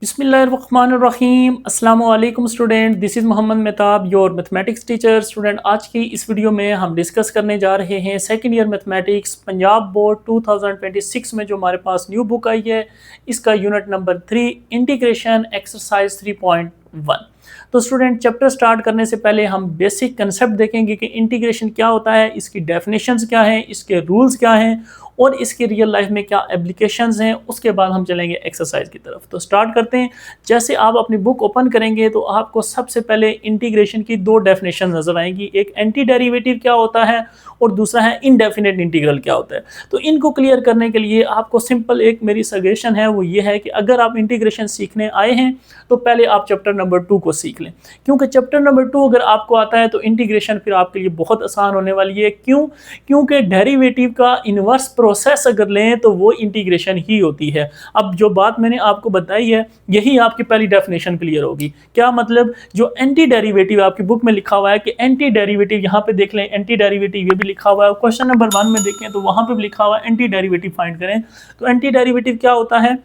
बिस्मिल्लाहिर्रहमानिर्रहीम अस्सलाम वालेकुम student, this is Mohammad Mehtab your mathematics teacher. Student, आज की इस वीडियो में हम डिस्कस करने जा रहे हैं second year mathematics Punjab board 2026 में जो हमारे पास न्यू बुक आई है, इसका यूनिट नंबर 3 इंटीग्रेशन एक्सरसाइज 3.1। तो स्टूडेंट, चैप्टर स्टार्ट करने से पहले हम बेसिक कंसेप्ट देखेंगे कि इंटीग्रेशन क्या होता है, इसकी डेफिनेशंस क्या हैं, इसके रूल्स क्या हैं और इसके रियल लाइफ में क्या एप्लीकेशंस हैं। उसके बाद हम चलेंगे एक्सरसाइज की तरफ। तो स्टार्ट करते हैं। जैसे आप अपनी बुक ओपन करेंगे तो आपको सबसे पहले इंटीग्रेशन की दो डेफिनेशन नजर आएंगी, एक एंटी डेरिवेटिव क्या होता है और दूसरा है इनडेफिनेट इंटीग्रल क्या होता है। तो इनको क्लियर करने के लिए आपको सिंपल एक मेरी सजेशन है, वो ये है कि अगर आप इंटीग्रेशन सीखने आए हैं तो पहले आप चैप्टर नंबर 2 को सीख लें, क्योंकि चैप्टर नंबर 2 अगर आपको आता है तो इंटीग्रेशन फिर आपके लिए बहुत आसान होने वाली है। क्योंकि डेरिवेटिव का इन्वर्स प्रोसेस अगर लें तो वो इंटीग्रेशन ही होती है। अब जो बात मैंने आपको बताई है यही आपकी पहली डेफिनेशन क्लियर होगी। क्या मतलब, जो एंटी डेरिवेटिव आपकी बुक में लिखा हुआ है कि एंटी डेरिवेटिव, यहाँ पे देख लें एंटी डेरिवेटिव ये भी लिखा हुआ है, क्वेश्चन नंबर 1 में देखें तो वहां पे भी लिखा हुआ है एंटी डेरिवेटिव फाइंड करें। तो एंटी डेरिवेटिव क्या होता है?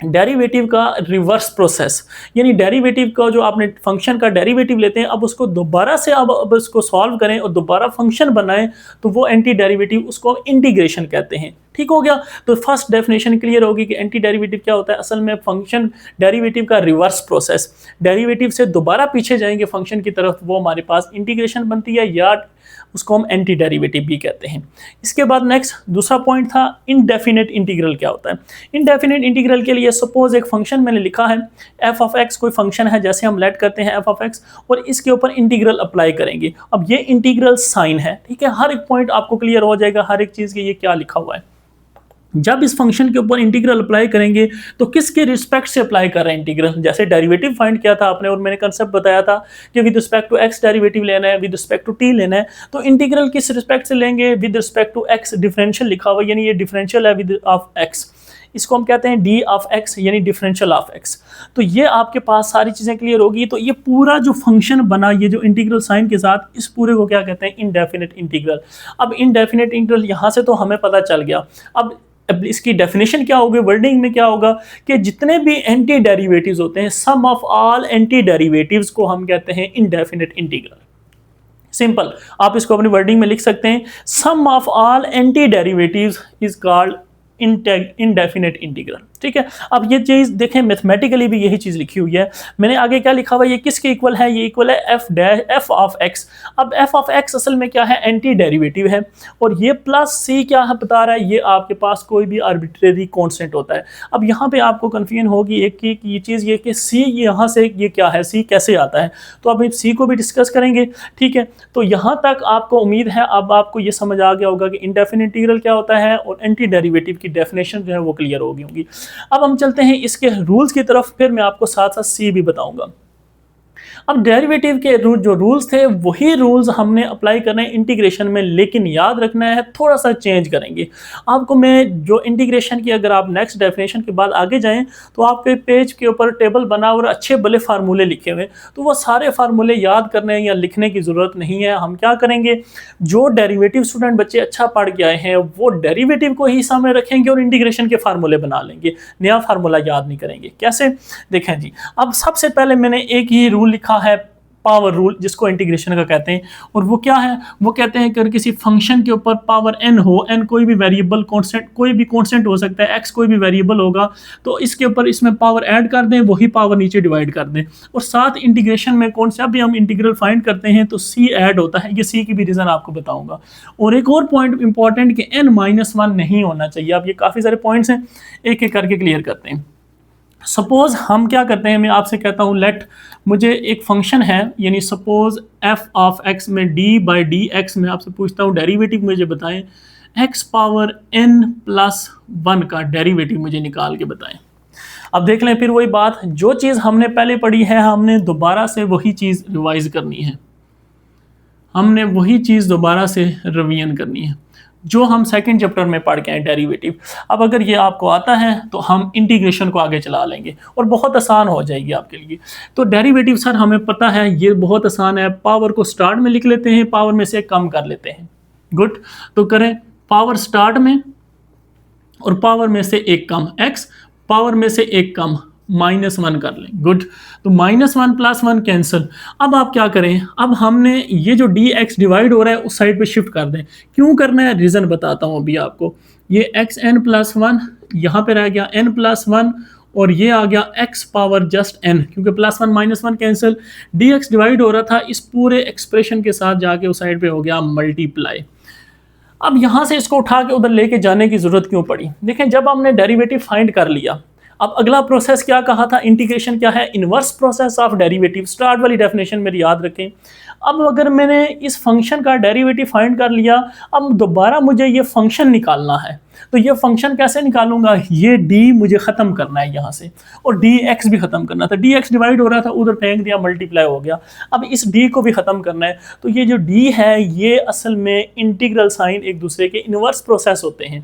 डेरिवेटिव का रिवर्स प्रोसेस, यानी डेरिवेटिव का जो आपने फंक्शन का डेरिवेटिव लेते हैं, अब उसको दोबारा से अब उसको सॉल्व करें और दोबारा फंक्शन बनाएं तो वो एंटी डेरिवेटिव, उसको इंटीग्रेशन कहते हैं। ठीक हो गया। तो फर्स्ट डेफिनेशन क्लियर होगी कि एंटी डेरिवेटिव क्या होता है। असल में फंक्शन डेरिवेटिव का रिवर्स प्रोसेस, डेरिवेटिव से दोबारा पीछे जाएंगे फंक्शन की तरफ, वो हमारे पास इंटीग्रेशन बनती है या उसको हम एंटी डेरिवेटिव भी कहते हैं। इसके बाद नेक्स्ट दूसरा पॉइंट था इनडेफिनेट इंटीग्रल क्या होता है। इनडेफिनेट इंटीग्रल के लिए सपोज एक फंक्शन मैंने लिखा है एफ ऑफ एक्स, कोई फंक्शन है, जैसे हम लेट करते हैं एफ ऑफ एक्स और इसके ऊपर इंटीग्रल अप्लाई करेंगे। अब ये इंटीग्रल साइन है, ठीक है, हर एक पॉइंट आपको क्लियर हो जाएगा हर एक चीज़ के ये क्या लिखा हुआ है। जब इस फंक्शन के ऊपर इंटीग्रल अप्लाई करेंगे तो किसके रिस्पेक्ट से अप्लाई कर रहे हैं इंटीग्रल। जैसे डेरिवेटिव फाइंड किया था आपने और मैंने कंसेप्ट बताया था कि with respect to X derivative लेना है, विद रिस्पेक्ट टू टी लेना है। तो इंटीग्रल किस रिस्पेक्ट से लेंगे? With respect to X, differential लिखा हुआ, यानी ये डिफरेंशियल है विद ऑफ एक्स, इसको हम कहते हैं डी ऑफ एक्स, यानी डिफरेंशियल ऑफ एक्स। तो ये आपके पास सारी चीज़ें क्लियर होगी। तो ये पूरा जो फंक्शन बना, ये जो इंटीग्रल साइन के साथ, इस पूरे को क्या कहते हैं? Indefinite integral. अब इनडेफिनेट इंटीग्रल यहाँ से तो हमें पता चल गया। अब इसकी डेफिनेशन क्या होगी, वर्डिंग में क्या होगा कि जितने भी एंटी डेरिवेटिव्स होते हैं, sum of all anti derivatives को हम कहते हैं इनडेफिनेट इंटीग्रल। सिंपल, आप इसको अपनी वर्डिंग में लिख सकते हैं, sum of all anti derivatives is called indefinite integral. ठीक है। अब ये चीज़ देखें, मैथमेटिकली भी यही चीज़ लिखी हुई है। मैंने आगे क्या लिखा हुआ है, ये किसके इक्वल है? ये इक्वल है एफ ऑफ एक्स। अब एफ ऑफ एक्स असल में क्या है? एंटी डेरिवेटिव है। और ये प्लस सी क्या है बता रहा है? ये आपके पास कोई भी आर्बिट्रेरी कांस्टेंट होता है। अब यहाँ पे आपको कन्फ्यूजन होगी एक की ये चीज़, ये कि सी यहाँ से ये क्या है, सी कैसे आता है। तो अब सी को भी डिस्कस करेंगे। ठीक है। तो यहाँ तक आपको उम्मीद है अब आपको ये समझ आ गया होगा कि इनडेफिनेट इंटीग्रल क्या होता है और एंटी डेरिवेटिव की डेफिनेशन जो है वो क्लियर हो गई होंगी। अब हम चलते हैं इसके रूल्स की तरफ, फिर मैं आपको साथ साथ सी भी बताऊंगा। अब डेरिवेटिव के जो रूल्स थे वही रूल्स हमने अप्लाई करने हैं इंटीग्रेशन में, लेकिन याद रखना है थोड़ा सा चेंज करेंगे। आपको मैं जो इंटीग्रेशन की, अगर आप नेक्स्ट डेफिनेशन के बाद आगे जाएं तो आपके पेज के ऊपर टेबल बना और अच्छे भले फार्मूले लिखे हुए, तो वो सारे फार्मूले याद करने या लिखने की ज़रूरत नहीं है। हम क्या करेंगे, जो डेरिवेटिव स्टूडेंट बच्चे अच्छा पढ़ के आए हैं वो डेरिवेटिव को ही सामने रखेंगे और इंटीग्रेशन के फार्मूले बना लेंगे, नया फार्मूला याद नहीं करेंगे। कैसे? देखें जी, अब सबसे पहले मैंने एक ही रूल लिखा है, पावर रूल, जिसको इंटीग्रेशन का कहते हैं। और वो क्या है? वो कहते हैं कि अगर किसी फंक्शन के ऊपर पावर n हो, n कोई भी वेरिएबल कांस्टेंट, कोई भी कांस्टेंट हो सकता है, x कोई भी वेरिएबल होगा, तो इसके ऊपर इसमें पावर ऐड कर दें, वही पावर नीचे डिवाइड कर दें। और साथ इंटीग्रेशन में कौन सा भी हम इंटीग्रल फाइंड करते हैं तो c ऐड होता है। ये c की भी रीज़न आपको बताऊंगा। और एक और पॉइंट इंपॉर्टेंट कि n-1 नहीं होना चाहिए। अब ये काफ़ी सारे पॉइंट्स हैं, एक एक करके क्लियर करते हैं। सपोज हम क्या करते हैं, मैं आपसे कहता हूँ लेट, मुझे एक फंक्शन है, यानी सपोज एफ ऑफ एक्स में डी बाई डी एक्स में आपसे पूछता हूँ डेरिवेटिव मुझे बताएं, एक्स पावर n प्लस 1 का डेरिवेटिव मुझे निकाल के बताएं। अब देख लें फिर वही बात, जो चीज़ हमने पहले पढ़ी है हमने दोबारा से वही चीज़ रिवाइज करनी है, हमने वही चीज़ दोबारा से रिवीजन करनी है जो हम सेकंड चैप्टर में पढ़ के आए डेरिवेटिव। अब अगर ये आपको आता है तो हम इंटीग्रेशन को आगे चला लेंगे और बहुत आसान हो जाएगी आपके लिए। तो डेरिवेटिव सर हमें पता है, ये बहुत आसान है। पावर को स्टार्ट में लिख लेते हैं, पावर में से कम कर लेते हैं। गुड, तो करें पावर स्टार्ट में और पावर में से एक कम x, पावर में से एक कम -1 कर लें। गुड, तो -1 + 1 कैंसिल। अब आप क्या करें, अब हमने ये जो dx डिवाइड हो रहा है उस साइड पे शिफ्ट कर दें। क्यों करना है, रीज़न बताता हूँ अभी आपको। ये xn + 1 यहाँ पे रह गया n + 1 और ये आ गया x पावर जस्ट n, क्योंकि +1 -1 कैंसिल। dx डिवाइड हो रहा था, इस पूरे एक्सप्रेशन के साथ जाके उस साइड पे हो गया मल्टीप्लाई। अब यहाँ से इसको उठा के उधर लेके जाने की ज़रूरत क्यों पड़ी? देखें, जब हमने डेरिवेटिव फाइंड कर लिया, अब अगला प्रोसेस क्या कहा था, इंटीग्रेशन क्या है, inverse process of derivative. Start वाली डेफिनेशन मेरी याद रखें। अब अगर मैंने इस फंक्शन का डेरिवेटिव फाइंड कर लिया, अब दोबारा मुझे ये फंक्शन निकालना है, तो ये फंक्शन कैसे निकालूंगा, ये d मुझे ख़त्म करना है यहाँ से, और dx भी ख़त्म करना था। dx डिवाइड हो रहा था, उधर फेंक दिया, मल्टीप्लाई हो गया। अब इस d को भी ख़त्म करना है, तो ये जो d है ये असल में इंटीग्रल साइन एक दूसरे के इनवर्स प्रोसेस होते हैं,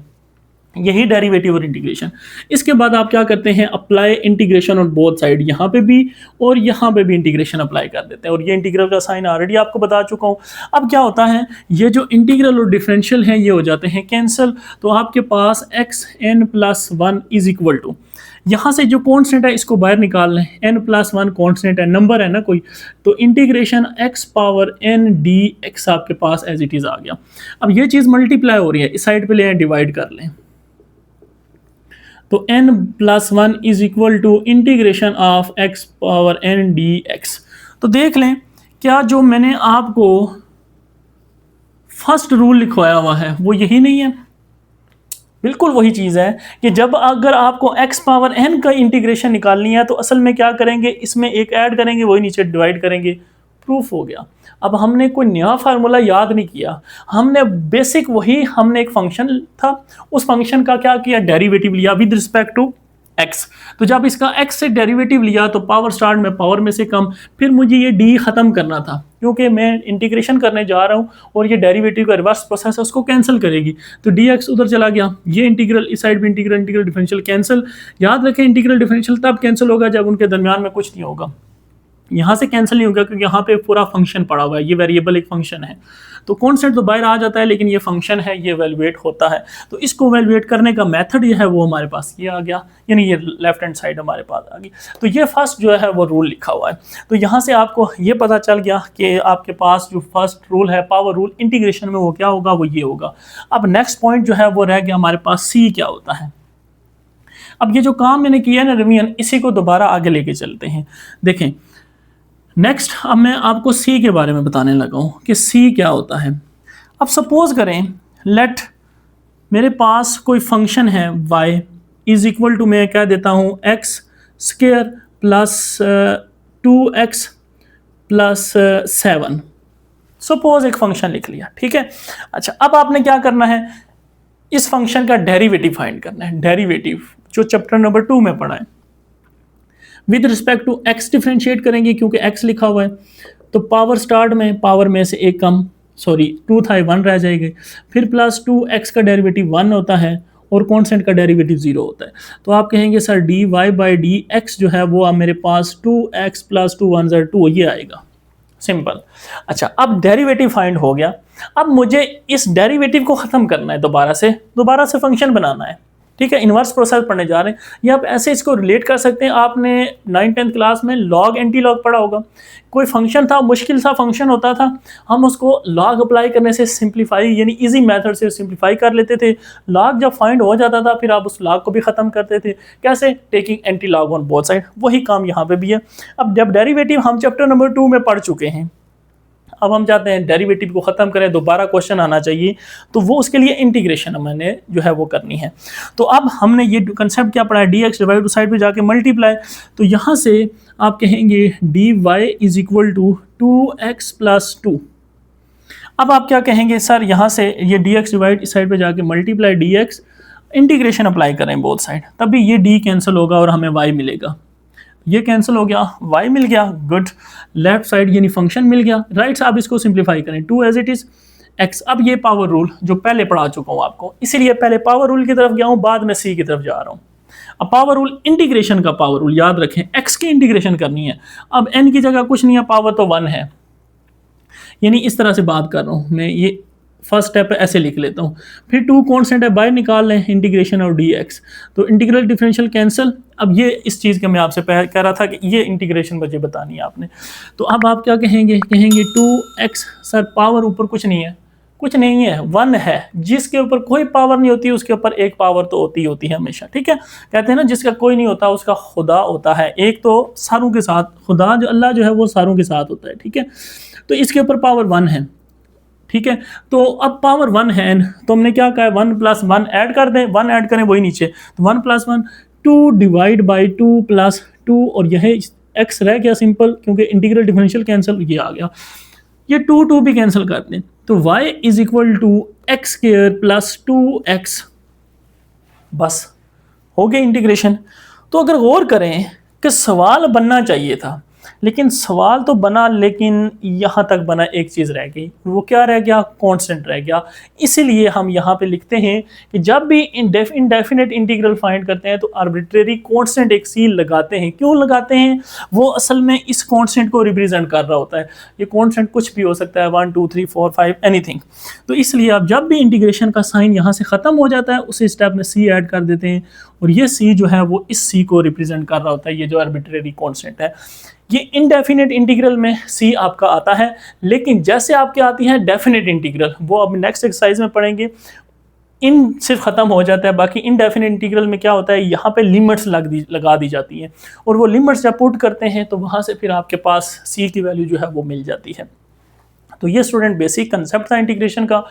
यही डेरिवेटिव और इंटीग्रेशन। इसके बाद आप क्या करते हैं, apply integration on both side, यहाँ पे भी और यहाँ पे भी इंटीग्रेशन अप्लाई कर देते हैं, और ये इंटीग्रल का साइन ऑलरेडी आपको बता चुका हूँ। अब क्या होता है, ये जो इंटीग्रल और डिफरेंशियल है ये हो जाते हैं कैंसिल, तो आपके पास xn + 1 = यहाँ से जो कॉन्स्टेंट है इसको बाहर निकाल लें, n + 1 कॉन्स्टेंट है, नंबर है ना कोई, तो integration x power n dx आपके पास एज इट इज़ आ गया। अब ये चीज़ मल्टीप्लाई हो रही है, इस साइड पे ले आए, डिवाइड कर लें, तो n + 1 = integration of x power n dx। तो देख लें, क्या जो मैंने आपको फर्स्ट रूल लिखवाया हुआ है वो यही नहीं है? बिल्कुल वही चीज़ है कि जब अगर आपको x पावर n का इंटीग्रेशन निकालनी है तो असल में क्या करेंगे, इसमें एक ऐड करेंगे, वही नीचे डिवाइड करेंगे, प्रूफ हो गया। अब हमने कोई नया फार्मूला याद नहीं किया, हमने बेसिक वही, हमने एक फंक्शन था, उस फंक्शन का क्या किया, डेरिवेटिव लिया विद रिस्पेक्ट टू x। तो जब इसका x से डेरिवेटिव लिया तो पावर स्टार्ट में पावर में से कम, फिर मुझे ये d ख़त्म करना था क्योंकि मैं इंटीग्रेशन करने जा रहा हूँ और ये डेरिवेटिव का रिवर्स प्रोसेस है, उसको कैंसिल करेगी, तो dx उधर चला गया, ये इंटीग्रल इस साइड भी इंटीग्रल, इंटीग्रल डिफरेंशियल कैंसिल। याद रखें, इंटीग्रल डिफरेंशियल तब कैंसिल होगा जब उनके दरमियान में कुछ नहीं होगा। यहाँ से कैंसिल नहीं होगा क्योंकि यहाँ पे पूरा फंक्शन पड़ा हुआ है, ये वेरिएबल एक फंक्शन है, तो कॉन्स्टेंट तो बाहर आ जाता है लेकिन ये फंक्शन है, ये वैल्यूएट होता है। तो इसको वैल्यूएट करने का मेथड ये है, वो हमारे पास ये आ गया, यानी ये लेफ्ट हैंड साइड हमारे पास आ गई। तो ये फर्स्ट जो है वो रूल लिखा हुआ है। तो यहाँ से आपको ये पता चल गया कि आपके पास जो फर्स्ट रूल है, पावर रूल, इंटीग्रेशन में वो क्या होगा, वो ये होगा। अब नेक्स्ट पॉइंट जो है वो रह गया हमारे पास, सी क्या होता है। अब ये जो काम मैंने किया है ना रिवीजन, इसी को दोबारा आगे लेके चलते हैं। देखें, नेक्स्ट अब मैं आपको सी के बारे में बताने लगा हूँ कि सी क्या होता है। अब सपोज करें, लेट मेरे पास कोई फंक्शन है y = मैं कह देता हूँ x² + 2x + 7। सपोज एक फंक्शन लिख लिया, ठीक है। अच्छा, अब आपने क्या करना है, इस फंक्शन का डेरिवेटिव फाइंड करना है। डेरिवेटिव जो चैप्टर नंबर 2 में पढ़ा है, with respect to x differentiate करेंगे क्योंकि x लिखा हुआ है, तो पावर स्टार्ट में पावर में से एक कम, सॉरी 2 था 1 रह जाएगी, फिर +2x का डेरिवेटिव 1 होता है और कॉन्स्टेंट का डेरिवेटिव 0 होता है। तो आप कहेंगे सर dy/dx जो है वो अब मेरे पास 2x + 2 1 2 ये आएगा, सिंपल। अच्छा, अब डेरिवेटिव फाइंड हो गया, अब मुझे इस डेरिवेटिव को ख़त्म करना है, दोबारा से फंक्शन बनाना है, ठीक है। इनवर्स प्रोसेस पढ़ने जा रहे हैं, या आप ऐसे इसको रिलेट कर सकते हैं। आपने 9th-10th क्लास में लॉग एंटी लॉग पढ़ा होगा। कोई फंक्शन था, मुश्किल सा फंक्शन होता था, हम उसको लॉग अप्लाई करने से सिंप्लीफाई, यानी इजी मेथड से सिंप्लीफाई कर लेते थे। लॉग जब फाइंड हो जाता था फिर आप उस लॉग को भी ख़त्म करते थे, कैसे, taking anti log on both side. वही काम यहाँ पे भी है। अब जब डेरिवेटिव हम चैप्टर नंबर 2 में पढ़ चुके हैं, अब हम चाहते हैं डेरिवेटिव को ख़त्म करें, दोबारा क्वेश्चन आना चाहिए, तो वो उसके लिए इंटीग्रेशन मैंने जो है वो करनी है। तो अब हमने ये कंसेप्ट क्या पढ़ा है, dx डिवाइड टू साइड पे जाके मल्टीप्लाई। तो यहाँ से आप कहेंगे dy = 2x + 2। अब आप क्या कहेंगे, सर यहाँ से ये dx डिवाइड इस साइड पे जाके मल्टीप्लाई dx, इंटीग्रेशन अप्लाई करें बोथ साइड, तभी ये d कैंसिल होगा और हमें y मिलेगा। ये कैंसिल हो गया, y मिल गया, गुड। लेफ्ट साइड यानी फंक्शन मिल गया, राइट। आप इसको सिंप्लीफाई करें, 2 एज इट इज x। अब ये पावर रूल जो पहले पढ़ा चुका हूँ आपको, इसीलिए पहले पावर रूल की तरफ गया हूँ, बाद में सी की तरफ जा रहा हूँ। अब पावर रूल, इंटीग्रेशन का पावर रूल याद रखें, x की इंटीग्रेशन करनी है। अब n की जगह कुछ नहीं है, पावर तो 1 है, यानी इस तरह से बात कर रहा हूँ मैं, ये फर्स्ट स्टेप ऐसे लिख लेता हूँ। फिर टू कॉन्स्टेंट है, बाहर निकाल लें इंटीग्रेशन और डी एक्स, तो इंटीग्रल डिफरेंशियल कैंसिल। अब ये इस चीज़ का मैं आपसे कह रहा था कि ये इंटीग्रेशन मुझे बतानी है आपने। तो अब आप क्या कहेंगे, कहेंगे 2x, सर पावर ऊपर कुछ नहीं है, कुछ नहीं है, 1 है। जिसके ऊपर कोई पावर नहीं होती उसके ऊपर एक पावर तो होती है हमेशा, ठीक है। कहते हैं ना जिसका कोई नहीं होता उसका खुदा होता है। एक तो सारों के साथ खुदा जो अल्लाह जो है वो सारों के साथ होता है, ठीक है। तो इसके ऊपर पावर 1 है, ठीक है। तो अब पावर 1 है तो हमने क्या कहा, 1 + 1 ऐड कर दें, 1 ऐड करें वही नीचे, तो 1 + 1 2 डिवाइड बाई 2 + 2, और यह x रह गया सिंपल, क्योंकि इंटीग्रल डिफरेंशियल कैंसिल ये आ गया। ये 2 भी कैंसिल कर दें, तो y = x² + 2x, बस हो गया इंटीग्रेशन। तो अगर गौर करें कि सवाल बनना चाहिए था, लेकिन सवाल तो बना, लेकिन यहाँ तक बना, एक चीज़ रह गई, वो क्या रह गया, कांस्टेंट रह गया। इसीलिए हम यहाँ पे लिखते हैं कि जब भी इनडेफिनेट इंटीग्रल फाइंड करते हैं तो आर्बिट्रेरी कांस्टेंट एक सी लगाते हैं। क्यों लगाते हैं, वो असल में इस कांस्टेंट को रिप्रेजेंट कर रहा होता है। ये कांस्टेंट कुछ भी हो सकता है, 1 2 3 4 5 एनीथिंग। तो इसलिए आप जब भी इंटीग्रेशन का साइन यहाँ से ख़त्म हो जाता है उसी स्टेप में सी ऐड कर देते हैं, और ये सी जो है वो इस सी को रिप्रेजेंट कर रहा होता है, ये जो आर्बिट्रेरी कांस्टेंट है। ये इनडेफिनेट इंटीग्रल में सी आपका आता है, लेकिन जैसे आपके आती है डेफिनेट इंटीग्रल, वो अब नेक्स्ट एक्सरसाइज में पढ़ेंगे, इन सिर्फ ख़त्म हो जाता है। बाकी इनडेफिनेट इंटीग्रल में क्या होता है, यहाँ पे लिमिट्स लगा दी जाती हैं, और वो लिमिट्स जब पुट करते हैं तो वहाँ से फिर आपके पास सी की वैल्यू जो है वो मिल जाती है। तो ये स्टूडेंट बेसिक कंसेप्ट था इंटीग्रेशन का।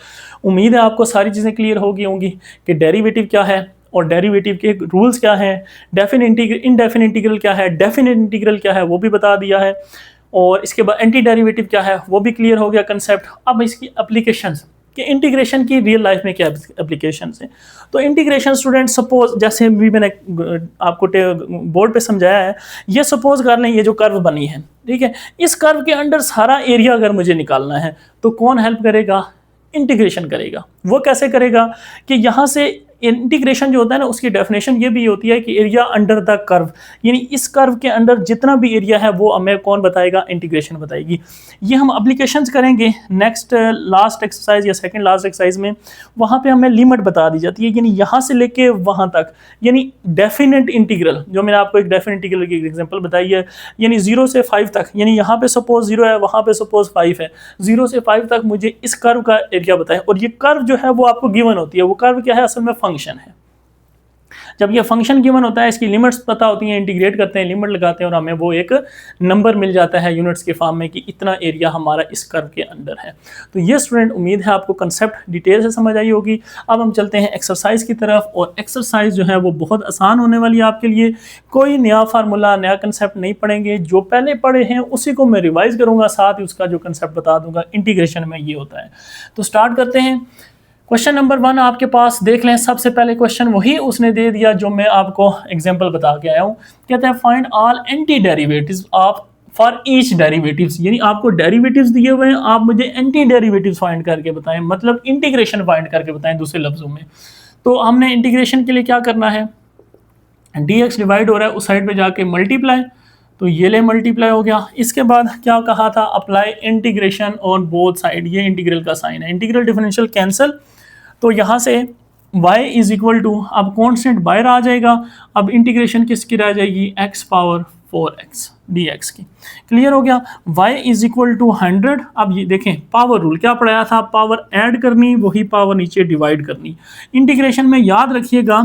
उम्मीद है आपको सारी चीज़ें क्लियर हो गई होंगी कि डेरिवेटिव क्या है और डेरिवेटिव के रूल्स क्या हैं, इनडेफिनेट इंटीग्रल क्या है, डेफिनेट इंटीग्रल क्या है वो भी बता दिया है, और इसके बाद एंटी डेरिवेटिव क्या है वो भी क्लियर हो गया कंसेप्ट। अब इसकी एप्लीकेशंस कि इंटीग्रेशन की रियल लाइफ में क्या एप्लीकेशंस हैं। तो इंटीग्रेशन स्टूडेंट, सपोज जैसे भी मैंने आपको बोर्ड पे समझाया है, ये सपोज कर लें ये जो कर्व बनी है, ठीक है, इस कर्व के अंडर सारा एरिया अगर मुझे निकालना है तो कौन हेल्प करेगा, इंटीग्रेशन करेगा। वो कैसे करेगा कि यहाँ से इंटीग्रेशन जो होता है ना, उसकी डेफिनेशन ये भी होती है कि एरिया अंडर द कर्व, यानी इस कर्व के अंदर जितना भी एरिया है वो हमें कौन बताएगा, इंटीग्रेशन बताएगी। ये हम एप्लीकेशंस करेंगे नेक्स्ट लास्ट एक्सरसाइज या सेकंड लास्ट एक्सरसाइज में, वहाँ पे हमें लिमिट बता दी जाती है, यानी यहाँ से लेके वहाँ तक, यानी डेफिनेट इंटीग्रल, जो मैंने आपको एक डेफिनेट इंटीग्रल की एग्जांपल बताई है, यानी 0 से 5 तक, यानी यहाँ पे सपोज 0 है, वहाँ पे सपोज 5 है, 0 से 5 तक मुझे इस कर्व का एरिया बताएं। और ये कर्व जो है वो आपको गिवन होती है, वो कर्व क्या है, असल में फंक्शन है। जब ये फंक्शन गिवन होता है, इसकी लिमिट्स पता होती हैं, इंटीग्रेट करते हैं, लिमिट लगाते हैं, और हमें वो एक नंबर मिल जाता है यूनिट्स के फॉर्म में कि इतना एरिया हमारा इस कर्व के अंदर है। तो ये स्टूडेंट, उम्मीद है आपको कंसेप्ट डिटेल से समझ आई होगी। अब हम चलते हैं एक्सरसाइज की तरफ, और एक्सरसाइज जो है वो बहुत आसान होने वाली है आपके लिए। कोई नया फार्मूला, नया कंसेप्ट नहीं पढ़ेंगे, जो पहले पढ़े हैं उसी को मैं रिवाइज करूँगा, साथ ही उसका जो कंसेप्ट बता दूंगा इंटीग्रेशन में ये होता है। तो स्टार्ट करते हैं। क्वेश्चन नंबर 1 आपके पास देख लें। सबसे पहले क्वेश्चन वही उसने दे दिया जो मैं आपको एग्जांपल बता के आया हूँ। कहते हैं find all anti derivatives of for each derivatives, यानी आपको डेरिवेटिव्स दिए हुए हैं, आप मुझे एंटी डेरिवेटिव्स फाइंड करके बताएं, मतलब इंटीग्रेशन फाइंड करके बताएं दूसरे लफ्जों में। तो हमने इंटीग्रेशन के लिए क्या करना है, dx डिवाइड हो रहा है, उस साइड पे जाके मल्टीप्लाई, तो ये ले मल्टीप्लाई हो गया। इसके बाद क्या कहा था, apply integration on both side, ये इंटीग्रल का साइन है, इंटीग्रल डिफरेंशियल कैंसिल। तो यहाँ से y = अब कॉन्स्टेंट बाहर आ जाएगा, अब इंटीग्रेशन किसकी रह जाएगी, x⁴x dx की। क्लियर हो गया। y = 100। अब ये देखें पावर रूल क्या पढ़ाया था, पावर ऐड करनी, वही पावर नीचे डिवाइड करनी। इंटीग्रेशन में याद रखिएगा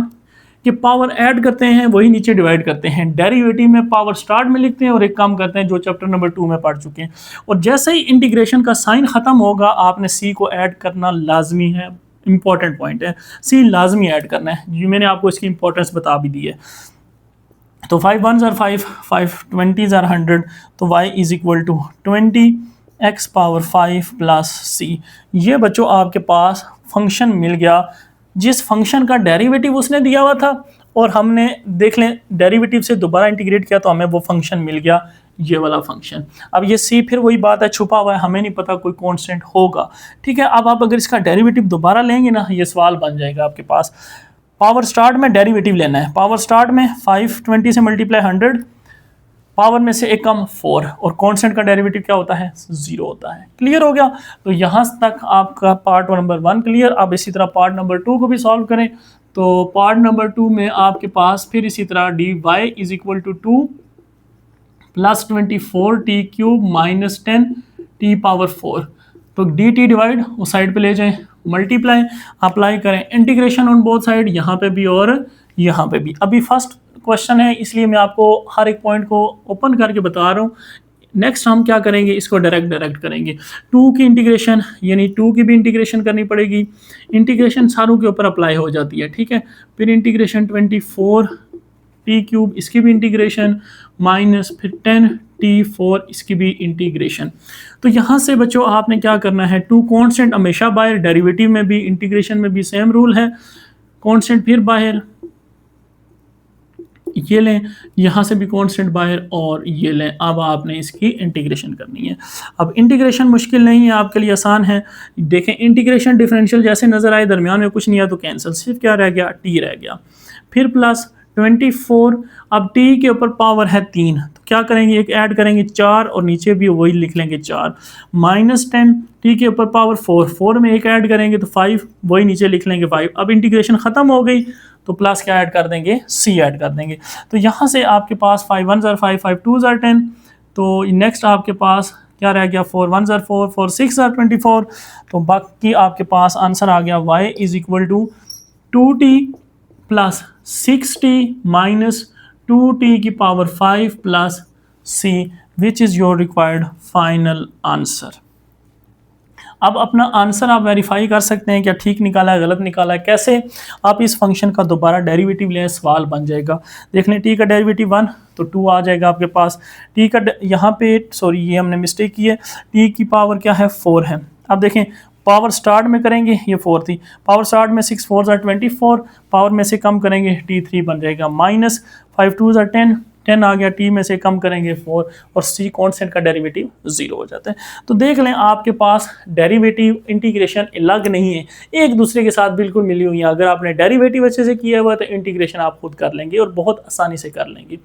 कि पावर ऐड करते हैं वही नीचे डिवाइड करते हैं, डेरिवेटिव में पावर स्टार्ट में लिखते हैं और एक काम करते हैं जो चैप्टर नंबर 2 में पढ़ चुके हैं। और जैसे ही इंटीग्रेशन का साइन खत्म होगा आपने सी को ऐड करना लाजमी है, इंपॉर्टेंट पॉइंट है, सी लाजमी ऐड करना है, जो मैंने आपको इसकी इंपॉर्टेंस बता भी दी है। तो 5 1s are 5, 5 20s are 100, तो y = 20 x⁵ प्लस c। ये बच्चों आपके पास फंक्शन मिल गया, जिस फंक्शन का डेरिवेटिव उसने दिया हुआ था और हमने देख लें डेरिवेटिव से दोबारा इंटीग्रेट किया तो हमें वो फंक्शन मिल गया, ये वाला फंक्शन। अब ये c फिर वही बात है, छुपा हुआ है, हमें नहीं पता, कोई कांस्टेंट होगा, ठीक है। अब आप अगर इसका डेरिवेटिव दोबारा लेंगे ना, ये सवाल बन जाएगा आपके पास। पावर स्टार्ट में डेरिवेटिव लेना है, पावर स्टार्ट में 5 20 से मल्टीप्लाई 100, पावर में से एक कम 4 और कांस्टेंट का डेरिवेटिव क्या होता है 0 होता है। क्लियर हो गया। तो यहाँ तक आपका पार्ट नंबर 1 क्लियर। अब इसी तरह पार्ट नंबर 2 को भी सॉल्व करें। तो पार्ट नंबर 2 में आपके पास फिर इसी तरह D Y is equal to 2 plus 24t cube minus 10t power 4। तो डी टी डिवाइड उस साइड पे ले जाएं, मल्टीप्लाई अप्लाई करें, इंटीग्रेशन ऑन बोथ साइड, यहाँ पे भी और यहाँ पे भी। अभी फर्स्ट क्वेश्चन है इसलिए मैं आपको हर एक पॉइंट को ओपन करके बता रहा हूँ। नेक्स्ट हम क्या करेंगे, इसको डायरेक्ट करेंगे। 2 की इंटीग्रेशन यानी 2 की भी इंटीग्रेशन करनी पड़ेगी। इंटीग्रेशन सारों के ऊपर अप्लाई हो जाती है, ठीक है। फिर इंटीग्रेशन 24t क्यूब इसकी भी इंटीग्रेशन माइनस फिर 10t4 इसकी भी इंटीग्रेशन। तो यहाँ से बच्चों आपने क्या करना है, 2 कांस्टेंट हमेशा बाहर, डेरिवेटिव में भी इंटीग्रेशन में भी सेम रूल है, कांस्टेंट फिर बाहर, ये लें, यहाँ से भी कांस्टेंट बाहर और ये लें। अब आपने इसकी इंटीग्रेशन करनी है। अब इंटीग्रेशन मुश्किल नहीं है, आपके लिए आसान है। देखें इंटीग्रेशन डिफरेंशियल जैसे नजर आए, दरमियान में कुछ नहीं है तो कैंसिल, सिर्फ क्या रह गया टी रह गया। फिर प्लस 24, अब टी के ऊपर पावर है 3 तो क्या करेंगे, एक ऐड करेंगे 4 और नीचे भी वही लिख लेंगे 4, माइनस 10 टी के ऊपर पावर 4 में एक ऐड करेंगे तो 5 वही नीचे लिख लेंगे 5। अब इंटीग्रेशन ख़त्म हो गई तो प्लस क्या ऐड कर देंगे, सी ऐड कर देंगे। तो यहाँ से आपके पास 5 1 ज़र 5 5 2 ज़र 10। तो नेक्स्ट आपके पास क्या रह गया, 4 1 ज़र 4 4 6 ज़र 24। तो बाकी आपके पास आंसर आ गया y is equal to 2t plus 6t minus 2t की power 5 plus c which is your required final answer. अब अपना आंसर आप वेरीफाई कर सकते हैं क्या ठीक निकाला है गलत निकाला है। कैसे, आप इस फंक्शन का दोबारा डेरिवेटिव लें, सवाल बन जाएगा। देख लें टी का डेरिवेटिव 1 तो 2 आ जाएगा आपके पास। टी का यहाँ पे सॉरी ये हमने मिस्टेक की है, टी की पावर क्या है 4 है। अब देखें पावर स्टार्ट में करेंगे ये 4 थी, पावर स्टार्ट में 6 4 ज़र 24, पावर में से कम करेंगे t3 बन जाएगा माइनस 5 2 ज़र 10 10 आ गया, टी में से कम करेंगे 4 और सी कांस्टेंट का डेरिवेटिव 0 हो जाता है। तो देख लें आपके पास डेरिवेटिव इंटीग्रेशन अलग नहीं है, एक दूसरे के साथ बिल्कुल मिली हुई है। अगर आपने डेरिवेटिव अच्छे से किया हुआ तो इंटीग्रेशन आप खुद कर लेंगे और बहुत आसानी से कर लेंगे।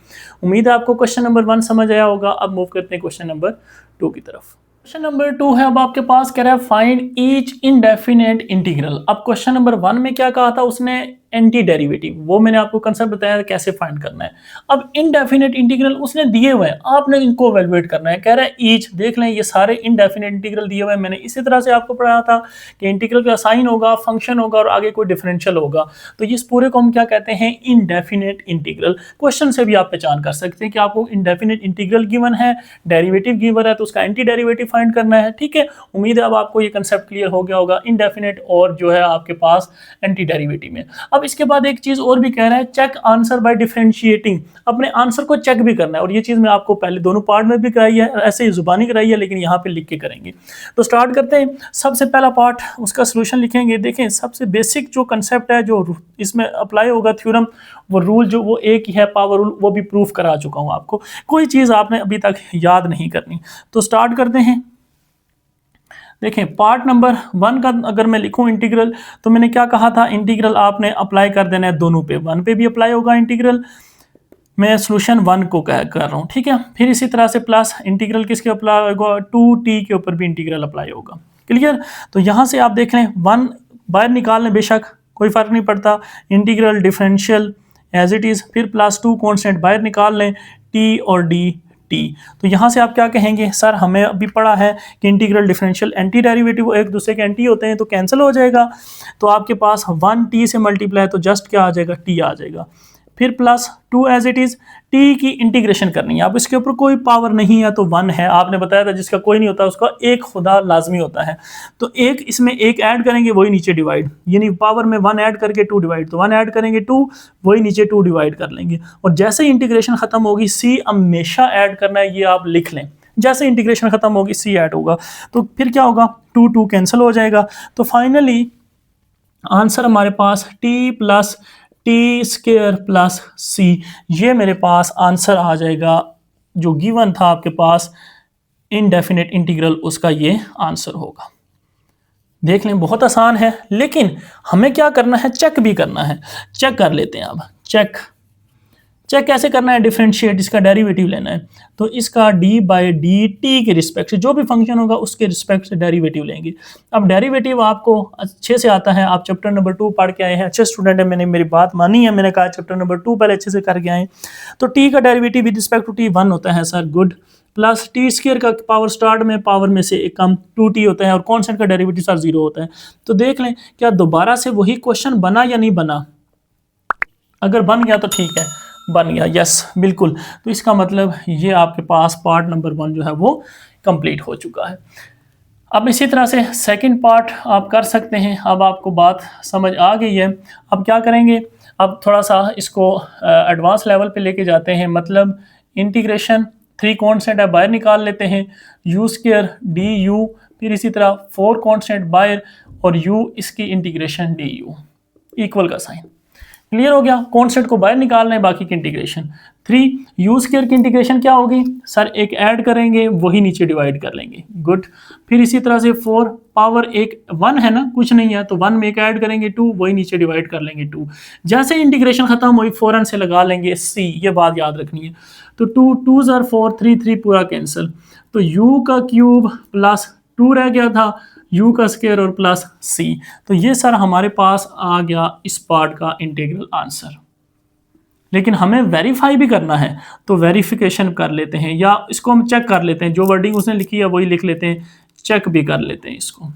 उम्मीद है आपको क्वेश्चन नंबर 1 समझ आया होगा। अब मूव करते हैं क्वेश्चन नंबर 2 की तरफ। क्वेश्चन नंबर 2 है, अब आपके पास कह रहा है फाइंड ईच इनडेफिनेट इंटीग्रल। अब क्वेश्चन नंबर 1 में क्या कहा था उसने, एंटी डेरिवेटिव, वो मैंने आपको कंसेप्ट बताया कैसे फाइंड करना है। अब इनडेफिनेट इंटीग्रल उसने दिए हुए हैं, आपने इनको इवैल्यूएट करना है। कह रहा है ईच, देख लें ये सारे इनडेफिनेट इंटीग्रल दिए हुए हैं। मैंने इसी तरह से आपको पढ़ाया था कि इंटीग्रल का साइन होगा, फंक्शन होगा और आगे कोई डिफरेंशियल होगा। तो इस पूरे को हम क्या कहते हैं, इनडेफिनेट इंटीग्रल। क्वेश्चन से भी आप पहचान कर सकते हैं कि आपको इनडेफिनेट इंटीग्रल गिवन है, डेरिवेटिव गिवन है तो उसका एंटी डेरिवेटिव फाइंड करना है। ठीक है, उम्मीद है अब आपको ये कंसेप्ट क्लियर हो गया होगा इनडेफिनेट और जो है आपके पास एंटी डेरिवेटिव में। अब इसके बाद एक चीज और भी कह रहा है, चेक आंसर बाय डिफरेंशिएटिंग, अपने आंसर को चेक भी करना है। और ये चीज मैं आपको पहले दोनों पार्ट में भी कराई है, ऐसे ही जुबानी कराई है, लेकिन यहाँ पे लिख के करेंगे। तो स्टार्ट करते हैं। सबसे पहला पार्ट उसका सोल्यूशन लिखेंगे। देखें सबसे बेसिक जो कंसेप्ट है जो इसमें अप्लाई होगा थ्योरम, वो रूल जो वो एक ही है, पावर रूल, वो भी प्रूफ करा चुका हूँ आपको। कोई चीज आपने अभी तक याद नहीं करनी। तो स्टार्ट करते हैं। देखें पार्ट नंबर 1 का अगर मैं लिखूं इंटीग्रल, तो मैंने क्या कहा था, इंटीग्रल आपने अप्लाई कर देना है दोनों पे, 1 पे भी अप्लाई होगा इंटीग्रल, मैं सोल्यूशन 1 को कर रहा हूं। ठीक है, फिर इसी तरह से प्लस इंटीग्रल किसके अप्लाई होगा, 2t के ऊपर भी इंटीग्रल अप्लाई होगा। क्लियर। तो यहां से आप देख लें 1 बाहर निकाल लें, बेशक कोई फर्क नहीं पड़ता, integral differential as it is, फिर प्लस 2 कॉन्स्टेंट बाहर निकाल लें, t और d t। तो यहाँ से आप क्या कहेंगे, सर हमें अभी पढ़ा है कि इंटीग्रल डिफरेंशियल एंटी डेरिवेटिव एक दूसरे के एंटी होते हैं तो कैंसिल हो जाएगा। तो आपके पास 1t से मल्टीप्लाई तो जस्ट क्या आ जाएगा, t आ जाएगा। फिर plus 2 as it is, t की इंटीग्रेशन करनी है। अब इसके ऊपर कोई पावर नहीं है तो 1 है, आपने बताया था जिसका कोई नहीं होता उसका एक खुदा लाजमी होता है। तो एक इसमें एक ऐड करेंगे वही नीचे डिवाइड, यानी पावर में 1 ऐड करके 2 डिवाइड, तो 1 ऐड करेंगे 2 वही नीचे 2 डिवाइड कर लेंगे। और जैसे ही इंटीग्रेशन खत्म होगी c हमेशा ऐड करना है, ये आप लिख लें। जैसे इंटीग्रेशन खत्म होगी c ऐड होगा, तो फिर क्या होगा, 2 कैंसिल हो जाएगा। तो फाइनली आंसर हमारे पास t plus T square plus C, ये मेरे पास आंसर आ जाएगा जो गिवन था आपके पास इनडेफिनेट इंटीग्रल, उसका ये आंसर होगा। देख लें बहुत आसान है, लेकिन हमें क्या करना है, चेक भी करना है। चेक कर लेते हैं अब, चेक चेक कैसे करना है, डिफरेंशिएट, इसका डेरिवेटिव लेना है, तो इसका डी बाई डी टी के रिस्पेक्ट से जो भी फंक्शन होगा उसके रिस्पेक्ट से डेरिवेटिव लेंगे। अब डेरिवेटिव आपको अच्छे से आता है, आप चैप्टर नंबर 2 पढ़ के आए हैं, अच्छे स्टूडेंट है, मैंने मेरी बात मानी है, मैंने कहा चैप्टर नंबर 2 पहले अच्छे से करके आए। तो टी का derivative with respect to T 1 होता है sir, good, plus T square का पावर स्टार्ट में पावर में से एक कम 2t होता है, और कॉन्स्टेंट का डेरिवेटिव सर 0 होता है। तो देख लें क्या दोबारा से वही क्वेश्चन बना या नहीं बना, अगर बन गया तो ठीक है, बन गया, यस बिल्कुल। तो इसका मतलब ये आपके पास पार्ट नंबर 1 जो है वो कंप्लीट हो चुका है। अब इसी तरह से सेकंड पार्ट आप कर सकते हैं। अब आपको बात समझ आ गई है, अब क्या करेंगे, अब थोड़ा सा इसको एडवांस लेवल पे लेके जाते हैं, मतलब इंटीग्रेशन 3 कॉन्स्टेंट है बाहर निकाल लेते हैं, यू स्क्वायर डी यू, फिर इसी तरह 4 कॉन्स्टेंट बाहर और यू इसकी इंटीग्रेशन डी यू, इक्वल का साइन, क्लियर हो गया। कॉन्स्टेंट को बाहर निकालना है, बाकी की इंटीग्रेशन 3 यू स्क्वायर की इंटीग्रेशन क्या होगी सर, एक ऐड करेंगे वही नीचे डिवाइड कर लेंगे, गुड। फिर इसी तरह से 4 पावर एक 1 है ना, कुछ नहीं है, तो 1 में एक ऐड करेंगे 2, वही नीचे डिवाइड कर लेंगे 2। जैसे इंटीग्रेशन खत्म हुई फौरन से लगा लेंगे सी, ये बात याद रखनी है। तो 2 2 आर 4, 3 3 पूरा कैंसिल, तो u का क्यूब प्लस 2 रह गया था, u का स्क्वायर और प्लस c। तो ये सर हमारे पास आ गया इस पार्ट का इंटीग्रल आंसर। लेकिन हमें वेरीफाई भी करना है, तो वेरिफिकेशन कर लेते हैं, या इसको हम चेक कर लेते हैं, जो वर्डिंग उसने लिखी है वही लिख लेते हैं, चेक भी कर लेते हैं इसको।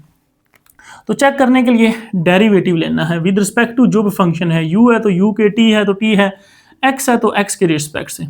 तो चेक करने के लिए डेरिवेटिव लेना है विद रिस्पेक्ट टू जो भी फंक्शन है, u है तो u के, t है तो t है, x है तो x के रिस्पेक्ट से।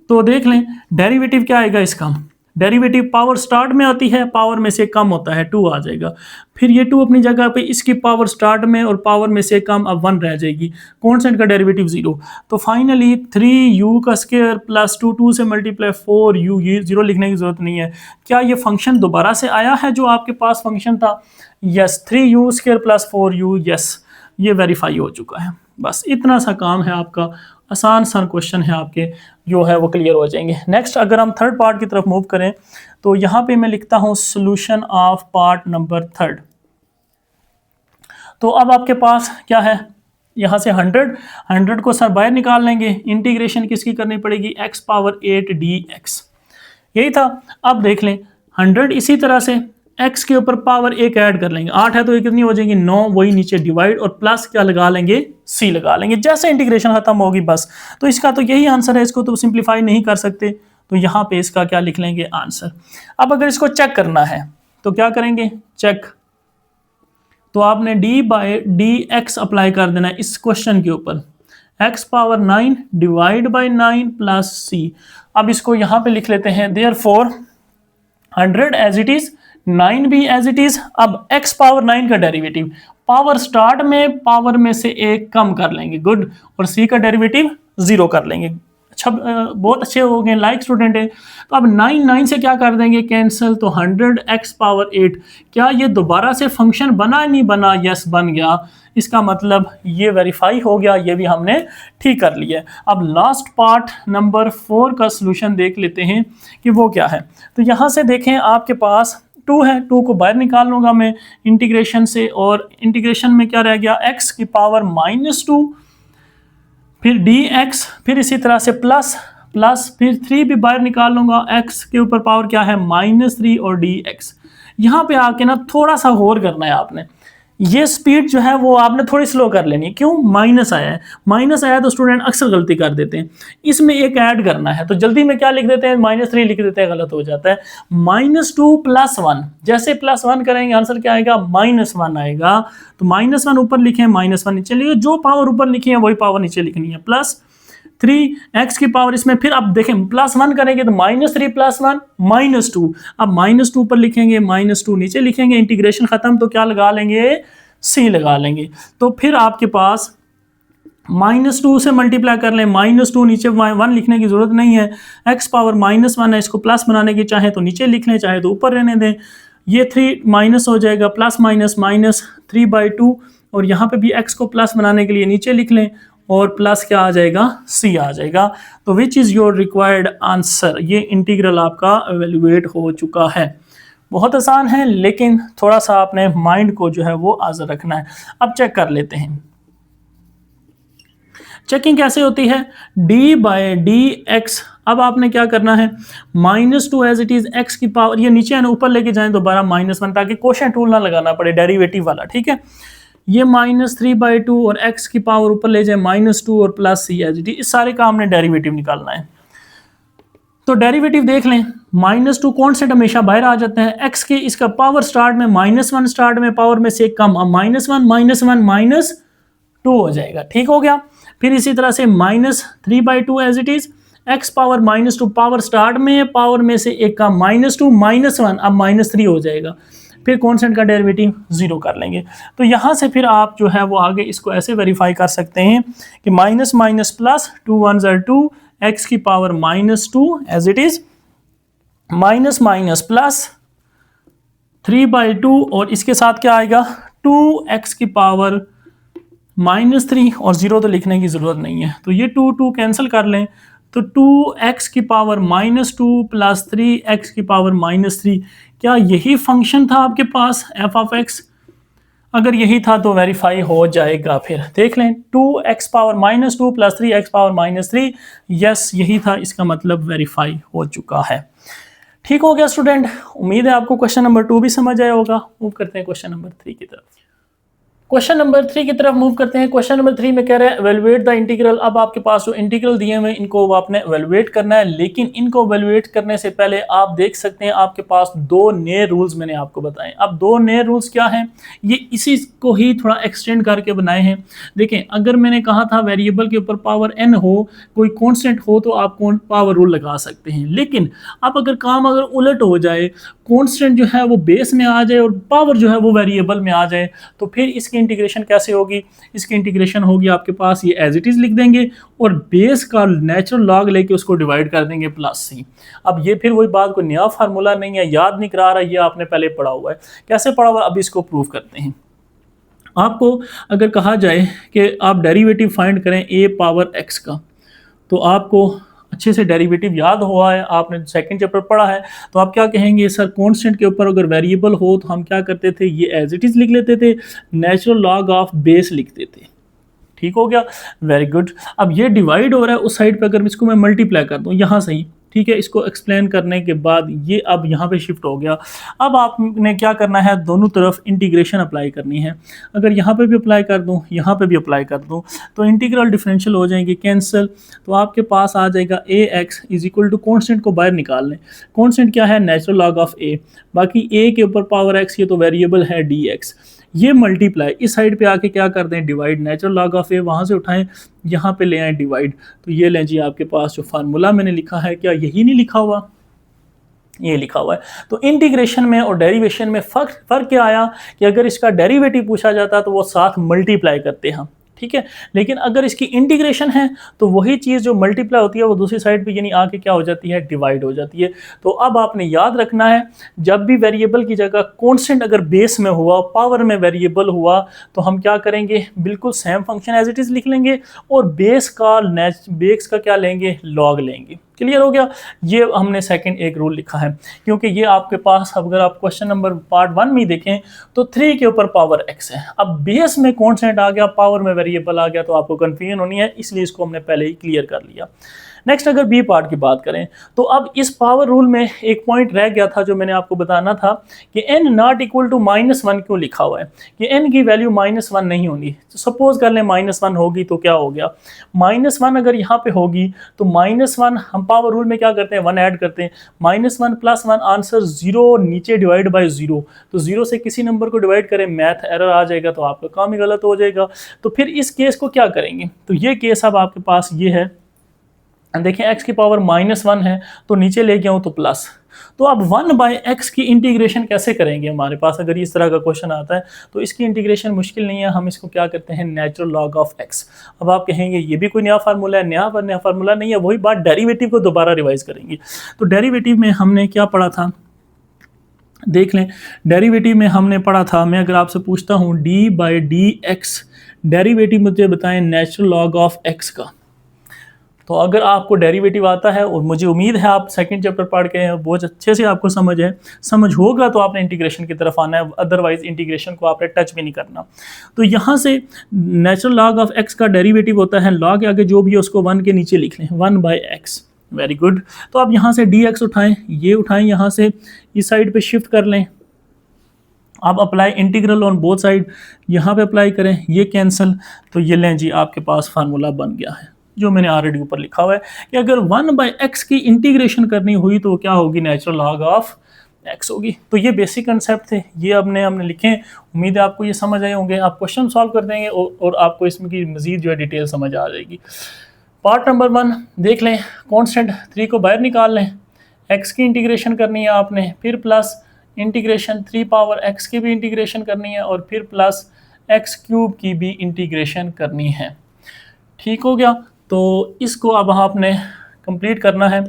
तो देख लें डेरिवेटिव क्या आएगा इसका, डेरिवेटिव पावर स्टार्ट में आती है, पावर में से कम होता है 2 आ जाएगा, फिर ये 2 अपनी जगह पे, इसकी पावर स्टार्ट में और पावर में से कम अब 1 रह जाएगी, कॉन्स्टेंट का डेरिवेटिव 0। तो फाइनली 3u का स्क्वायर प्लस 2 2 से मल्टीप्लाई 4u, ये 0 लिखने की जरूरत नहीं है। क्या ये फंक्शन दोबारा से आया है जो आपके पास फंक्शन था, yes, 3u square plus 4u, yes, ये वेरीफाई हो चुका है। बस इतना सा काम है आपका, आसान सा क्वेश्चन है आपके, जो है वो क्लियर हो जाएंगे। नेक्स्ट अगर हम थर्ड पार्ट की तरफ मूव करें, तो यहाँ पे मैं लिखता हूँ सोल्यूशन ऑफ पार्ट नंबर 3। तो अब आपके पास क्या है, यहाँ से 100 को सर बाहर निकाल लेंगे, इंटीग्रेशन किसकी करनी पड़ेगी, x पावर 8 dx, यही था। अब देख लें 100 इसी तरह से x के ऊपर पावर 1 ऐड कर लेंगे, 8 है तो ये कितनी हो जाएगी 9, वही नीचे डिवाइड और प्लस क्या लगा लेंगे, c लगा लेंगे, जैसे इंटीग्रेशन खत्म होगी बस। तो इसका तो यही आंसर है, इसको तो सिंप्लीफाई नहीं कर सकते, तो यहाँ पे इसका क्या लिख लेंगे आंसर। अब अगर इसको चेक करना है तो क्या करेंगे, चेक, तो आपने d by D x apply कर देना है इस क्वेश्चन के ऊपर, x power 9 divide by 9 plus c। अब इसको यहाँ पे लिख लेते हैं, देयरफॉर 100 एज इट इज, 9 भी एज इट इज। अब x पावर 9 का डेरिवेटिव, पावर स्टार्ट में पावर में से एक कम कर लेंगे, गुड, और c का डेरिवेटिव 0 कर लेंगे। अच्छा, बहुत अच्छे हो गए, लाइक स्टूडेंट है। तो अब 9 से क्या कर देंगे कैंसिल, तो 100x पावर 8, क्या ये दोबारा से फंक्शन बना नहीं बना, यस बन गया। इसका मतलब ये वेरीफाई हो गया, ये भी हमने ठीक कर लिया। अब लास्ट पार्ट नंबर 4 का सोल्यूशन देख लेते हैं कि वो क्या है। तो यहाँ से देखें आपके पास 2 है, 2 को बाहर निकाल लूँगा मैं इंटीग्रेशन से, और इंटीग्रेशन में क्या रह गया, x की पावर -2, फिर dx, फिर इसी तरह से प्लस प्लस, फिर 3 भी बाहर निकाल लूँगा, x के ऊपर पावर क्या है -3 और dx। यहाँ पे आके ना थोड़ा सा गौर करना है आपने, ये स्पीड जो है वो आपने थोड़ी स्लो कर लेनी है। क्यों, माइनस आया है, माइनस आया तो स्टूडेंट अक्सर गलती कर देते हैं, इसमें एक ऐड करना है तो जल्दी में क्या लिख देते हैं, -3 लिख देते हैं, गलत हो जाता है। -2 + 1, जैसे +1 करेंगे आंसर क्या आएगा, -1 आएगा। तो -1 ऊपर लिखे, -1 नीचे लिखे, जो पावर ऊपर लिखी है वही पावर नीचे लिखनी है, प्लस 3x की पावर इसमें, फिर अब देखें +1 करेंगे तो -3 + 1 -2, अब -2 पर लिखेंगे, -2 नीचे लिखेंगे, इंटीग्रेशन खत्म तो क्या लगा लेंगे, c लगा लेंगे। तो फिर आपके पास -2 से मल्टीप्लाई कर लें, -2 नीचे 1 लिखने की जरूरत नहीं है, x पावर -1 है, इसको प्लस बनाने की चाहे तो नीचे लिख लें, चाहे तो ऊपर रहने दें। ये 3 माइनस हो जाएगा, प्लस माइनस माइनस 3/2, और यहाँ पे भी x को प्लस बनाने के लिए नीचे लिख लें, और प्लस क्या आ जाएगा, c आ जाएगा। तो विच इज़ योर रिक्वायर्ड आंसर, ये इंटीग्रल आपका एवेल्युएट हो चुका है। बहुत आसान है, लेकिन थोड़ा सा आपने माइंड को जो है वो हाजिर रखना है। अब चेक कर लेते हैं, चेकिंग कैसे होती है, डी बाई डी एक्स। अब आपने क्या करना है, -2 एज इट इज एक्स की पावर, ये नीचे है ना, ऊपर लेके जाएं दोबारा -1, ताकि क्वोशिएंट रूल ना लगाना पड़े, डेरिवेटिव वाला, ठीक है। ये -3/2 और x की पावर ऊपर ले जाए -2 और plus C as it is, इस सारे का हमने डेरिवेटिव निकालना है। तो डेरिवेटिव देख लें, -2 कॉन्स्टेंट हमेशा बाहर आ जाते हैं, x के इसका पावर स्टार्ट में -1 स्टार्ट में पावर में से कम, अब -1 -2 हो जाएगा, ठीक हो गया। फिर इसी तरह से -3/2 as it is, x power -2 power start में पावर में से एक कम, -2 -1 अब -3 हो जाएगा। फिर कॉन्स्टेंट का डेरिवेटिव 0 कर लेंगे। तो यहाँ से फिर आप जो है वो आगे इसको ऐसे वेरीफाई कर सकते हैं कि माइनस माइनस प्लस, 2 1 ज़र 2, एक्स की power -2 as it is, minus minus plus 3/2 और इसके साथ क्या आएगा, 2x की पावर -3 और 0 तो लिखने की ज़रूरत नहीं है, तो ये 2 कैंसिल कर लें, तो 2x की पावर -2 प्लस 3x की पावर -3। क्या यही फंक्शन था आपके पास f ऑफ x? अगर यही था तो वेरीफाई हो जाएगा। फिर देख लें, 2x power -2 plus 3x power -3, yes यही था, इसका मतलब वेरीफाई हो चुका है। ठीक हो गया स्टूडेंट, उम्मीद है आपको क्वेश्चन नंबर 2 भी समझ आया होगा। मूव करते हैं क्वेश्चन नंबर 3 की तरफ। क्वेश्चन नंबर 3 की तरफ मूव करते हैं। क्वेश्चन नंबर 3 में कह रहे हैं एवेलुएट द इंटीग्रल। अब आपके पास जो इंटीग्रल दिए हुए इनको आपने एवेलुएट करना है, लेकिन इनको एवेलुएट करने से पहले आप देख सकते हैं आपके पास 2 नए रूल्स मैंने आपको बताए। अब 2 नए रूल्स क्या हैं, ये इसी को ही थोड़ा एक्सटेंड करके बनाए हैं। देखें, अगर मैंने कहा था वेरिएबल के ऊपर पावर n हो, कोई कॉन्स्टेंट हो, तो आप पावर रूल लगा सकते हैं, लेकिन अब अगर काम अगर उलट हो जाए, कॉन्स्टेंट जो है वो बेस में आ जाए और पावर जो है वो वेरिएबल में आ जाए, तो फिर इसकी इंटीग्रेशन कैसे होगी। इसकी इंटीग्रेशन होगी आपके पास, ये एज इट इज़ लिख देंगे और बेस का नेचुरल लॉग लेके उसको डिवाइड कर देंगे +c। अब ये फिर वही बात, कोई नया फार्मूला नहीं है, याद नहीं करा रहा, ये आपने पहले पढ़ा हुआ है। कैसे पढ़ा हुआ, अब इसको प्रूव करते हैं। आपको अगर कहा जाए कि आप डेरिवेटिव फाइंड करें a पावर x का, तो आपको अच्छे से डेरिवेटिव याद हुआ है, आपने सेकंड चैप्टर पढ़ा है, तो आप क्या कहेंगे, सर कांस्टेंट के ऊपर अगर वेरिएबल हो तो हम क्या करते थे, ये एज इट इज़ लिख लेते थे, नेचुरल लॉग ऑफ बेस लिखते थे। ठीक हो गया, वेरी गुड। अब ये डिवाइड हो रहा है उस साइड पे, अगर इसको मैं मल्टीप्लाई कर दूँ यहाँ से ही, ठीक है, इसको एक्सप्लेन करने के बाद ये अब यहाँ पे शिफ्ट हो गया। अब आपने क्या करना है, दोनों तरफ इंटीग्रेशन अप्लाई करनी है। अगर यहाँ पे भी अप्लाई कर दूँ, यहाँ पे भी अप्लाई कर दूँ, तो इंटीग्रल डिफरेंशियल हो जाएंगे कैंसिल, तो आपके पास आ जाएगा ax is equal to, constant को बाहर निकाल लें। कॉन्स्टेंट क्या है, नेचुरल लॉग ऑफ a, बाकी a के ऊपर पावर x, ये तो वेरिएबल है dx, ये मल्टीप्लाई इस साइड पे आके क्या कर दें, डिवाइड, नेचुरल लॉग ऑफ ए वहाँ से उठाएं, यहाँ पे ले आए डिवाइड, तो ये लें जी आपके पास जो फार्मूला मैंने लिखा है, क्या यही नहीं लिखा हुआ, ये लिखा हुआ है। तो इंटीग्रेशन में और डेरिवेशन में फ़र्क क्या आया कि अगर इसका डेरिवेटिव पूछा जाता तो वो साथ मल्टीप्लाई करते हैं, ठीक है, लेकिन अगर इसकी इंटीग्रेशन है तो वही चीज़ जो मल्टीप्लाई होती है वो दूसरी साइड पे यानी आके क्या हो जाती है, डिवाइड हो जाती है। तो अब आपने याद रखना है, जब भी वेरिएबल की जगह कांस्टेंट अगर बेस में हुआ, पावर में वेरिएबल हुआ, तो हम क्या करेंगे, बिल्कुल same function as it is लिख लेंगे और बेस का क्या लेंगे, लॉग लेंगे। क्लियर हो गया, ये हमने सेकंड एक रूल लिखा है, क्योंकि ये आपके पास अगर आप क्वेश्चन नंबर पार्ट 1 में देखें तो 3 के ऊपर पावर x है। अब बेस में कॉन्स्टेंट आ गया, पावर में वेरिएबल आ गया, तो आपको कन्फ्यूजन होनी है, इसलिए इसको हमने पहले ही क्लियर कर लिया। नेक्स्ट अगर बी पार्ट की बात करें, तो अब इस पावर रूल में एक पॉइंट रह गया था जो मैंने आपको बताना था कि n नॉट इक्वल टू -1 क्यों लिखा हुआ है, कि n की वैल्यू -1 नहीं होनी। तो सपोज कर लें -1 होगी तो क्या हो गया, -1 अगर यहाँ पे होगी तो -1 हम पावर रूल में क्या करते हैं, 1 ऐड करते हैं, -1 + 1 आंसर 0, नीचे डिवाइड बाय 0, तो 0 से किसी नंबर को डिवाइड करें, मैथ एरर आ जाएगा, तो आपका काम ही गलत हो जाएगा। तो फिर इस केस को क्या करेंगे, तो ये केस अब आपके पास ये है, देखें x की पावर -1 है तो नीचे ले गया हूँ तो प्लस, तो अब 1/x की इंटीग्रेशन कैसे करेंगे, हमारे पास अगर इस तरह का क्वेश्चन आता है तो इसकी इंटीग्रेशन मुश्किल नहीं है, हम इसको क्या करते हैं, नेचुरल लॉग ऑफ x। अब आप कहेंगे ये भी कोई नया फार्मूला है, नया फार्मूला नहीं है, वही बात, डेरिवेटिव को दोबारा रिवाइज करेंगे। तो डेरिवेटिव में हमने क्या पढ़ा था, देख लें, डेरिवेटिव में हमने पढ़ा था, मैं अगर आपसे पूछता हूँ d/dx, डेरिवेटिव मुझे बताएं नेचुरल लॉग ऑफ x का, तो अगर आपको डेरिवेटिव आता है, और मुझे उम्मीद है आप सेकंड चैप्टर पढ़ के हैं, बहुत अच्छे से आपको समझ होगा, तो आपने इंटीग्रेशन की तरफ आना है, अदरवाइज इंटीग्रेशन को आपने टच भी नहीं करना। तो यहाँ से नेचुरल लॉग ऑफ एक्स का डेरिवेटिव होता है, लॉग के आगे जो भी है उसको 1 के नीचे लिख लें, 1/x। Very good. तो आप यहाँ से dx उठाएं, ये उठाएं, यहाँ से इस साइड पे शिफ्ट कर लें, आप apply integral on both side, यहाँ पे अप्लाई करें, ये कैंसिल, तो ये लें जी, आपके पास फार्मूला बन गया है, जो मैंने ऑलरेडी ऊपर लिखा हुआ है कि अगर 1/x की इंटीग्रेशन करनी हुई तो क्या होगी, नेचुरल लॉग ऑफ x होगी। तो ये बेसिक कंसेप्ट थे, ये हमने लिखे। उम्मीद है आपको ये समझ आए होंगे। आप क्वेश्चन सॉल्व कर देंगे और आपको इसमें की मजीद जो है डिटेल समझ आ जाएगी। पार्ट नंबर 1 देख लें, कांस्टेंट 3 को बाहर निकाल लें, x की इंटीग्रेशन करनी है आपने, फिर प्लस इंटीग्रेशन 3 पावर x की भी इंटीग्रेशन करनी है, और फिर प्लस x³ की भी इंटीग्रेशन करनी है। ठीक हो गया। तो इसको अब आपने कंप्लीट करना है।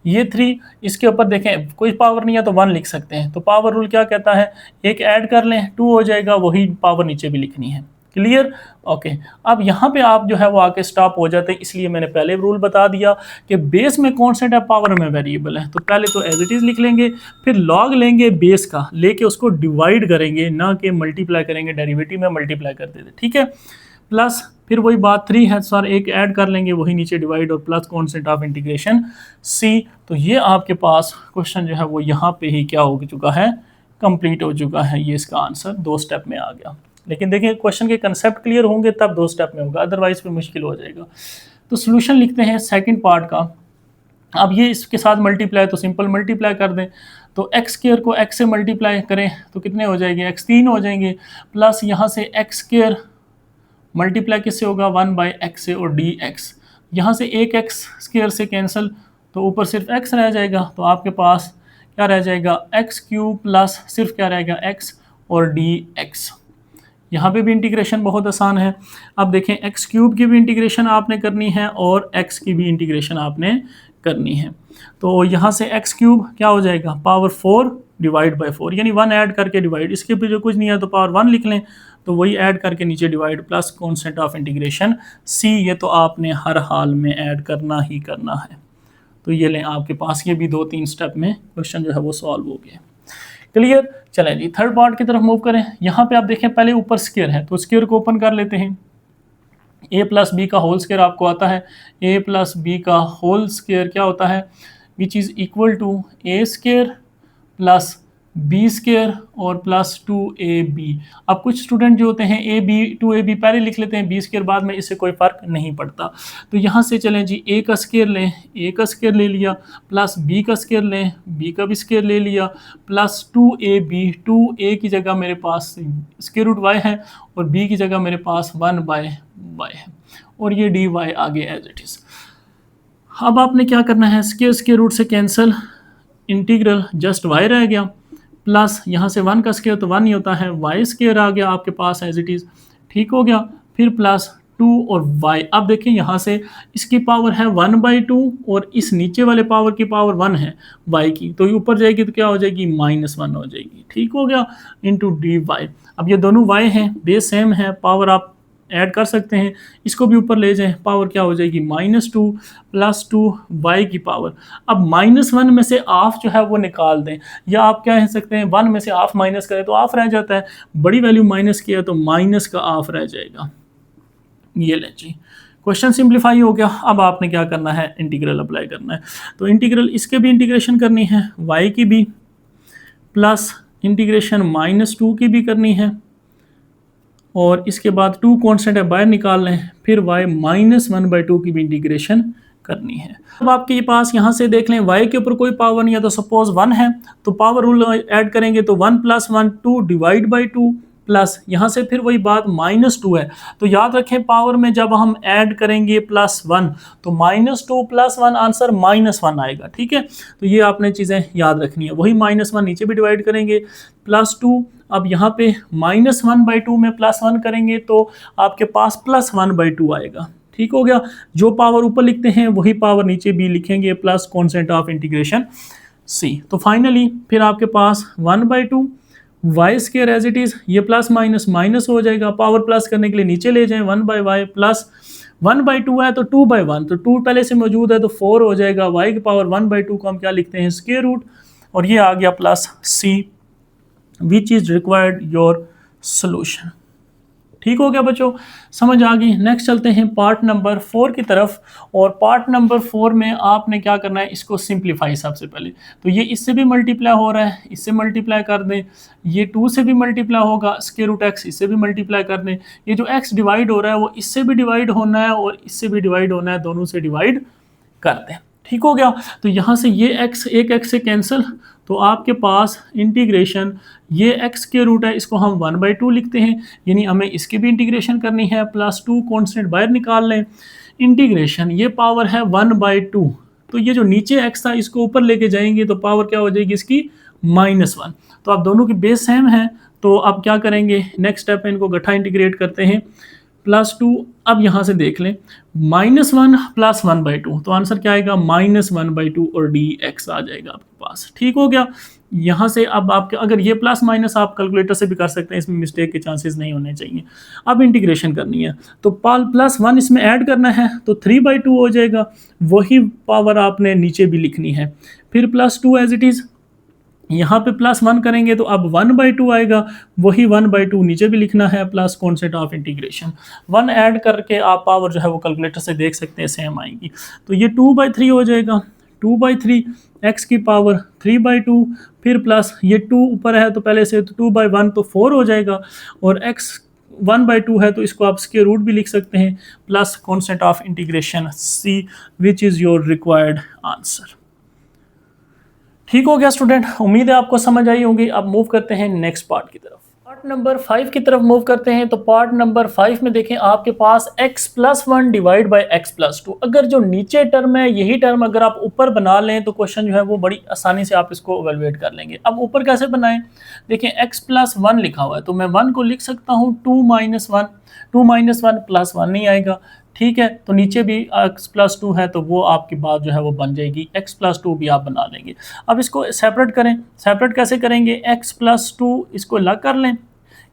ये 3, इसके ऊपर देखें कोई पावर नहीं है तो 1 लिख सकते हैं। तो पावर रूल क्या कहता है, एक ऐड कर लें 2 हो जाएगा, वही पावर नीचे भी लिखनी है। क्लियर? ओके। अब यहाँ पे आप जो है वो आके स्टॉप हो जाते हैं, इसलिए मैंने पहले रूल बता दिया कि बेस में कांस्टेंट है, पावर में वेरिएबल है। तो पहले तो एज इट इज़ लिख लेंगे, फिर लॉग लेंगे बेस का, लेके उसको डिवाइड करेंगे, ना कि मल्टीप्लाई करेंगे, डेरिवेटिव में मल्टीप्लाई कर देते। ठीक है। प्लस फिर वही बात 3 है सर, एक ऐड कर लेंगे, वही नीचे डिवाइड, और plus constant of integration c। तो ये आपके पास क्वेश्चन जो है वो यहाँ पे ही क्या हो चुका है, कंप्लीट हो चुका है। ये इसका आंसर 2 स्टेप में आ गया। लेकिन देखिए क्वेश्चन के कंसेप्ट क्लियर होंगे तब 2 स्टेप में होगा, अदरवाइज फिर मुश्किल हो जाएगा। तो सोल्यूशन लिखते हैं सेकंड पार्ट का। अब ये इसके साथ मल्टीप्लाई, तो सिंपल मल्टीप्लाई कर दें, तो x² को x से मल्टीप्लाई करें तो कितने हो जाएंगे, x 3 हो जाएंगे, प्लस यहाँ से x² मल्टीप्लाई किससे होगा, 1/x से, और dx यहाँ से एक x² से कैंसिल, तो ऊपर सिर्फ x रह जाएगा। तो आपके पास क्या रह जाएगा, x³ प्लस सिर्फ क्या रहेगा, x और dx। यहाँ पे भी इंटीग्रेशन बहुत आसान है। अब देखें x³ की भी इंटीग्रेशन आपने करनी है और x की भी इंटीग्रेशन आपने करनी है। तो यहाँ से x³ क्या हो जाएगा, पावर 4 डिवाइड बाई 4, यानी 1 ऐड करके डिवाइड, इसके भी जो कुछ नहीं है तो पावर 1 लिख लें, तो वही ऐड करके नीचे divide, plus constant of integration c। ये तो आपने हर हाल में ऐड करना ही करना है। तो ये लें, आपके पास ये भी 2-3 स्टेप में क्वेश्चन जो है वो सॉल्व हो गया। क्लियर? चलें जी थर्ड पार्ट की तरफ मूव करें। यहाँ पे आप देखें पहले ऊपर स्क्वायर है, तो स्क्वायर को ओपन कर लेते हैं। a प्लस बी का होल स्क्वायर आपको आता है, a प्लस बी का होल स्क्वायर क्या होता है, which is equal to a square plus B square और प्लस 2ab। अब कुछ स्टूडेंट जो होते हैं a2ab पहले लिख लेते हैं, बी स्क्वायर बाद में, इससे कोई फ़र्क नहीं पड़ता। तो यहाँ से चलें जी, a का स्क्वायर लें, a का स्क्वायर ले लिया, प्लस b का स्क्वायर लें, b का भी स्क्वायर ले लिया, प्लस 2ab, 2a की जगह मेरे पास स्क्वायर रूट y है, और b की जगह मेरे पास 1/y है, और ये dy आगे एज इट इज़। अब आपने क्या करना है, स्क्वायर रूट से कैंसिल, इंटीग्रल जस्ट y रह गया, प्लस यहाँ से 1 का स्क्वायर तो 1 ही होता है, y स्क्वायर आ गया आपके पास एज इट इज़। ठीक हो गया। फिर प्लस 2 और y। अब देखें यहाँ से इसकी पावर है 1/2 और इस नीचे वाले पावर की पावर 1 है y की, तो ऊपर जाएगी तो क्या हो जाएगी, -1 हो जाएगी। ठीक हो गया, इंटू dy। अब ये दोनों y हैं, बेस सेम है, पावर आप ऐड कर सकते हैं, इसको भी ऊपर ले जाएं, पावर क्या हो जाएगी, -2 प्लस 2y की पावर। अब -1 में से हाफ जो है वो निकाल दें, या आप क्या कह सकते हैं 1 में से हाफ माइनस करें तो हाफ रह जाता है, बड़ी वैल्यू माइनस किया तो माइनस का हाफ रह जाएगा। ये लें जी, क्वेश्चन सिंप्लीफाई हो गया। अब आपने क्या करना है, इंटीग्रल अप्लाई करना है। तो इंटीग्रल इसके भी इंटीग्रेशन करनी है, y की भी, प्लस इंटीग्रेशन -2 की भी करनी है, और इसके बाद 2 कांस्टेंट है बाहर निकाल लें, फिर y -1/2 की भी इंटीग्रेशन करनी है। अब आपके पास यहाँ से देख लें y के ऊपर कोई पावर नहीं है, तो सपोज 1 है तो पावर रूल ऐड करेंगे, तो 1 + 1 2 डिवाइड बाई 2, प्लस यहाँ से फिर वही बात -2 है, तो याद रखें पावर में जब हम ऐड करेंगे +1 तो -2 + 1 आंसर -1 आएगा। ठीक है, तो ये आपने चीज़ें याद रखनी है। वही -1 नीचे भी डिवाइड करेंगे, +2। अब यहाँ पे -1/2 में +1 करेंगे तो आपके पास +1/2 आएगा। ठीक हो गया, जो पावर ऊपर लिखते हैं वही पावर नीचे भी लिखेंगे, plus constant of integration c। तो फाइनली फिर आपके पास 1/2 y square as it is, ये प्लस माइनस माइनस हो जाएगा, पावर प्लस करने के लिए नीचे ले जाएं, 1/y प्लस 1/2 है तो 2/1, तो 2 पहले से मौजूद है तो 4 हो जाएगा। y की पावर 1/2 को हम क्या लिखते हैं, स्क्वायर रूट, और ये आ गया plus c which is required your solution. ठीक हो गया बच्चों, समझ आ गई। नेक्स्ट चलते हैं पार्ट नंबर 4 की तरफ, और पार्ट नंबर 4 में आपने क्या करना है, इसको सिंप्लीफाई सबसे पहले। तो ये इससे भी मल्टीप्लाई हो रहा है, इससे मल्टीप्लाई कर दें, ये 2 से भी मल्टीप्लाई होगा, स्क्वायर रूट x इससे भी मल्टीप्लाई कर दें, ये जो x डिवाइड हो रहा है वो इससे भी डिवाइड होना है और इससे भी डिवाइड होना है, दोनों से डिवाइड कर दें। ठीक हो गया, तो यहाँ से ये x एक x से कैंसिल, तो आपके पास इंटीग्रेशन ये x के रूट है, इसको हम 1/2 लिखते हैं, यानी हमें इसकी भी इंटीग्रेशन करनी है, +2 कॉन्स्टेंट बाहर निकाल लें, इंटीग्रेशन ये पावर है 1/2, तो ये जो नीचे x था इसको ऊपर लेके जाएंगे तो पावर क्या हो जाएगी इसकी, -1। तो आप दोनों की बेस सेम है, तो अब क्या करेंगे, नेक्स्ट स्टेप है, इनको गठा इंटीग्रेट करते हैं, +2। अब यहाँ से देख लें, -1 + 1/2, तो आंसर क्या आएगा, -1/2 और dx आ जाएगा आपके पास। ठीक हो गया, यहाँ से अब आपके अगर ये प्लस माइनस आप कैलकुलेटर से भी कर सकते हैं, इसमें मिस्टेक के चांसेस नहीं होने चाहिए। अब इंटीग्रेशन करनी है तो +1 इसमें ऐड करना है तो 3/2 हो जाएगा, वही पावर आपने नीचे भी लिखनी है, फिर +2 एज इट इज़, यहाँ पे +1 करेंगे तो अब 1/2 आएगा, वही 1/2 नीचे भी लिखना है, plus concept of integration 1 add करके आप पावर जो है वो कैलकुलेटर से देख सकते हैं सेम आएगी। तो ये 2/3 हो जाएगा, 2/3 x की पावर 3/2, फिर प्लस ये 2 ऊपर है तो पहले से तो 2/1 तो 4 हो जाएगा, और x 1/2 है तो इसको आप स्क्वायर रूट भी लिख सकते हैं, plus concept of integration c which is your required answer. ठीक हो गया स्टूडेंट, उम्मीद है आपको समझ आई होगी। अब मूव करते हैं नेक्स्ट पार्ट की तरफ, पार्ट नंबर 5 की तरफ मूव करते हैं। तो पार्ट नंबर 5 में देखें आपके पास x+1 डिवाइड बाय x+2, अगर जो नीचे टर्म है यही टर्म अगर आप ऊपर बना लें तो क्वेश्चन जो है वो बड़ी आसानी से आप इसको इवेलुएट कर लेंगे। अब ऊपर कैसे बनाएं, देखें x+1 लिखा हुआ है तो मैं 1 को लिख सकता हूँ 2 - 1, 2 - 1 +1 नहीं आएगा, ठीक है, तो नीचे भी x+2 है तो वो आपकी बात जो है वो बन जाएगी, x+2 भी आप बना लेंगे। अब इसको सेपरेट करें, सेपरेट कैसे करेंगे, x+2 इसको अलग कर लें,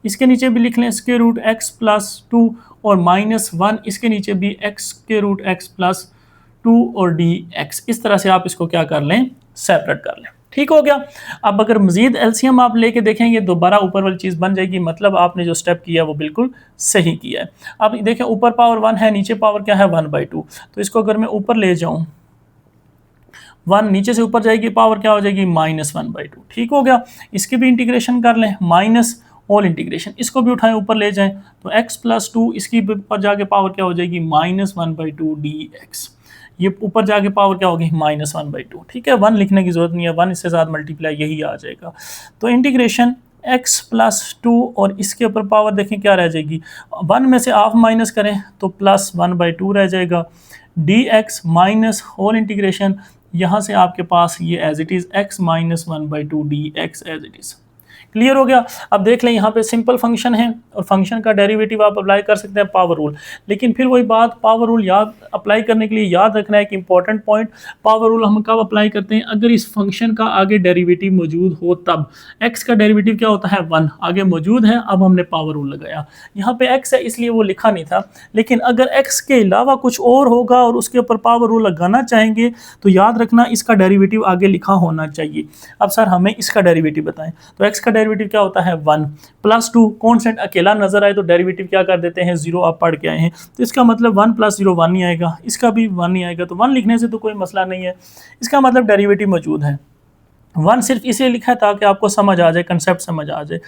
इसके नीचे भी लिख लें स्क्वायर रूट x+2 और -1 इसके नीचे भी स्क्वायर रूट x+2 और dx, इस तरह से आप इसको क्या कर लें, सेपरेट कर लें। ठीक हो गया। अब अगर मजीद एलसीएम आप लेके देखेंगे दोबारा ऊपर वाली चीज़ बन जाएगी, मतलब आपने जो स्टेप किया वो बिल्कुल सही किया है। अब देखें ऊपर पावर 1 है, नीचे पावर क्या है 1/2, तो इसको अगर मैं ऊपर ले जाऊं 1 नीचे से ऊपर जाएगी, पावर क्या हो जाएगी -1/2। ठीक हो गया, इसकी भी इंटीग्रेशन कर लें, माइनस होल इंटीग्रेशन, इसको भी उठाएं ऊपर ले जाएं तो x+2 इसकी ऊपर जाके पावर क्या हो जाएगी -1/2 dx, ये ऊपर जाके पावर क्या होगी -1/2। ठीक है, 1 लिखने की जरूरत नहीं है, 1 इसके साथ मल्टीप्लाई यही आ जाएगा। तो इंटीग्रेशन x+2 और इसके ऊपर पावर देखें क्या रह जाएगी, 1 में से हाफ माइनस करें तो +1/2 रह जाएगा, dx माइनस होल इंटीग्रेशन, यहाँ से आपके पास ये as it is x - 1/2 dx as it is. Clear हो गया। अब देख लें यहाँ पे सिंपल फंक्शन है और फंक्शन का डेरिवेटिव आप अप्लाई कर सकते हैं पावर रूल, लेकिन फिर वही बात, पावर रूल याद अप्लाई करने के लिए याद रखना है कि इंपॉर्टेंट पॉइंट, पावर रूल हम कब अप्लाई करते हैं, अगर इस फंक्शन का आगे डेरिवेटिव मौजूद हो तब। x का डेरिवेटिव क्या होता है 1, आगे मौजूद है, अब हमने पावर रूल लगाया, यहाँ पे x है इसलिए वो लिखा नहीं था, लेकिन अगर x के अलावा कुछ और होगा और उसके ऊपर पावर रूल लगाना चाहेंगे तो याद रखना इसका डेरिवेटिव आगे लिखा होना चाहिए। अब सर हमें इसका डेरिवेटिव बताएं, तो x का डेरिवेटिव क्या होता है 1, +2 कॉन्स्टेंट अकेला नजर आए तो डेरिवेटिव क्या कर देते हैं 0, आप पढ़ के आए हैं, तो इसका मतलब 1 + 0 1 नहीं आएगा, इसका भी 1 नहीं आएगा, तो 1 लिखने से तो कोई मसला नहीं है, इसका मतलब डेरिवेटिव मौजूद है। 1 सिर्फ इसलिए लिखा है ताकि आपको समझ आ जाए, कंसेप्ट समझ आ जाए।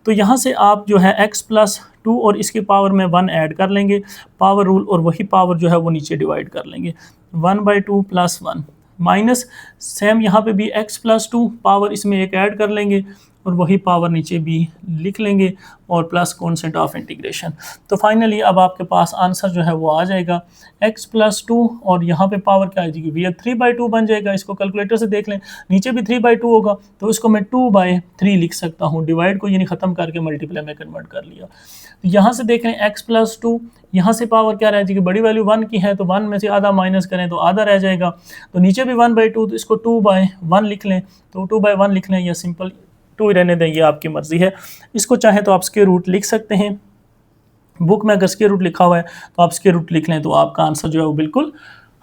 तो यहाँ से आप जो है x+2 और इसकी पावर में 1 ऐड कर लेंगे, पावर रूल, और वही पावर जो है वो नीचे डिवाइड कर लेंगे, 1/2 + 1 माइनस, सेम यहाँ पे भी x+2 पावर इसमें एक ऐड कर लेंगे और वही पावर नीचे भी लिख लेंगे और प्लस कॉन्सेप्ट ऑफ इंटीग्रेशन। तो फाइनली अब आपके पास आंसर जो है वो आ जाएगा x+2 और यहाँ पे पावर क्या आ जाएगी, ये 3/2 बन जाएगा। इसको कैलकुलेटर से देख लें, नीचे भी 3/2 होगा तो इसको मैं 2/3 लिख सकता हूँ, डिवाइड को यानी ख़त्म करके मल्टीप्लाई में कन्वर्ट कर लिया। तो यहाँ से देख लें x+2, यहाँ से पावर क्या रह जाएगी, बड़ी वैल्यू 1 की है तो 1 में से आधा माइनस करें तो आधा रह जाएगा, तो नीचे भी 1/2, तो इसको 2/1 लिख लें, तो 2/1 लिख लें या सिंपल 2 ही रहने दें, ये आपकी मर्ज़ी है। इसको चाहे तो आप स्क्वायर रूट लिख सकते हैं, बुक में अगर स्क्वायर रूट लिखा हुआ है तो आप स्क्वायर रूट लिख लें तो आपका आंसर जो है वो बिल्कुल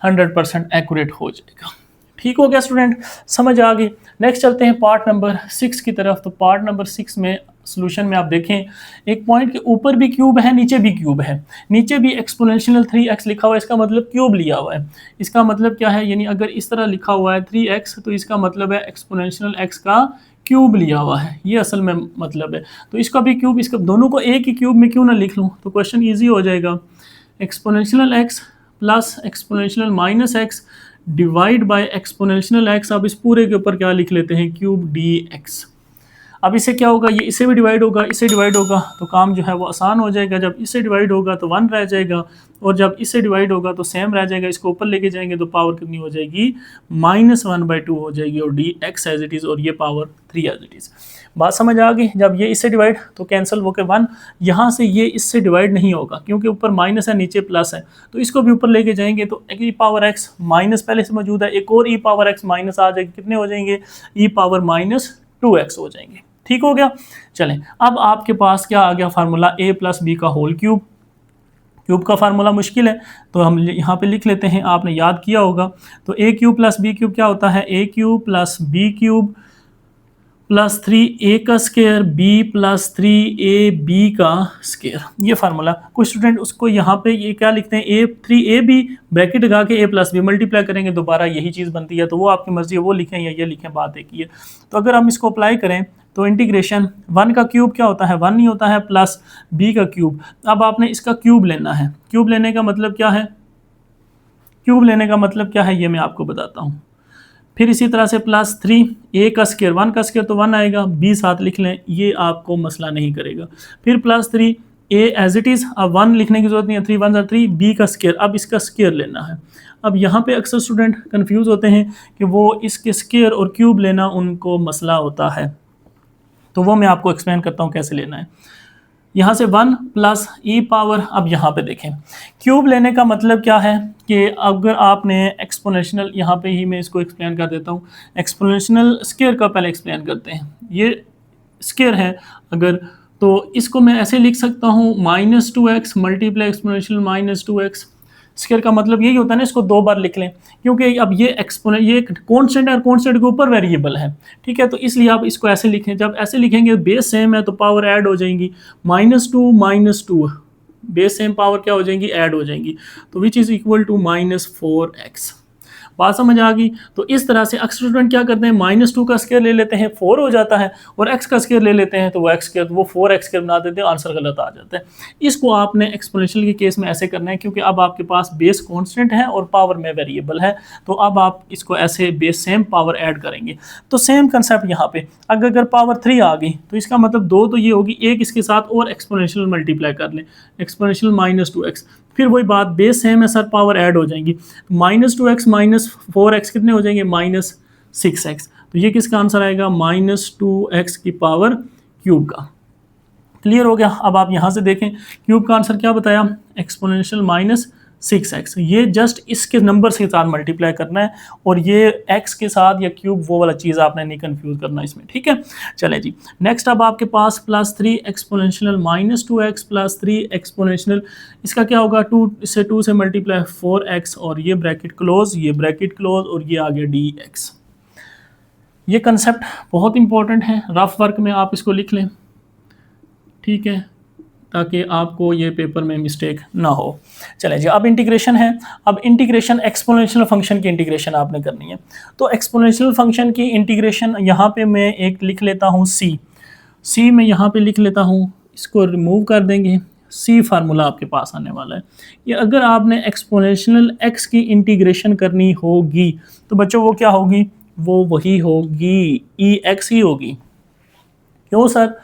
100% एक्यूरेट हो जाएगा। ठीक हो गया स्टूडेंट, समझ आ गई। नेक्स्ट चलते हैं पार्ट नंबर 6 की तरफ। तो पार्ट नंबर 6 में सॉल्यूशन में आप देखें, एक पॉइंट के ऊपर भी क्यूब है, नीचे भी क्यूब है, नीचे भी एक्सपोनेंशियल 3x लिखा हुआ है, इसका मतलब क्यूब लिया हुआ है। इसका मतलब क्या है, यानी अगर इस तरह लिखा हुआ है 3x तो इसका मतलब है एक्सपोनेंशियल x का क्यूब लिया हुआ है, ये असल में मतलब है। तो इसका भी क्यूब, इसका दोनों को एक ही क्यूब में क्यों ना लिख लूँ, तो क्वेश्चन ईजी हो जाएगा। Exponential x plus exponential minus x divide bye exponential x, अब इस पूरे के ऊपर क्या लिख लेते हैं, क्यूब dx। अब इससे क्या होगा, ये इससे भी डिवाइड होगा, इससे डिवाइड होगा, तो काम जो है वो आसान हो जाएगा। जब इससे डिवाइड होगा तो 1 रह जाएगा, और जब इससे डिवाइड होगा तो सेम रह जाएगा। इसको ऊपर लेके जाएंगे तो पावर कितनी हो जाएगी, -1/2 हो जाएगी, और dx एज इट इज़, और ये पावर 3 एज इट इज़। बात समझ आ गई। जब ये इससे डिवाइड तो कैंसिल होकर 1, यहाँ से ये इससे डिवाइड नहीं होगा क्योंकि ऊपर माइनस है नीचे प्लस है, तो इसको भी ऊपर लेके जाएंगे तो e पावर x माइनस पहले से मौजूद है, एक और e पावर x माइनस आ जाएगी, कितने हो जाएंगे, e पावर -2x हो जाएंगे। ठीक हो गया। चलें, अब आपके पास क्या आ गया फार्मूला, a प्लस बी का होल क्यूब। क्यूब का फार्मूला मुश्किल है तो हम यहाँ पे लिख लेते हैं, आपने याद किया होगा। तो a cube plus b cube क्या होता है, a cube plus b cube plus 3a का स्क्वायर b प्लस 3ab का स्क्वायर, ये फार्मूला। कुछ स्टूडेंट उसको यहाँ पे ये क्या लिखते हैं, a 3ab ब्रैकेट लगा के a प्लस बी मल्टीप्लाई करेंगे, दोबारा यही चीज़ बनती है, तो वो आपकी मर्जी है, वो लिखें या ये लिखें, बात एक ही है। तो अगर हम इसको अप्लाई करें तो इंटीग्रेशन 1 का क्यूब क्या होता है, 1 नहीं होता है, प्लस b का क्यूब। अब आपने इसका क्यूब लेना है, क्यूब लेने का मतलब क्या है, क्यूब लेने का मतलब क्या है ये मैं आपको बताता हूँ। फिर इसी तरह से प्लस 3a का स्क्वायर, 1 का स्क्वायर तो 1 आएगा, b साथ लिख लें, ये आपको मसला नहीं करेगा। फिर plus 3a as it is, अब 1 लिखने की जरूरत नहीं है, 3 1 3, b का स्क्वायर, अब इसका स्क्वायर लेना है। अब यहाँ पे अक्सर स्टूडेंट कंफ्यूज होते हैं कि वो इसके स्क्वायर और क्यूब लेना उनको मसला होता है, तो वो मैं आपको एक्सप्लेन करता हूँ कैसे लेना है। यहाँ से 1 प्लस e पावर, अब यहाँ पे देखें क्यूब लेने का मतलब क्या है कि अगर आपने एक्सपोनेंशियल, यहाँ पे ही मैं इसको एक्सप्लेन कर देता हूँ, एक्सपोनेंशियल स्क्वायर का पहले एक्सप्लेन करते हैं। ये स्क्वायर है अगर, तो इसको मैं ऐसे लिख सकता हूँ -2x multiply exponential -2x। Square का मतलब यही होता है ना, इसको 2 बार लिख लें क्योंकि अब ये एक्सपोनेंट, ये कांस्टेंट है और कांस्टेंट के ऊपर वेरिएबल है, ठीक है। तो इसलिए आप इसको ऐसे लिखें, जब ऐसे लिखेंगे बेस सेम है तो पावर ऐड हो जाएंगी, -2 बेस सेम, पावर क्या हो जाएंगी, ऐड हो जाएंगी, तो विच इज़ इक्वल टू -4x। बात समझ आ गई। तो इस तरह से अक्सर स्टूडेंट क्या करते हैं, -2 का स्क्वायर ले लेते हैं, 4 हो जाता है, और x का स्क्वायर ले लेते हैं तो वो x स्क्वायर, वो 4x स्क्वायर बना देते हैं, आंसर गलत आ जाता है। इसको आपने एक्सपोनेंशियल के केस में ऐसे करना है क्योंकि अब आपके पास बेस कांस्टेंट है और पावर में वेरिएबल है, तो अब आप इसको ऐसे बेस सेम पावर ऐड करेंगे। तो सेम कंसेप्ट यहाँ पे, अगर पावर 3 आ गई तो इसका मतलब 2 तो ये होगी, एक इसके साथ और एक्सपोनेंशियल मल्टीप्लाई कर लें, एक्सपोनेंशियल -2x, फिर वही बात, बेस सेम है सर, पावर ऐड हो जाएंगी, -2x -4x कितने हो जाएंगे, -6x। तो ये किसका आंसर आएगा, -2x की पावर क्यूब का। क्लियर हो गया। अब आप यहाँ से देखें क्यूब का आंसर क्या बताया, एक्सपोनेंशियल -6x। ये जस्ट इसके नंबर के साथ मल्टीप्लाई करना है, और ये x के साथ या क्यूब वो वाला चीज़ आपने नहीं कंफ्यूज करना इसमें, ठीक है। चले जी, नेक्स्ट अब आपके पास +3 एक्सपोनेंशियल -2x प्लस 3 एक्सपोनेंशियल, इसका क्या होगा, 2 से मल्टीप्लाई 4x, और ये ब्रैकेट क्लोज, ये ब्रैकेट क्लोज, और ये आ गया dx। ये कंसेप्ट बहुत इंपॉर्टेंट है, रफ वर्क में आप इसको लिख लें, ठीक है, ताकि आपको ये पेपर में मिस्टेक ना हो। चलें जी, अब इंटीग्रेशन है। अब इंटीग्रेशन एक्सपोनेंशियल फंक्शन की इंटीग्रेशन आपने करनी है। तो एक्सपोनेंशियल फंक्शन की इंटीग्रेशन यहाँ पे मैं एक लिख लेता हूँ सी में यहाँ पे लिख लेता हूँ, इसको रिमूव कर देंगे, सी फार्मूला आपके पास आने वाला है। ये अगर आपने एक्सपोनेंशियल एक्स की इंटीग्रेशन करनी होगी तो बच्चों वो क्या होगी, वो वही होगी, ई एक्स ही होगी। क्यों सर,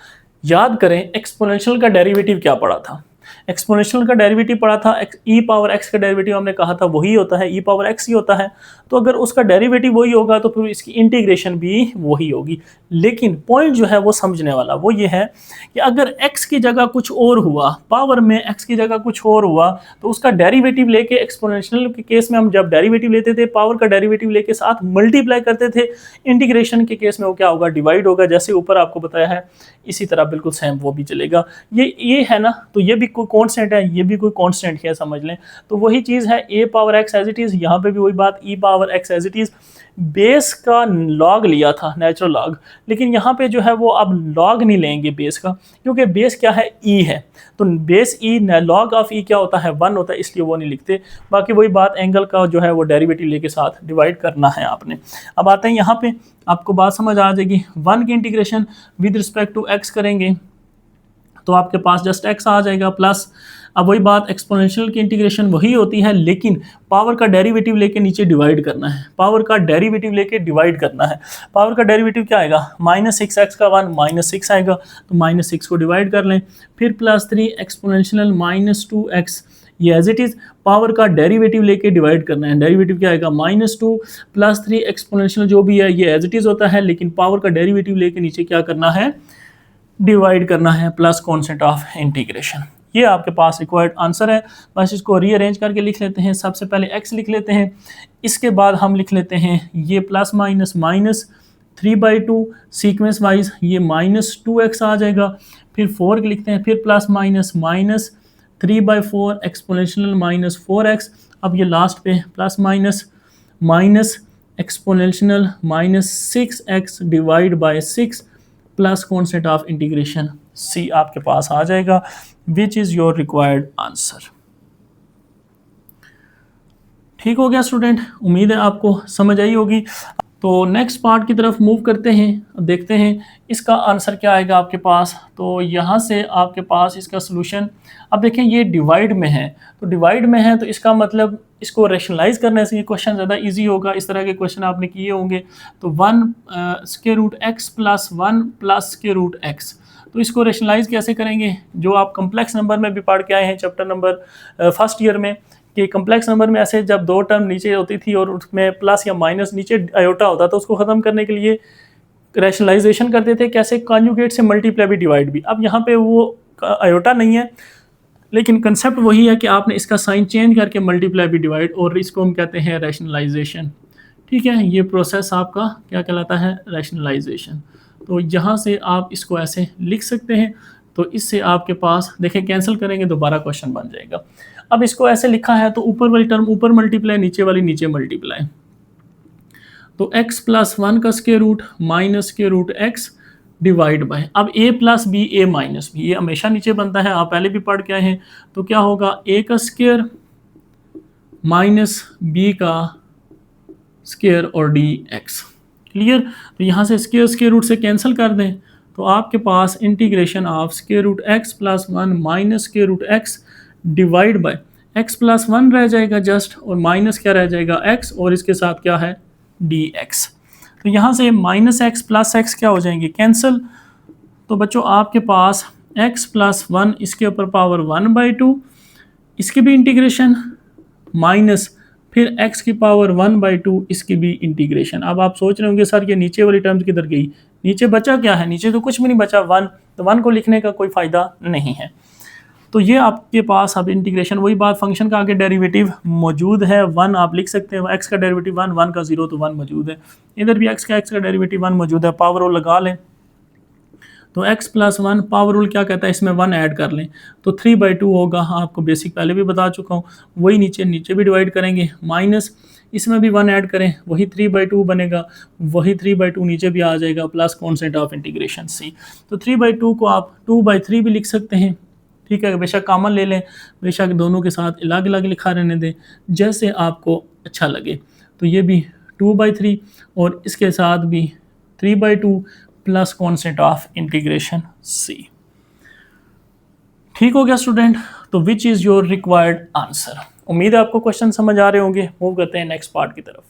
याद करें एक्सपोनेंशियल का डेरिवेटिव क्या पढ़ा था, एक्सपोनेंशियल का डेरिवेटिव पढ़ा था, ई पावर एक्स का डेरिवेटिव हमने कहा था वही होता है, ई पावर एक्स ही होता है। तो अगर उसका डेरिवेटिव वही होगा तो फिर इसकी इंटीग्रेशन भी वही होगी। लेकिन पॉइंट जो है वो समझने वाला वो ये है कि अगर एक्स की जगह कुछ और हुआ, पावर में एक्स की जगह कुछ और हुआ, तो उसका डेरिवेटिव लेके, एक्सपोनेंशियल के केस में हम जब डेरिवेटिव लेते थे पावर का डेरिवेटिव लेके साथ मल्टीप्लाई करते थे, इंटीग्रेशन के केस में वो क्या होगा, डिवाइड होगा। जैसे ऊपर आपको बताया है इसी तरह बिल्कुल सेम वो भी चलेगा। ये है ना, तो ये भी कांस्टेंट है, ये भी कोई कांस्टेंट है समझ लें। तो वही चीज़ है A power X as it is, यहाँ पे भी वही बात E power X as it is. Base का लॉग लिया था, नेचुरल लॉग, लेकिन यहाँ पे जो है वो अब लॉग नहीं लेंगे बेस का, क्योंकि बेस क्या है, ई है। तो बेस ई, लॉग ऑफ ई क्या होता है, 1 होता है, इसलिए वो नहीं लिखते। बाकी वही बात, एंगल का जो है वो डेरिवेटिव लेके साथ डिवाइड करना है आपने। अब आते हैं यहाँ पे, आपको बात समझ आ जाएगी। 1 की integration with respect to X करेंगे तो आपके पास जस्ट एक्स आ जाएगा प्लस, अब वही बात, एक्सपोनेंशियल की इंटीग्रेशन वही होती है, लेकिन पावर का डेरिवेटिव लेके नीचे डिवाइड करना है। पावर का डेरिवेटिव लेके डिवाइड करना है। पावर का डेरिवेटिव क्या आएगा, -6x का 1 -6 आएगा, तो -6 को डिवाइड कर लें, फिर +3 एक्सपोनेंशियल -2x, ये एज इट इज़। पावर का डेरिवेटिव लेके डिवाइड करना है। डेरिवेटिव क्या आएगा, -2 +3 एक्सपोनेंशियल जो भी है ये एज इट इज़ होता है, लेकिन पावर का डेरिवेटिव लेके नीचे क्या करना है, डिवाइड करना है, प्लस कॉन्स्टेंट ऑफ इंटीग्रेशन। ये आपके पास रिक्वायर्ड आंसर है। बस इसको रीअरेंज करके लिख लेते हैं। सबसे पहले x लिख लेते हैं, इसके बाद हम लिख लेते हैं ये ±3/2 सीक्वेंस वाइज, ये -2x आ जाएगा, फिर 4 लिखते हैं, फिर ±3/4 एक्सपोनेंशियल -4x, अब ये लास्ट पे plus minus exponential -6x divide by 6 plus constant of integration c आपके पास आ जाएगा, विच इज़ योर रिक्वायर्ड आंसर। ठीक हो गया स्टूडेंट, उम्मीद है आपको समझ आई होगी। तो नेक्स्ट पार्ट की तरफ मूव करते हैं, देखते हैं इसका आंसर क्या आएगा आपके पास। तो यहाँ से आपके पास इसका सलूशन, अब देखें ये डिवाइड में है, तो डिवाइड में है तो इसका मतलब इसको रैशनलाइज करने से ये क्वेश्चन ज़्यादा इजी होगा। इस तरह के क्वेश्चन आपने किए होंगे। तो 1√x + 1 + तो इसको रैशनलाइज कैसे करेंगे, जो आप कम्प्लेक्स नंबर में भी पढ़ के आए हैं चैप्टर नंबर फर्स्ट ईयर में, कि कम्प्लेक्स नंबर में ऐसे जब 2 टर्म नीचे होती थी और उसमें प्लस या माइनस नीचे आयोटा होता था, उसको ख़त्म करने के लिए रैशनलाइजेशन करते थे कैसे, कॉन्जुगेट से मल्टीप्लाई भी डिवाइड भी। अब यहाँ पे वो आयोटा नहीं है, लेकिन कंसेप्ट वही है कि आपने इसका साइन चेंज करके मल्टीप्लाई भी डिवाइड, और इसको हम कहते हैं रैशनलाइजेशन। ठीक है, ये प्रोसेस आपका क्या कहलाता है, रैशनलाइजेशन। तो यहाँ से आप इसको ऐसे लिख सकते हैं। तो इससे आपके पास देखें कैंसिल करेंगे दोबारा क्वेश्चन बन जाएगा। अब इसको ऐसे लिखा है तो ऊपर वाली टर्म ऊपर मल्टीप्लाई, नीचे वाली नीचे मल्टीप्लाई। तो x + 1 का square root -√x divide by, अब a + b a - b, ये हमेशा नीचे बनता है, आप पहले भी पढ़ के आए हैं। तो क्या होगा, a का स्क्वायर -b का स्क्वायर और dx। क्लियर। तो यहाँ से स्क्वायर रूट से कैंसिल कर दें तो आपके पास integration of √x + 1 -√x divide by x + 1 रह जाएगा जस्ट, और माइनस क्या रह जाएगा, x, और इसके साथ क्या है, dx। तो यहाँ से -x + x क्या हो जाएंगे, कैंसिल। तो बच्चों आपके पास x + 1 इसके ऊपर पावर 1/2, इसकी भी इंटीग्रेशन, माइनस फिर x की पावर 1/2 इसकी भी इंटीग्रेशन। अब आप सोच रहे होंगे सर ये नीचे वाली टर्म्स किधर गई, नीचे बचा क्या है, नीचे तो कुछ भी नहीं बचा, 1, तो 1 को लिखने का कोई फ़ायदा नहीं है। तो ये आपके पास अब इंटीग्रेशन, वही बात, फंक्शन का आगे डेरिवेटिव मौजूद है, 1 आप लिख सकते हैं, x का डेरिवेटिव 1, 1 का 0 तो 1 मौजूद है, इधर भी x का डेरिवेटिव 1 मौजूद है, पावर रूल लगा लें। तो x + 1 पावर रूल क्या कहता है, इसमें 1 ऐड कर लें तो 3/2 होगा। आपको बेसिक पहले भी बता चुका हूँ, वही नीचे भी डिवाइड करेंगे, माइनस इसमें भी 1 ऐड करें, वही 3/2 बनेगा, वही 3/2 नीचे भी आ जाएगा, plus constant of integration c। तो 3/2 को आप 2/3 भी लिख सकते हैं। ठीक है, बेशक कॉमन ले लें, बेशक दोनों के साथ अलग अलग लिखा रहने दें, जैसे आपको अच्छा लगे। तो ये भी 2/3 और इसके साथ भी 3/2 plus constant of integration c। ठीक हो गया स्टूडेंट। तो विच इज़ योर रिक्वायर्ड आंसर। उम्मीद है आपको क्वेश्चन समझ आ रहे होंगे। मूव करते हैं नेक्स्ट पार्ट की तरफ।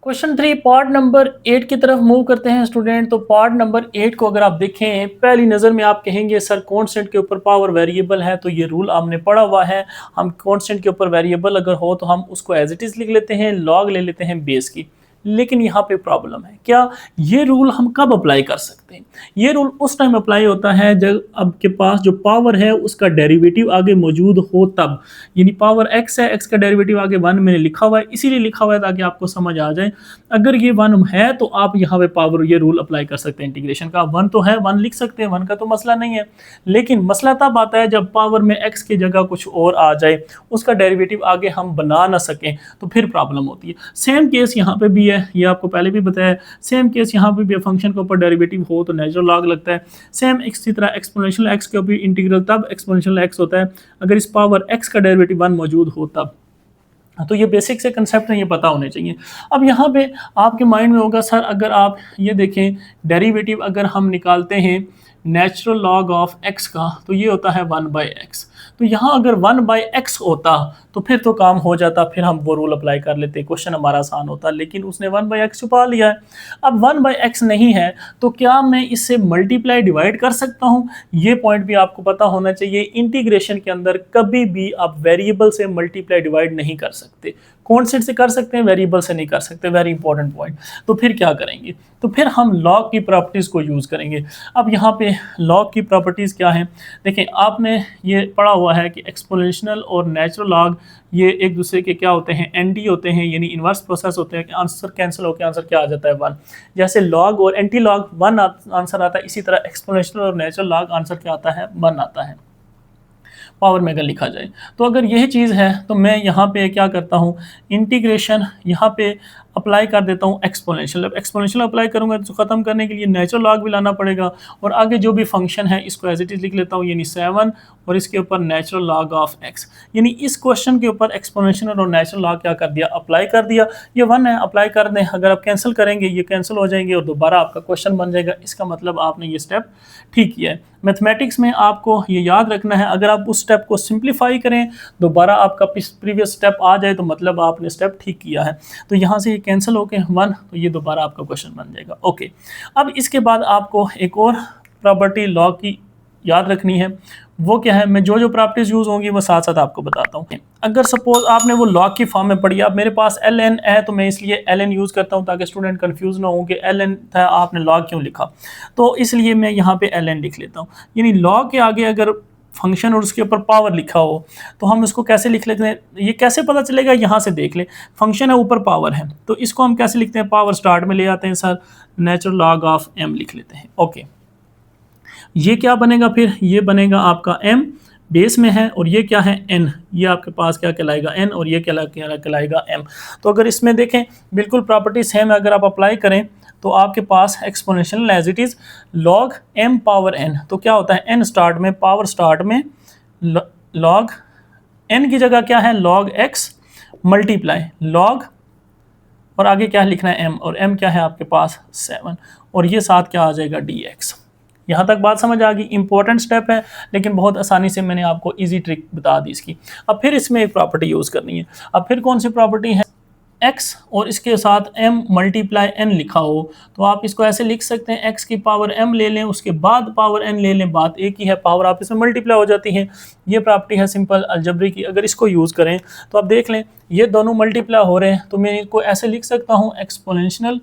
क्वेश्चन 3 पार्ट नंबर 8 की तरफ मूव करते हैं स्टूडेंट। तो पार्ट नंबर 8 को अगर आप देखें, पहली नज़र में आप कहेंगे सर कांस्टेंट के ऊपर पावर वेरिएबल है, तो ये रूल आपने पढ़ा हुआ है, हम कांस्टेंट के ऊपर वेरिएबल अगर हो तो हम उसको एज इट इज़ लिख लेते हैं, लॉग ले लेते हैं बेस की। लेकिन यहाँ पे प्रॉब्लम है, क्या ये रूल हम कब अप्लाई कर सकते हैं, सकते हैं। ये रूल उस टाइम अप्लाई होता है जब आपके पास जो पावर है उसका डेरिवेटिव आगे मौजूद हो तब, यानी पावर x है, x का डेरिवेटिव आगे 1 मैंने लिखा हुआ है, इसीलिए लिखा हुआ है ताकि आपको समझ आ जाए। अगर ये 1 है तो आप यहाँ पे पावर ये रूल अप्लाई कर सकते हैं इंटीग्रेशन का। 1 तो है, 1 लिख सकते हैं, 1 का तो मसला नहीं है, लेकिन मसला तब आता है जब पावर में x की जगह कुछ और आ जाए, उसका डेरिवेटिव आगे हम बना ना सकें, तो फिर प्रॉब्लम होती है। सेम केस यहाँ पे भी है, ये आपको पहले भी बताया है। सेम केस यहाँ पे भी फंक्शन के ऊपर डेरिवेटिव हो तो नेचुरल लॉग लगता है। सेम इसी तरह एक्सपोनेंशियल x के ऊपर इंटीग्रल तब एक्सपोनेंशियल x होता है अगर इस पावर x का डेरिवेटिव 1 मौजूद हो तब। तो ये बेसिक से कंसेप्ट है, ये पता होने चाहिए। अब यहाँ पे आपके माइंड में होगा सर अगर आप ये देखें डेरिवेटिव अगर हम निकालते हैं नेचुरल लॉग ऑफ x का तो ये होता है 1/x। तो यहाँ अगर 1/x होता तो फिर तो काम हो जाता, फिर हम वो रूल अप्लाई कर लेते, क्वेश्चन हमारा आसान होता, लेकिन उसने 1/x छुपा लिया है। अब 1/x नहीं है तो क्या मैं इससे मल्टीप्लाई डिवाइड कर सकता हूँ? ये पॉइंट भी आपको पता होना चाहिए। इंटीग्रेशन के अंदर कभी भी आप वेरिएबल से मल्टीप्लाई डिवाइड नहीं कर सकते। कॉन्स्टेंट से कर सकते हैं, वेरिएबल से नहीं कर सकते, वेरी इंपॉर्टेंट पॉइंट। तो फिर क्या करेंगे? तो फिर हम लॉग की प्रॉपर्टीज़ को यूज़ करेंगे। अब यहाँ पे लॉग की प्रॉपर्टीज़ क्या हैं? देखें, आपने ये पढ़ा हुआ है कि एक्सपोनेंशियल और नेचुरल लॉग ये एक दूसरे के क्या होते हैं, एंटी होते हैं, यानी इन्वर्स प्रोसेस होते हैं कि आंसर कैंसिल होकर आंसर क्या आ जाता है 1। जैसे लॉग और एंटी लॉग 1 आंसर आता है, इसी तरह एक्सपोनेंशियल और नेचुरल लॉग आंसर क्या आता है, 1 आता है पावर में अगर लिखा जाए। तो अगर यही चीज़ है तो मैं यहाँ पे क्या करता हूँ, इंटीग्रेशन यहाँ पे अप्लाई कर देता हूँ एक्सपोनेंशियल। अब एक्सपोनेंशियल अप्लाई करूँगा तो ख़त्म करने के लिए नेचुरल लॉग भी लाना पड़ेगा, और आगे जो भी फंक्शन है इसको एज इट इज़ लिख लेता हूँ, यानी 7 और इसके ऊपर नेचुरल लॉग ऑफ x। यानी इस क्वेश्चन के ऊपर एक्सपोनेंशियल और नेचुरल लॉग क्या कर दिया, अप्लाई कर दिया। ये 1 है, अप्लाई कर दें। अगर आप कैंसिल करेंगे ये कैंसिल हो जाएंगे और दोबारा आपका क्वेश्चन बन जाएगा। इसका मतलब आपने ये स्टेप ठीक किया है। मैथमेटिक्स में आपको ये याद रखना है, अगर आप उस स्टेप को सिंप्लीफाई करें, दोबारा आपका प्रीवियस स्टेप आ जाए तो मतलब आपने स्टेप ठीक किया है। तो यहाँ से ये कैंसिल होके 1, तो ये दोबारा आपका क्वेश्चन बन जाएगा। ओके, अब इसके बाद आपको एक और प्रॉपर्टी लॉग की याद रखनी है। वो क्या है, मैं जो जो प्रॉपर्टीज यूज़ होंगी वो साथ साथ आपको बताता हूँ। अगर सपोज आपने वो लॉग की फॉर्म में पढ़ी, अब मेरे पास ln है तो मैं इसलिए ln यूज़ करता हूँ ताकि स्टूडेंट कंफ्यूज ना हो कि ln था आपने लॉग क्यों लिखा, तो इसलिए मैं यहाँ पे ln लिख लेता हूँ। यानी लॉग के आगे अगर फंक्शन और उसके ऊपर पावर लिखा हो तो हम इसको कैसे लिख लेते हैं, ये कैसे पता चलेगा, यहाँ से देख ले, फंक्शन है ऊपर पावर है, तो इसको हम कैसे लिखते हैं, पावर स्टार्ट में ले आते हैं sir, natural log of m लिख लेते हैं। ओके, ये क्या बनेगा फिर, ये बनेगा आपका m बेस में है, और ये क्या है n, ये आपके पास क्या कहलाएगा n, और ये क्या कहलाएगा m। तो अगर इसमें देखें बिल्कुल प्रॉपर्टी सेम है, अगर आप अप्लाई करें तो आपके पास exponential as it is log m power n, तो क्या होता है n स्टार्ट में, पावर स्टार्ट में लॉग n की जगह क्या है लॉग x मल्टीप्लाई लॉग, और आगे क्या लिखना है m, और m क्या है आपके पास 7, और ये साथ क्या आ जाएगा dx। यहाँ तक बात समझ आ गई। इंपॉर्टेंट स्टेप है लेकिन बहुत आसानी से मैंने आपको इजी ट्रिक बता दी इसकी। अब फिर इसमें एक प्रॉपर्टी यूज़ करनी है। अब फिर कौन सी प्रॉपर्टी है, x और इसके साथ m मल्टीप्लाई n लिखा हो तो आप इसको ऐसे लिख सकते हैं, x की पावर m ले लें, उसके बाद पावर n ले लें, बात एक ही है, पावर आप इसमें मल्टीप्लाई हो जाती है। ये प्रॉपर्टी है सिंपल अलजेब्रा की, अगर इसको यूज़ करें तो आप देख लें ये दोनों मल्टीप्लाई हो रहे हैं, तो मैं इसको ऐसे लिख सकता हूँ एक्सपोनेंशियल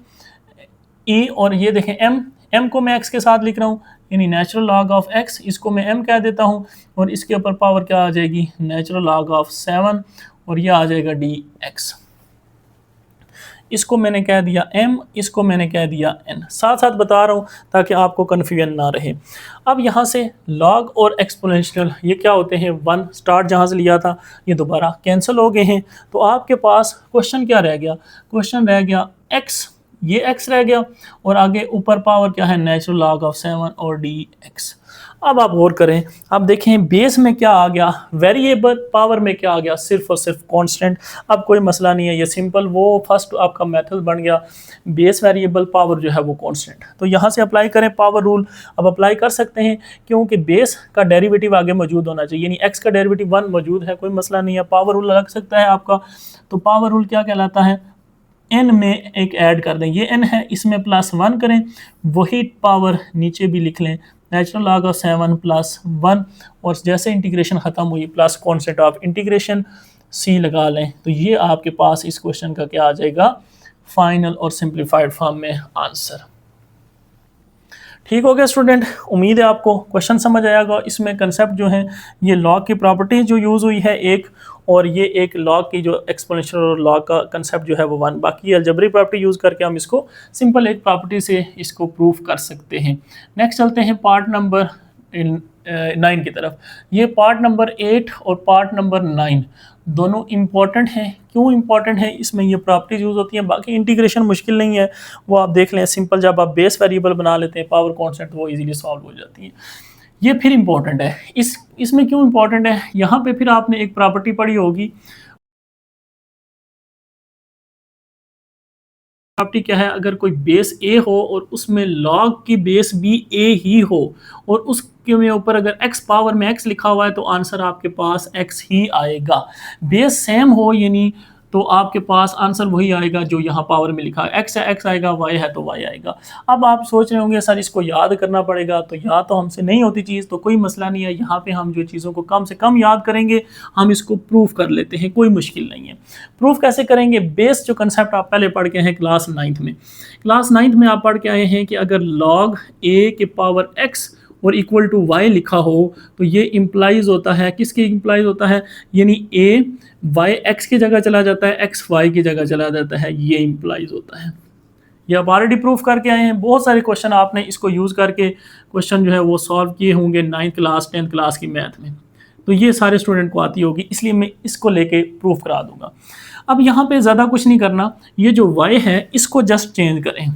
e, और ये देखें m को मैं x के साथ लिख रहा हूँ, यानी नेचुरल लॉग ऑफ x, इसको मैं m कह देता हूँ, और इसके ऊपर पावर क्या आ जाएगी, नेचुरल लॉग ऑफ 7, और ये आ जाएगा dx। इसको मैंने कह दिया m, इसको मैंने कह दिया n, साथ साथ बता रहा हूँ ताकि आपको कन्फ्यूजन ना रहे। अब यहाँ से log और एक्सपोनेंशियल ये क्या होते हैं, 1 स्टार्ट जहाँ से लिया था ये दोबारा कैंसिल हो गए हैं, तो आपके पास क्वेश्चन क्या रह गया, क्वेश्चन रह गया x, ये x रह गया, और आगे ऊपर पावर क्या है नेचुरल लॉग ऑफ 7 और dx। अब आप गौर करें, आप देखें बेस में क्या आ गया वेरिएबल, पावर में क्या आ गया सिर्फ और सिर्फ कांस्टेंट। अब कोई मसला नहीं है, ये सिंपल वो फर्स्ट आपका मेथड बन गया, बेस वेरिएबल पावर जो है वो कांस्टेंट। तो यहाँ से अप्लाई करें पावर रूल, अब अप्लाई कर सकते हैं क्योंकि बेस का डेरिवेटिव आगे मौजूद होना चाहिए, यानी x का डेरिवेटिव 1 मौजूद है, कोई मसला नहीं है, पावर रूल लग सकता है आपका। तो पावर रूल क्या कहलाता है, n में एक ऐड कर दें, ये n है, इसमें +1 करें, वही पावर नीचे भी लिख लें, नेचुरल लॉग ऑफ 7 +1, और जैसे इंटीग्रेशन ख़त्म हुई plus constant of integration c लगा लें, तो ये आपके पास इस क्वेश्चन का क्या आ जाएगा, फाइनल और सिंप्लीफाइड फॉर्म में आंसर। ठीक हो गया स्टूडेंट, उम्मीद है आपको क्वेश्चन समझ आएगा। इसमें कंसेप्ट जो है ये लॉग की प्रॉपर्टी जो यूज़ हुई है एक, और ये एक लॉग की जो एक्सपोनेंशियल और लॉग का कंसेप्ट जो है वो वन, बाकी अलजेब्रिक प्रॉपर्टी यूज़ करके हम इसको सिंपल एक प्रॉपर्टी से इसको प्रूफ कर सकते हैं। नेक्स्ट चलते हैं पार्ट नंबर 9 की तरफ। ये पार्ट नंबर 8 और पार्ट नंबर 9 दोनों इंपॉर्टेंट हैं। क्यों इंपॉर्टेंट है? इसमें ये प्रॉपर्टीज यूज़ होती हैं। बाकी इंटीग्रेशन मुश्किल नहीं है, वो आप देख लें, सिंपल जब आप बेस वेरिएबल बना लेते हैं पावर कांस्टेंट, वो इजीली सॉल्व हो जाती है। ये फिर इंपॉर्टेंट है। इसमें क्यों इंपॉर्टेंट है? यहाँ पे फिर आपने एक प्रॉपर्टी पढ़ी होगी। प्रॉपर्टी क्या है? अगर कोई बेस ए हो और उसमें लॉग की बेस भी ए ही हो और उसके में ऊपर अगर x पावर में x लिखा हुआ है तो आंसर आपके पास x ही आएगा। बेस सेम हो यानी तो आपके पास आंसर वही आएगा जो यहाँ पावर में लिखा है। x है x आएगा, y है तो y आएगा। अब आप सोच रहे होंगे सर इसको याद करना पड़ेगा, तो याद तो हमसे नहीं होती चीज़, तो कोई मसला नहीं है। यहाँ पे हम जो चीज़ों को कम से कम याद करेंगे हम इसको प्रूफ कर लेते हैं, कोई मुश्किल नहीं है। प्रूफ कैसे करेंगे? बेस जो कंसेप्ट आप पहले पढ़ के हैं क्लास 9th में। क्लास 9th में आप पढ़ के आए हैं कि अगर log a के पावर x और इक्वल टू y लिखा हो तो ये इम्प्लाइज होता है, किसके इम्प्लाइज होता है? यानी a y x की जगह चला जाता है, x y की जगह चला जाता है, ये इम्प्लाइज होता है। ये आप ऑलरेडी प्रूफ करके आए हैं। बहुत सारे क्वेश्चन आपने इसको यूज़ करके क्वेश्चन जो है वो सॉल्व किए होंगे 9th क्लास 10th क्लास की मैथ में, तो ये सारे स्टूडेंट को आती होगी, इसलिए मैं इसको लेके प्रूफ करा दूंगा। अब यहाँ पे ज़्यादा कुछ नहीं करना, ये जो y है इसको जस्ट चेंज करें।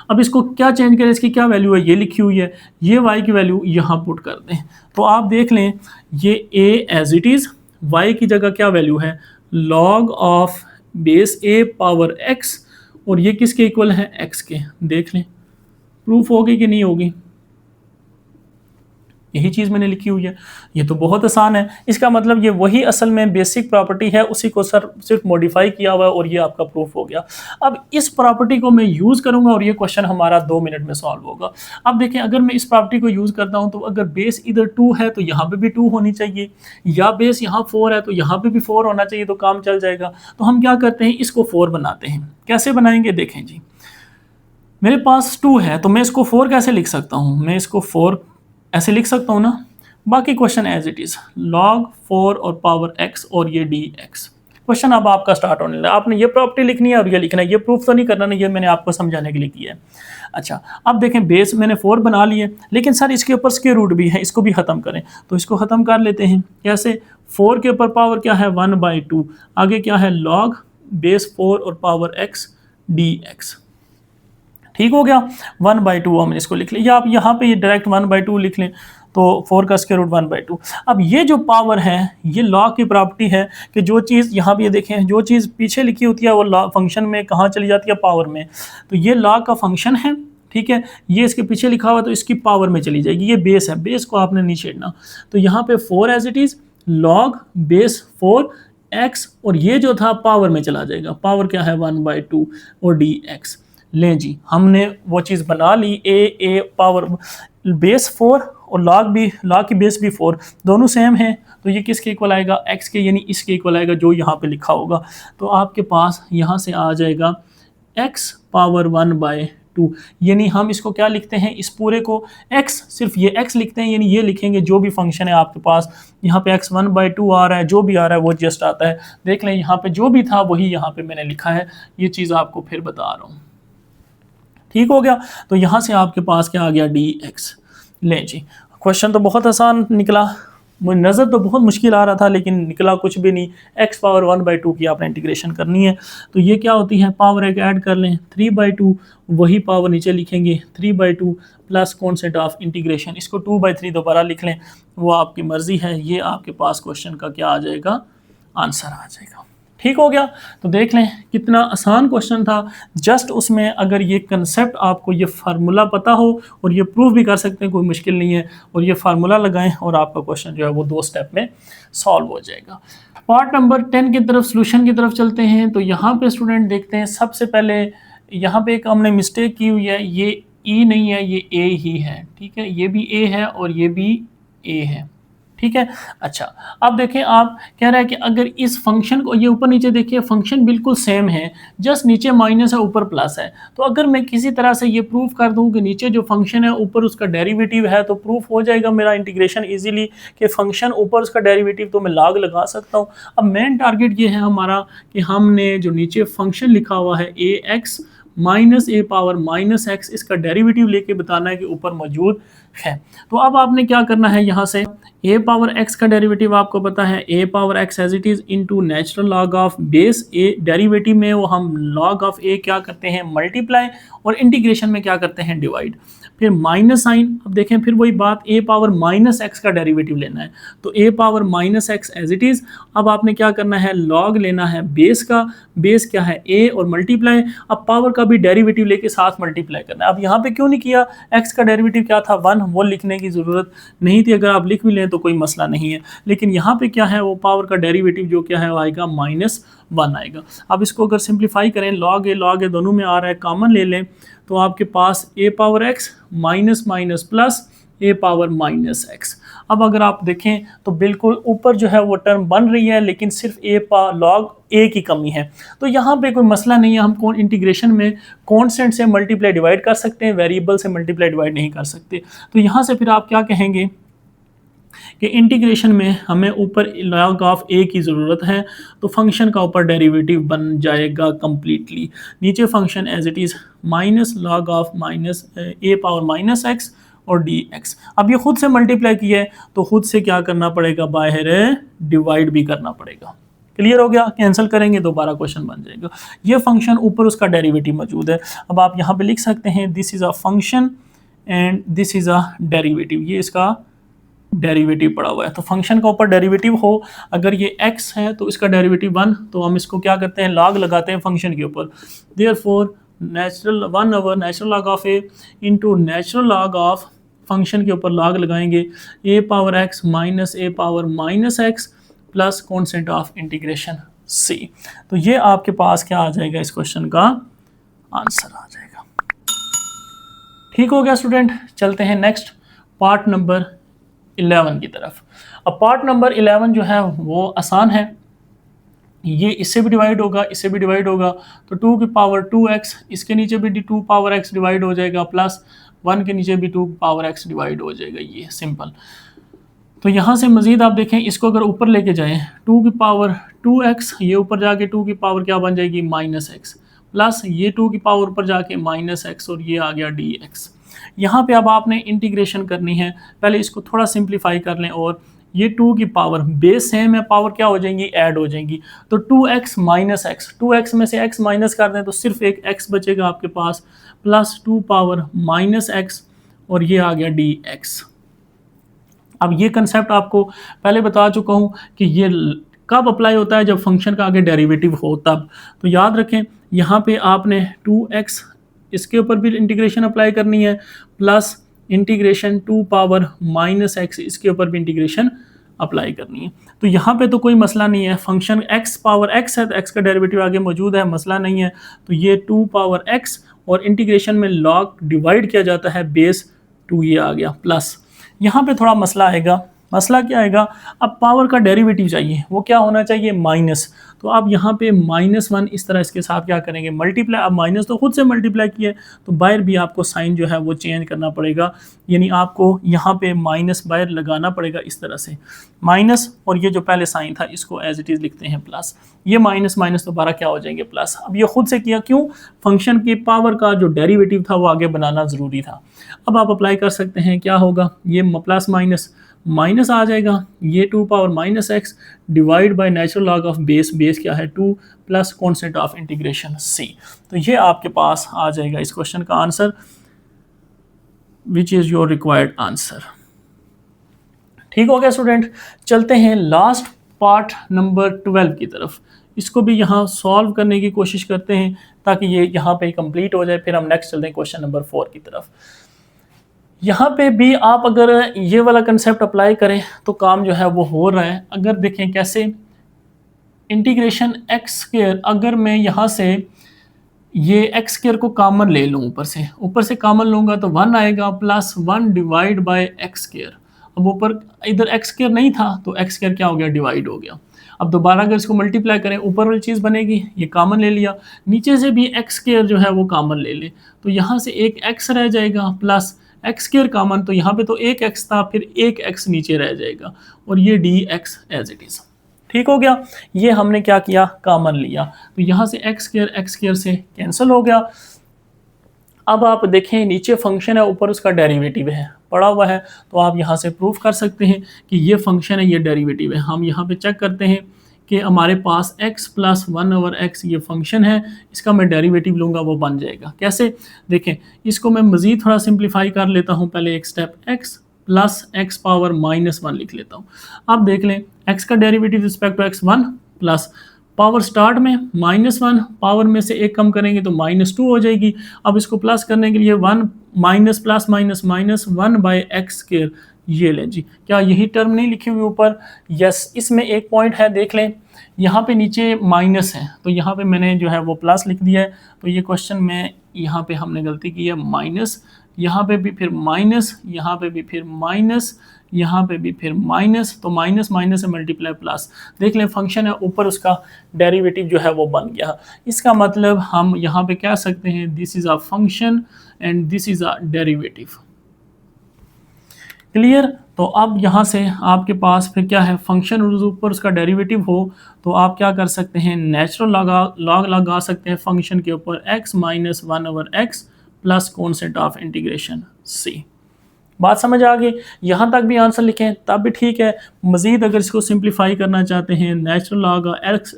अब इसको क्या चेंज करें? इसकी क्या वैल्यू है? ये लिखी हुई है, ये y की वैल्यू यहाँ पुट कर दें। तो आप देख लें ये a as it is, y की जगह क्या वैल्यू है? log of base a power x, और ये किसके इक्वल है? x के। देख लें प्रूफ होगी कि नहीं होगी। यही चीज़ मैंने लिखी हुई है, ये तो बहुत आसान है। इसका मतलब ये वही असल में बेसिक प्रॉपर्टी है, उसी को सर सिर्फ मॉडिफाई किया हुआ है और ये आपका प्रूफ हो गया। अब इस प्रॉपर्टी को मैं यूज़ करूंगा और ये क्वेश्चन हमारा 2 मिनट में सॉल्व होगा। अब देखें, अगर मैं इस प्रॉपर्टी को यूज़ करता हूं तो अगर बेस इधर 2 है तो यहाँ पे भी 2 होनी चाहिए, या बेस यहाँ 4 है तो यहाँ पे भी 4 होना चाहिए, तो काम चल जाएगा। तो हम क्या करते हैं, इसको 4 बनाते हैं। कैसे बनाएंगे? देखें जी, मेरे पास 2 है तो मैं इसको 4 कैसे लिख सकता हूँ? मैं इसको 4 ऐसे लिख सकता हूँ ना। बाकी question as it is, log 4 और पावर x और ये dx। क्वेश्चन अब आपका स्टार्ट होने लगा। आपने ये प्रॉपर्टी लिखनी है और ये लिखना है, ये प्रूफ तो नहीं करना ना, ये मैंने आपको समझाने के लिए किया है। अच्छा, अब देखें बेस मैंने 4 बना लिए, लेकिन सर इसके ऊपर स्क्वायर रूट भी है, इसको भी ख़त्म करें। तो इसको ख़त्म कर लेते हैं। कैसे? 4 के ऊपर पावर क्या है? 1/2। आगे क्या है? log बेस 4 और पावर x dx। ठीक हो गया। 1/2 हमने इसको लिख लिया, या आप यहाँ पे ये डायरेक्ट 1/2 लिख लें, तो 4 का स्क्वायर रूट 1/2। अब ये जो पावर है ये लॉग की प्रॉपर्टी है कि जो चीज़ यहाँ पे ये देखें, जो चीज़ पीछे लिखी होती है वो लॉग फंक्शन में कहाँ चली जाती है? पावर में। तो ये लॉग का फंक्शन है, ठीक है, ये इसके पीछे लिखा हुआ तो इसकी पावर में चली जाएगी। ये बेस है, बेस को आपने नहीं छेड़ना। तो यहाँ पे 4 as it is, log base 4x, और ये जो था पावर में चला जाएगा। पावर क्या है? 1/2 और dx। लें जी, हमने वो चीज़ बना ली। ए पावर बेस 4 और log की बेस भी 4, दोनों सेम हैं, तो ये किसके इक्वल आएगा? x के, यानी इसके इक्वल आएगा जो यहाँ पे लिखा होगा। तो आपके पास यहाँ से आ जाएगा x पावर 1/2, यानी हम इसको क्या लिखते हैं? इस पूरे को x, सिर्फ ये x लिखते हैं, यानी ये लिखेंगे जो भी फंक्शन है आपके पास। यहाँ पे x 1/2 आ रहा है, जो भी आ रहा है वो जस्ट आता है। देख लें यहाँ पे जो भी था वही यहाँ पे मैंने लिखा है, ये चीज़ आपको फिर बता रहा हूँ। ठीक हो गया। तो यहाँ से आपके पास क्या आ गया? dx। लें जी, क्वेश्चन तो बहुत आसान निकला, मुझे नज़र तो बहुत मुश्किल आ रहा था लेकिन निकला कुछ भी नहीं। x पावर 1/2 की आपने इंटीग्रेशन करनी है, तो ये क्या होती है? पावर एक ऐड कर लें, 3/2, वही पावर नीचे लिखेंगे 3/2 प्लस कॉन्सेंट ऑफ इंटीग्रेशन, इसको 2/3 दोबारा लिख लें, वो आपकी मर्ज़ी है। ये आपके पास क्वेश्चन का क्या आ जाएगा? आंसर आ जाएगा। ठीक हो गया। तो देख लें कितना आसान क्वेश्चन था। जस्ट उसमें अगर ये कंसेप्ट आपको, ये फार्मूला पता हो और ये प्रूफ भी कर सकते हैं, कोई मुश्किल नहीं है, और ये फार्मूला लगाएं और आपका क्वेश्चन जो है वो 2 स्टेप में सॉल्व हो जाएगा। पार्ट नंबर 10 की तरफ, सोल्यूशन की तरफ चलते हैं। तो यहाँ पे स्टूडेंट देखते हैं, सबसे पहले यहाँ पे एक हमने मिस्टेक की हुई है, ये ई नहीं है, ये ए ही है। ठीक है, ये भी ए है और ये भी ए है। ठीक है। अच्छा, अब देखें, आप कह रहा है कि अगर इस फंक्शन को, ये ऊपर नीचे देखिए फंक्शन बिल्कुल सेम है, जस्ट नीचे माइनस है ऊपर प्लस है। तो अगर मैं किसी तरह से ये प्रूफ कर दूं कि नीचे जो फंक्शन है ऊपर उसका डेरिवेटिव है, तो प्रूफ हो जाएगा मेरा इंटीग्रेशन इजीली कि फंक्शन ऊपर उसका डेरिवेटिव, तो मैं लॉग लगा सकता हूँ। अब मेन टारगेट ये है हमारा कि हमने जो नीचे फंक्शन लिखा हुआ है ए x minus A power minus x, इसका डेरिवेटिव लेके बताना है कि ऊपर मौजूद है। तो अब आपने क्या करना है, यहाँ से ए पावर एक्स का डेरिवेटिव आपको पता है, A power X as it is into natural log of base A, derivative में वो हम लॉग ऑफ ए क्या करते हैं मल्टीप्लाई, और इंटीग्रेशन में क्या करते हैं डिवाइड। फिर माइनस साइन, अब देखें फिर वही बात, ए पावर माइनस एक्स का डेरिवेटिव लेना है, तो A power minus X as it is. अब आपने क्या करना है, लॉग लेना है बेस का, बेस क्या है ए, और मल्टीप्लाई, अब पावर का भी डेरिवेटिव लेके साथ मल्टीप्लाई करना है। अब यहाँ पे क्यों नहीं किया, एक्स का डेरिवेटिव क्या था 1, वो लिखने की ज़रूरत नहीं थी, अगर आप लिख भी लें तो कोई मसला नहीं है। लेकिन यहाँ पे क्या है, वो पावर का डेरिवेटिव जो क्या है वो आएगा -1 आएगा। अब इसको अगर सिंप्लीफाई करें, लॉग ए दोनों में आ रहा है, कॉमन ले लें, तो आपके पास A power X minus minus plus A power minus X. अब अगर आप देखें तो बिल्कुल ऊपर जो है वो टर्म बन रही है, लेकिन सिर्फ लॉग ए की कमी है। तो यहाँ पे कोई मसला नहीं है, हम इंटीग्रेशन में कॉन्स्टेंट से मल्टीप्लाई डिवाइड कर सकते हैं, वेरिएबल से मल्टीप्लाई डिवाइड नहीं कर सकते। तो यहाँ से फिर आप क्या कहेंगे कि इंटीग्रेशन में हमें ऊपर लॉग ऑफ ए की ज़रूरत है, तो फंक्शन का ऊपर डेरिवेटिव बन जाएगा कम्प्लीटली। नीचे function as it is minus log of minus A power minus X और डी एक्स। अब ये खुद से मल्टीप्लाई किया है, तो खुद से क्या करना पड़ेगा, बाहर डिवाइड भी करना पड़ेगा। क्लियर हो गया, कैंसिल करेंगे दोबारा क्वेश्चन बन जाएगा। ये फंक्शन ऊपर उसका डेरिवेटिव मौजूद है। अब आप यहाँ पे लिख सकते हैं this is a function and this is a derivative, ये इसका डेरिवेटिव पड़ा हुआ है। तो फंक्शन का ऊपर डेरिवेटिव हो, अगर ये x है तो इसका डेरिवेटिव 1, तो हम इसको क्या करते हैं, लॉग लगाते हैं फंक्शन के ऊपर। Therefore natural 1 over natural log of a into natural log of function के ऊपर लॉग लगाएंगे a power x minus a power minus x plus constant of integration c। तो ये आपके पास क्या आ जाएगा, इस क्वेश्चन का आंसर आ जाएगा। ठीक हो गया स्टूडेंट, चलते हैं नेक्स्ट पार्ट नंबर 11 की तरफ। अब पार्ट नंबर 11 जो है वो आसान है, ये इससे भी डिवाइड होगा, इससे भी डिवाइड होगा, तो 2 की पावर 2x, इसके नीचे भी 2 पावर x डिवाइड हो जाएगा, प्लस 1 के नीचे भी 2 पावर x डिवाइड हो जाएगा, ये सिंपल। तो यहाँ से मज़ीद आप देखें, इसको अगर ऊपर लेके जाएं 2 की पावर 2x, ये ऊपर जाके 2 की पावर क्या बन जाएगी -x, प्लस ये 2 की पावर ऊपर जाके -x, और ये आ गया dx। यहाँ पे अब आपने इंटीग्रेशन करनी है, पहले इसको थोड़ा सिंप्लीफाई कर लें, और ये 2 की पावर बेस सेम है, पावर क्या हो जाएंगी, ऐड हो जाएंगी, तो 2x माइनस एक्स, 2x में से x माइनस कर दें तो सिर्फ एक x बचेगा आपके पास, प्लस 2 पावर माइनस एक्स, और ये आ गया dx। अब ये कंसेप्ट आपको पहले बता चुका हूँ कि ये कब अप्लाई होता है, जब फंक्शन का आगे डेरिवेटिव हो तब। तो याद रखें, यहाँ पे आपने 2x, इसके ऊपर भी इंटीग्रेशन अप्लाई करनी है, plus integration 2 power minus x, इसके ऊपर भी इंटीग्रेशन अप्लाई करनी है। तो यहाँ पे तो कोई मसला नहीं है, फंक्शन x पावर x है, तो x का डेरिवेटिव आगे मौजूद है, मसला नहीं है। तो ये 2 पावर x, और इंटीग्रेशन में लॉग डिवाइड किया जाता है बेस 2, ये आ गया प्लस। यहाँ पे थोड़ा मसला आएगा, मसला क्या आएगा, अब पावर का डेरिवेटिव चाहिए, वो क्या होना चाहिए, माइनस। तो आप यहाँ पे -1 इस तरह इसके साथ क्या करेंगे, मल्टीप्लाई। अब माइनस तो खुद से मल्टीप्लाई किया है, तो बाहर भी आपको साइन जो है वो चेंज करना पड़ेगा, यानी आपको यहाँ पे माइनस बाहर लगाना पड़ेगा इस तरह से, माइनस, और ये जो पहले साइन था इसको एज इट इज़ लिखते हैं प्लस, ये माइनस माइनस दोबारा क्या हो जाएंगे, प्लस। अब ये खुद से किया क्यों, फंक्शन की पावर का जो डेरिवेटिव था वो आगे बनाना ज़रूरी था। अब आप अप्लाई कर सकते हैं, क्या होगा, ये प्लस माइनस माइनस आ जाएगा, ये 2 power minus x divide by natural log of base, base क्या है 2, plus constant of integration c। तो ये आपके पास आ जाएगा इस क्वेश्चन का answer, which is your required answer. ठीक हो गया स्टूडेंट, चलते हैं लास्ट पार्ट नंबर 12 की तरफ। इसको भी यहाँ सॉल्व करने की कोशिश करते हैं ताकि ये यहाँ पे कंप्लीट हो जाए, फिर हम नेक्स्ट चलते हैं क्वेश्चन नंबर 4 की तरफ। यहाँ पे भी आप अगर ये वाला कंसेप्ट अप्लाई करें तो काम जो है वो हो रहा है। अगर देखें कैसे, इंटीग्रेशन एक्स स्क्वायर, अगर मैं यहाँ से ये एक्स स्क्वायर को कॉमन ले लूँ, ऊपर से कॉमन लूँगा तो 1 आएगा, plus 1 divide by x square. अब ऊपर इधर एक्स स्क्वायर नहीं था तो एक्स स्क्वायर क्या हो गया, डिवाइड हो गया। अब दोबारा अगर इसको मल्टीप्लाई करें, ऊपर वाली चीज़ बनेगी, ये कॉमन ले लिया, नीचे से भी एक्स स्क्वायर जो है वो कॉमन ले ले, तो यहाँ से एक एक्स रह जाएगा प्लस एक्स स्क्वायर कॉमन, तो यहाँ पे तो एक एक्स था, फिर एक एक्स नीचे रह जाएगा और ये D X as it is. ठीक हो गया, ये हमने क्या किया, कॉमन लिया, तो यहाँ से एक्स स्क्वायर से कैंसिल हो गया। अब आप देखें नीचे फंक्शन है, ऊपर उसका डेरिवेटिव है पड़ा हुआ है, तो आप यहाँ से प्रूफ कर सकते हैं कि ये फंक्शन है, ये डेरिवेटिव है। हम यहाँ पे चेक करते हैं कि हमारे पास x प्लस 1/x ये फंक्शन है, इसका मैं डेरिवेटिव लूँगा वो बन जाएगा। कैसे, देखें इसको मैं मज़ीद थोड़ा सिंप्लीफाई कर लेता हूँ। पहले एक step x plus x power -1 लिख लेता हूँ। अब देख लें x का derivative respect to x 1 plus power start में -1, पावर में से एक कम करेंगे तो -2 हो जाएगी। अब इसको प्लस करने के लिए 1 minus plus minus minus 1/x², ये लें जी। क्या यही टर्म नहीं लिखी हुई ऊपर? यस, इसमें एक पॉइंट है, देख लें यहाँ पे नीचे माइनस है तो यहाँ पे मैंने जो है वो प्लस लिख दिया है, तो ये क्वेश्चन में यहाँ पे हमने गलती की है, माइनस, यहाँ पे भी फिर माइनस, यहाँ पे भी फिर माइनस, यहाँ पे भी फिर माइनस, तो माइनस माइनस से मल्टीप्लाई प्लस। देख लें फंक्शन है ऊपर, उसका डेरिवेटिव जो है वो बन गया। इसका मतलब हम यहाँ पे कह सकते हैं this is a function and this is a derivative. Clear? तो अब यहाँ से आपके पास फिर क्या है, फंक्शन और ऊपर उसका डेरिवेटिव हो तो आप क्या कर सकते हैं, नेचुरल लॉग लगा सकते हैं फंक्शन के ऊपर, x minus 1/x plus constant of integration c। बात समझ आ गई? यहाँ तक भी आंसर लिखें तब भी ठीक है। मज़ीद अगर इसको सिंप्लीफाई करना चाहते हैं, नेचुरल लॉग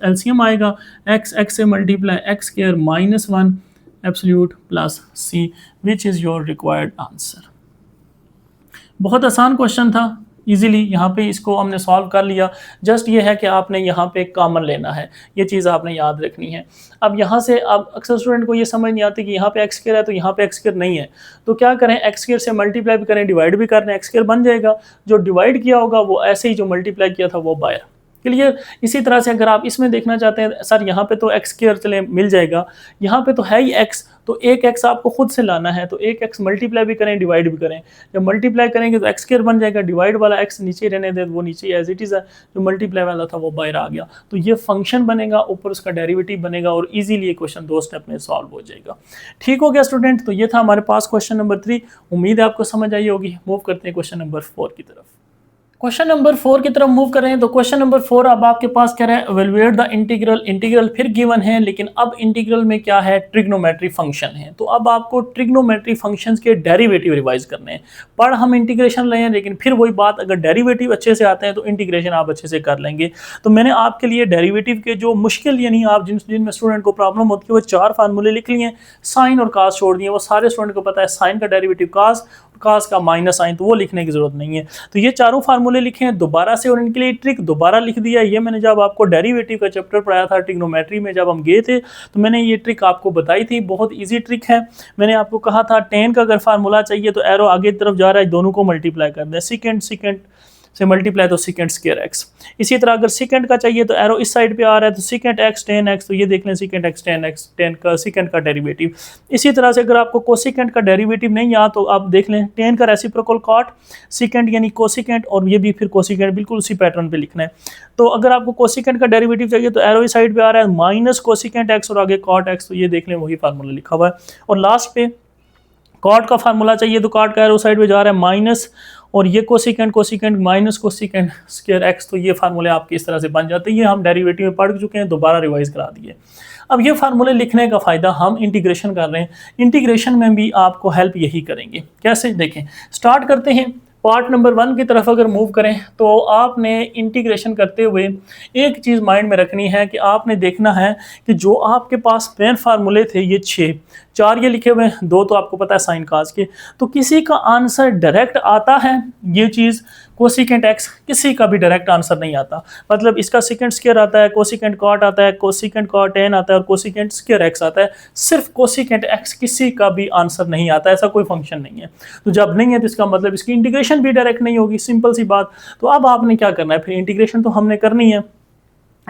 एलसीएम आएगा, x से multiply x² -1 absolute plus c, which is your required answer. बहुत आसान क्वेश्चन था, इजीली यहाँ पे इसको हमने सॉल्व कर लिया। जस्ट ये है कि आपने यहाँ पे कॉमन लेना है, ये चीज़ आपने याद रखनी है। अब यहाँ से अब अक्सर स्टूडेंट को ये समझ नहीं आती कि यहाँ पे x² है तो यहाँ पे x² नहीं है, तो क्या करें, x² से मल्टीप्लाई भी करें, डिवाइड भी करें, x² बन जाएगा। जो डिवाइड किया होगा वो ऐसे ही जो मल्टीप्लाई किया था वो बाहर। क्लियर? इसी तरह से अगर आप इसमें देखना चाहते हैं, सर यहाँ पे तो x² चले मिल जाएगा, यहाँ पे तो है ही x, तो एक x आपको खुद से लाना है, तो एक x मल्टीप्लाई भी करें डिवाइड भी करें। जब मल्टीप्लाई करेंगे तो x² बन जाएगा, डिवाइड वाला x नीचे रहने दे, वो नीचे एज इट इज़ है, जो मल्टीप्लाई वाला था वो बाहर आ गया। तो ये फंक्शन बनेगा, ऊपर उसका डेरिवेटिव बनेगा और ईजिली ये क्वेश्चन 2 स्टेप में सॉल्व हो जाएगा। ठीक हो गया स्टूडेंट? तो ये था हमारे पास क्वेश्चन नंबर 3। उम्मीद है आपको समझ आई होगी। मूव करते हैं क्वेश्चन नंबर 4 की तरफ। क्वेश्चन नंबर 4 की तरफ मूव कर रहे हैं। तो क्वेश्चन नंबर 4 अब आपके पास कह रहा है एवेलुएट द इंटीग्रल। इंटीग्रल फिर गिवन है, लेकिन अब इंटीग्रल में क्या है, ट्रिग्नोमेट्री फंक्शन है। तो अब आपको ट्रिग्नोमेट्री फंक्शंस के डेरिवेटिव रिवाइज करने हैं। पढ़ हम इंटीग्रेशन ले हैं, लेकिन फिर वही बात, अगर डेरिवेटिव अच्छे से आते हैं तो इंटीग्रेशन आप अच्छे से कर लेंगे। तो मैंने आपके लिए डेरिवेटिव के जो मुश्किल, यानी आप जिनमें स्टूडेंट को प्रॉब्लम होती है, वो 4 फार्मूले लिख लिए, साइन और कास छोड़ दिए। वो सारे स्टूडेंट को पता है साइन का डेरिवेटिव कास, कास का माइनस साइन, तो वो लिखने की जरूरत नहीं है। तो ये चारों फार्मूले लिखे हैं दोबारा से, और इनके लिए ट्रिक दोबारा लिख दिया। ये मैंने जब आपको डेरिवेटिव का चैप्टर पढ़ाया था ट्रिग्नोमेट्री में, जब हम गए थे तो मैंने ये ट्रिक आपको बताई थी। बहुत इजी ट्रिक है। मैंने आपको कहा था टेन का अगर फार्मूला चाहिए तो एरो आगे की तरफ जा रहा है, दोनों को मल्टीप्लाई कर दें, सेकेंड से मल्टीप्लाई तो सेकेंड स्क्वायर एक्स। इसी तरह अगर सेकेंड का चाहिए तो एरो इस साइड पे आ रहा है, तो सेकेंड एक्स टेन एक्स, तो ये देख लें second x ten x, ten का सेकेंड का डेरिवेटिव। इसी तरह से अगर आपको कोसेकेंड का डेरिवेटिव नहीं आ तो आप देख लें टेन का रेसिप्रोकल कॉट सेकेंड यानी कोसेकेंड, और ये भी फिर कोसेकेंड, बिल्कुल उसी पैटर्न पे लिखना है। तो अगर आपको कोसेकेंड का डेरिवेटिव चाहिए तो एरो इस साइड पे आ रहा है, माइनस कोसेकेंड एक्स और आगे कॉट एक्स, तो ये देख लें वही फार्मूला लिखा हुआ है। और लास्ट पे कॉट का फार्मूला चाहिए तो कॉट का एरो साइड पे जा रहा है माइनस, और ये cosecant minus cosecant square x, तो ये फार्मूले आपके इस तरह से बन जाते हैं। ये हम डेरिवेटिव में पढ़ चुके हैं, दोबारा रिवाइज करा दिए। अब ये फार्मूले लिखने का फ़ायदा, हम इंटीग्रेशन कर रहे हैं, इंटीग्रेशन में भी आपको हेल्प यही करेंगे। कैसे, देखें स्टार्ट करते हैं। पार्ट नंबर 1 की तरफ अगर मूव करें तो आपने इंटीग्रेशन करते हुए एक चीज़ माइंड में रखनी है कि आपने देखना है कि जो आपके पास मेन फार्मूले थे ये 4 ये लिखे हुए हैं, 2 तो आपको पता है साइन कास के, तो किसी का आंसर डायरेक्ट आता है, ये चीज़ कोसेकेंट एक्स, किसी का भी डायरेक्ट आंसर नहीं आता। मतलब इसका सेकेंड स्क्वायर आता है, कोसेकेंट कॉट आता है, कोसेकेंट कॉट टेन आता है और कोसेकेंट स्क्वायर एक्स आता है। सिर्फ कोसेकेंट एक्स किसी का भी आंसर नहीं आता, ऐसा कोई फंक्शन नहीं है। तो जब नहीं है तो इसका मतलब इसकी इंटीग्रेशन भी डायरेक्ट नहीं होगी, सिंपल सी बात। तो अब आपने क्या करना है, फिर इंटीग्रेशन तो हमने करनी है।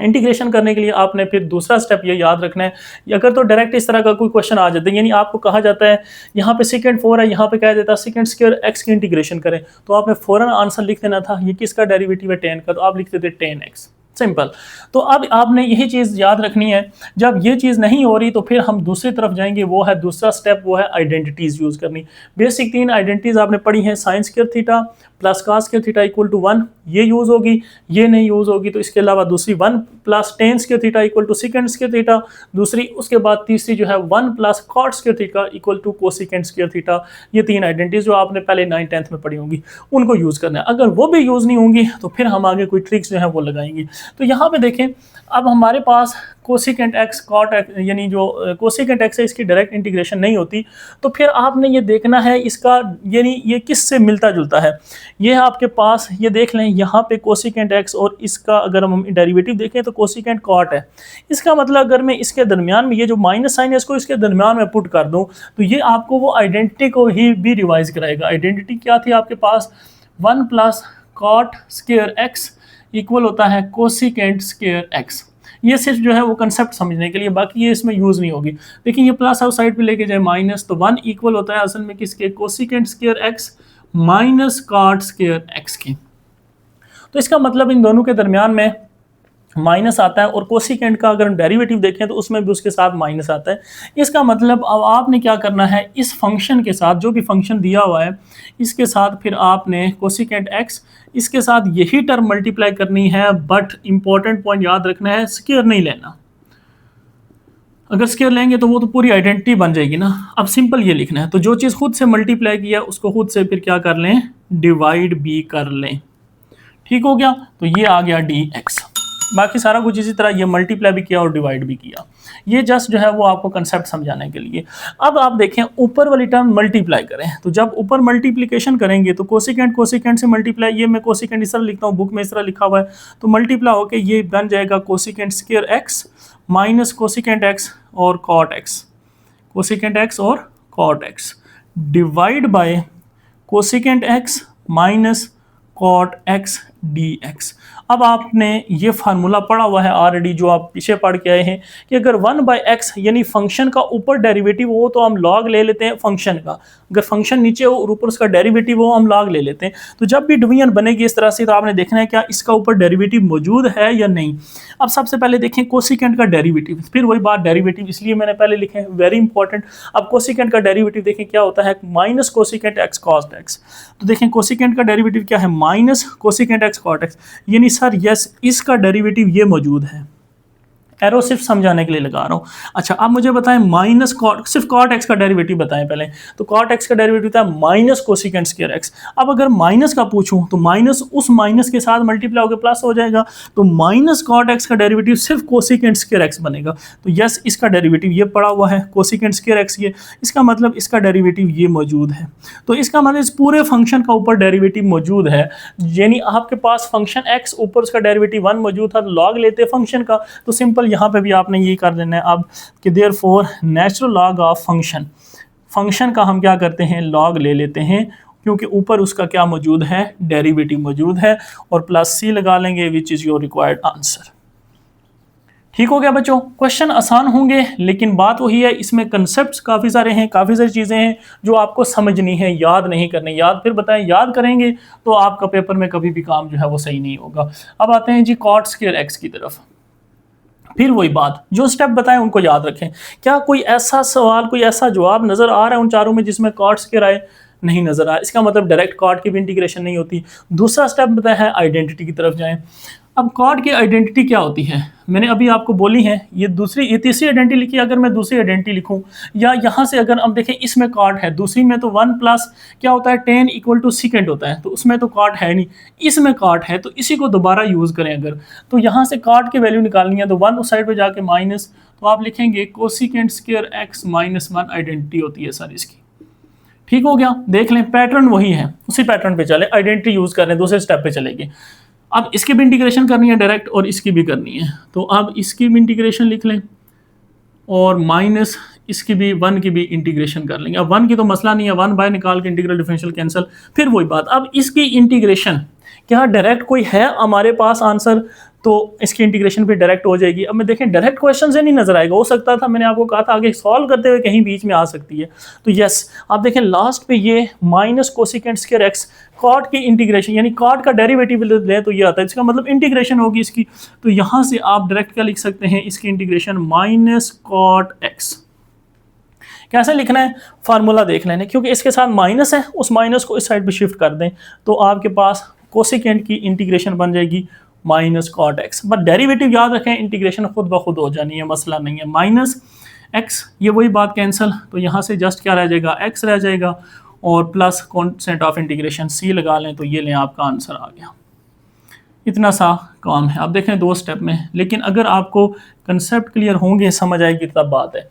इंटीग्रेशन करने के लिए आपने फिर दूसरा स्टेप ये याद रखना है, अगर तो डायरेक्ट इस तरह का कोई क्वेश्चन आ जाता है, यानी आपको कहा जाता है यहाँ पे सेकंड 4 है, यहाँ पे कह देता है सेकंड स्क्वायर x की इंटीग्रेशन करें, तो आपने फौरन आंसर लिख देना था ये किसका डेरिवेटिव है 10 का, तो आप लिख देते 10x, सिंपल। तो अब आपने यही चीज़ याद रखनी है। जब ये चीज़ नहीं हो रही तो फिर हम दूसरी तरफ जाएंगे, वो है दूसरा स्टेप, वो है आइडेंटिटीज़ यूज़ करनी। बेसिक 3 आइडेंटिटीज़ आपने पढ़ी हैं, sine square theta plus cos square theta equal to 1, ये यूज़ होगी, ये नहीं यूज़ होगी, तो इसके अलावा दूसरी 1 plus tan square theta equal to second square theta, दूसरी, उसके बाद तीसरी जो है 1 plus cot square theta equal to cosecant square theta. ये 3 आइडेंटिटीज़ जो आपने पहले 9th 10th में पढ़ी होंगी उनको यूज़ करना है। अगर वो भी यूज़ नहीं होंगी तो फिर हम आगे कोई ट्रिक्स जो है वो लगाएंगे। तो यहाँ पे देखें, अब हमारे पास कोसेकेंट एक्स कॉट एक्स, यानी जो कोसेकेंट एक्स है इसकी डायरेक्ट इंटीग्रेशन नहीं होती, तो फिर आपने ये देखना है इसका, यानी ये किससे मिलता जुलता है। ये आपके पास, ये देख लें यहाँ पे कोसेकेंट एक्स और इसका अगर हम डेरिवेटिव देखें तो कोसेकेंट कॉट है। इसका मतलब अगर मैं इसके दरमियान में ये जो माइनस साइन है इसको इसके दरमियान में पुट कर दूँ तो ये आपको वो आइडेंटिटी को ही भी रिवाइज कराएगा। आइडेंटिटी क्या थी आपके पास, 1 plus cot square x equal होता है कोसेकेंट स्क्वायर एक्स। ये सिर्फ जो है वो कंसेप्ट समझने के लिए, बाकी ये इसमें यूज़ नहीं होगी। देखिए ये प्लस आउट साइड पे लेके जाए माइनस, तो 1 इक्वल होता है असल में किसके, cosecant square x minus cot square X की। तो इसका मतलब इन दोनों के दरमियान में माइनस आता है, और कोसेकेंट का अगर हम डेरिवेटिव देखें तो उसमें भी उसके साथ माइनस आता है। इसका मतलब अब आपने क्या करना है, इस फंक्शन के साथ, जो भी फंक्शन दिया हुआ है इसके साथ फिर आपने कोसेकेंट एक्स, इसके साथ यही टर्म मल्टीप्लाई करनी है, बट इंपॉर्टेंट पॉइंट याद रखना है स्क्वायर नहीं लेना। अगर स्क्वायर लेंगे तो वो तो पूरी आइडेंटिटी बन जाएगी ना। अब सिंपल ये लिखना है, तो जो चीज़ खुद से मल्टीप्लाई किया उसको खुद से फिर क्या कर लें, डिवाइड भी कर लें। ठीक हो गया, तो ये आ गया dx। बाकी सारा कुछ इसी तरह, ये मल्टीप्लाई भी किया और डिवाइड भी किया। ये जस्ट जो है वो आपको कंसेप्ट समझाने के लिए। अब आप देखें ऊपर वाली टर्म मल्टीप्लाई करें, तो जब ऊपर मल्टीप्लिकेशन करेंगे तो कोसेकेंट कोसेकेंट से मल्टीप्लाई, ये मैं कोसेकेंट इस तरह लिखता हूँ, बुक में इस तरह लिखा हुआ है, तो मल्टीप्लाई होकर ये बन जाएगा cosecant square x minus cosecant X और कॉट एक्स, कोसेकेंट एक्स और cot X divide by cosecant X minus cot X dx। अब आपने ये फार्मूला पढ़ा हुआ है ऑलरेडी, जो आप पीछे पढ़ के आए हैं कि अगर 1/x यानी फंक्शन का ऊपर डेरिवेटिव हो तो हम लॉग ले लेते हैं फंक्शन का, अगर फंक्शन नीचे हो और ऊपर उसका डेरिवेटिव हो हम लॉग ले लेते हैं। तो जब भी डिवीजन बनेगी इस तरह से तो आपने देखना है क्या इसका ऊपर डेरिवेटिव मौजूद है या नहीं। अब सबसे पहले देखें कोसेकेंट का डेरिवेटिव, फिर वही बात, डेरिवेटिव इसलिए मैंने पहले लिखे हैं, वेरी इंपॉर्टेंट। अब कोसेकेंट का डेरिवेटिव देखें क्या होता है, minus cosecant x cos x. तो देखें कोसेकेंट का डेरिवेटिव क्या है, minus cosecant x cot x, यानी सर यस इसका डेरिवेटिव ये मौजूद है। एरो सिर्फ समझाने के लिए लगा रहा हूँ। अच्छा आप मुझे बताएं माइनस कॉट, सिर्फ कॉट एक्स का डेरिवेटिव बताएं पहले। तो कॉट एक्स का डेरिवेटिव था माइनस कोसेकेंट स्क्वायर एक्स। अब अगर माइनस का पूछूं तो माइनस उस माइनस के साथ मल्टीप्लाई होकर प्लस हो जाएगा, तो माइनस कॉट एक्स का डेरिवेटिव सिर्फ कोसेकेंट स्क्वायर एक्स बनेगा। तो यस इसका डेरिवेटिव ये पड़ा हुआ है कोसेकेंट स्क्वायर एक्स, ये इसका मतलब इसका डेरिवेटिव ये मौजूद है। तो इसका मतलब इस पूरे फंक्शन का ऊपर डेरिवेटिव मौजूद है, यानी आपके पास फंक्शन एक्स ऊपर उसका डेरिवेटिव 1 मौजूद था, लॉग लेते फंक्शन का, तो सिंपल यहाँ पे भी आपने ये कर देना है अब कि therefore natural log of function, function का हम क्या करते हैं लॉग ले लेते हैं, क्योंकि ऊपर उसका क्या मौजूद है, डेरिवेटिव मौजूद है, और प्लस सी लगा लेंगे which is your required answer. ठीक हो गया बच्चों, क्वेश्चन आसान होंगे लेकिन बात वही है, इसमें कंसेप्ट्स काफ़ी सारे हैं, काफ़ी सारी चीज़ें हैं जो आपको समझनी है, याद नहीं करनी। याद फिर बताएं, याद करेंगे तो आपका पेपर में कभी भी काम जो है वो सही नहीं होगा। अब आते हैं जी कॉट स्क्वायर एक्स की तरफ। फिर वही बात, जो स्टेप बताएं उनको याद रखें। क्या कोई ऐसा सवाल, कोई ऐसा जवाब नज़र आ रहा है उन चारों में जिसमें कॉट स्क्वायर आए? नहीं नज़र आया, इसका मतलब डायरेक्ट कॉट की भी इंटीग्रेशन नहीं होती। दूसरा स्टेप बताया है आइडेंटिटी की तरफ जाएं। अब कॉट की आइडेंटिटी क्या होती है, मैंने अभी आपको बोली है, ये तीसरी आइडेंटिटी लिखी। अगर मैं दूसरी आइडेंटिटी लिखूं, या यहाँ से अगर हम देखें इसमें कॉट है, दूसरी में तो 1 प्लस क्या होता है 10 इक्वल टू सेकेंड होता है, तो उसमें तो कॉट है नहीं, इसमें कॉट है, तो इसी को दोबारा यूज़ करें अगर, तो यहाँ से कॉट की वैल्यू निकालनी है, तो 1 उस साइड पर जाके माइनस, तो आप लिखेंगे cosecant square x minus 1 identity होती है सर इसकी। ठीक हो गया, देख लें पैटर्न वही है, उसी पैटर्न पे चले, आइडेंटिटी यूज़ कर रहे हैं, दूसरे स्टेप पे चलेंगे। अब इसकी भी इंटीग्रेशन करनी है डायरेक्ट, और इसकी भी करनी है, तो अब इसकी भी इंटीग्रेशन लिख लें और माइनस इसकी भी 1 की भी इंटीग्रेशन कर लेंगे। अब 1 की तो मसला नहीं है, 1 बाय निकाल के इंटीग्रल डिफरेंशियल कैंसिल। फिर वही बात, अब इसकी इंटीग्रेशन क्या डायरेक्ट कोई है हमारे पास आंसर, तो इसकी इंटीग्रेशन भी डायरेक्ट हो जाएगी। अब मैं देखें डायरेक्ट क्वेश्चन से नहीं नजर आएगा, हो सकता था मैंने आपको कहा था आगे सॉल्व करते हुए कहीं बीच में आ सकती है। तो यस आप देखें लास्ट पे ये minus cosecant square x cot की इंटीग्रेशन यानी कॉट का डेरिवेटिव लें तो ये आता है, इसका मतलब इंटीग्रेशन होगी इसकी। तो यहाँ से आप डायरेक्ट क्या लिख सकते हैं इसकी इंटीग्रेशन माइनस कॉट एक्स। कैसे लिखना है फार्मूला देख लेना, क्योंकि इसके साथ माइनस है उस माइनस को इस साइड पे शिफ्ट कर दें तो आपके पास कोसेकेंट की इंटीग्रेशन बन जाएगी minus cot x. But derivative याद रखें इंटीग्रेशन खुद ब खुद हो जानी है, मसला नहीं है। माइनस एक्स ये वही बात कैंसिल, तो यहाँ से जस्ट क्या रह जाएगा एक्स रह जाएगा और प्लस कॉन्स्टेंट ऑफ इंटीग्रेशन सी लगा लें तो ये लें आपका आंसर आ गया। इतना सा काम है। आप देखें 2 स्टेप में, लेकिन अगर आपको कंसेप्ट क्लियर होंगे समझ आएगी तब बात है।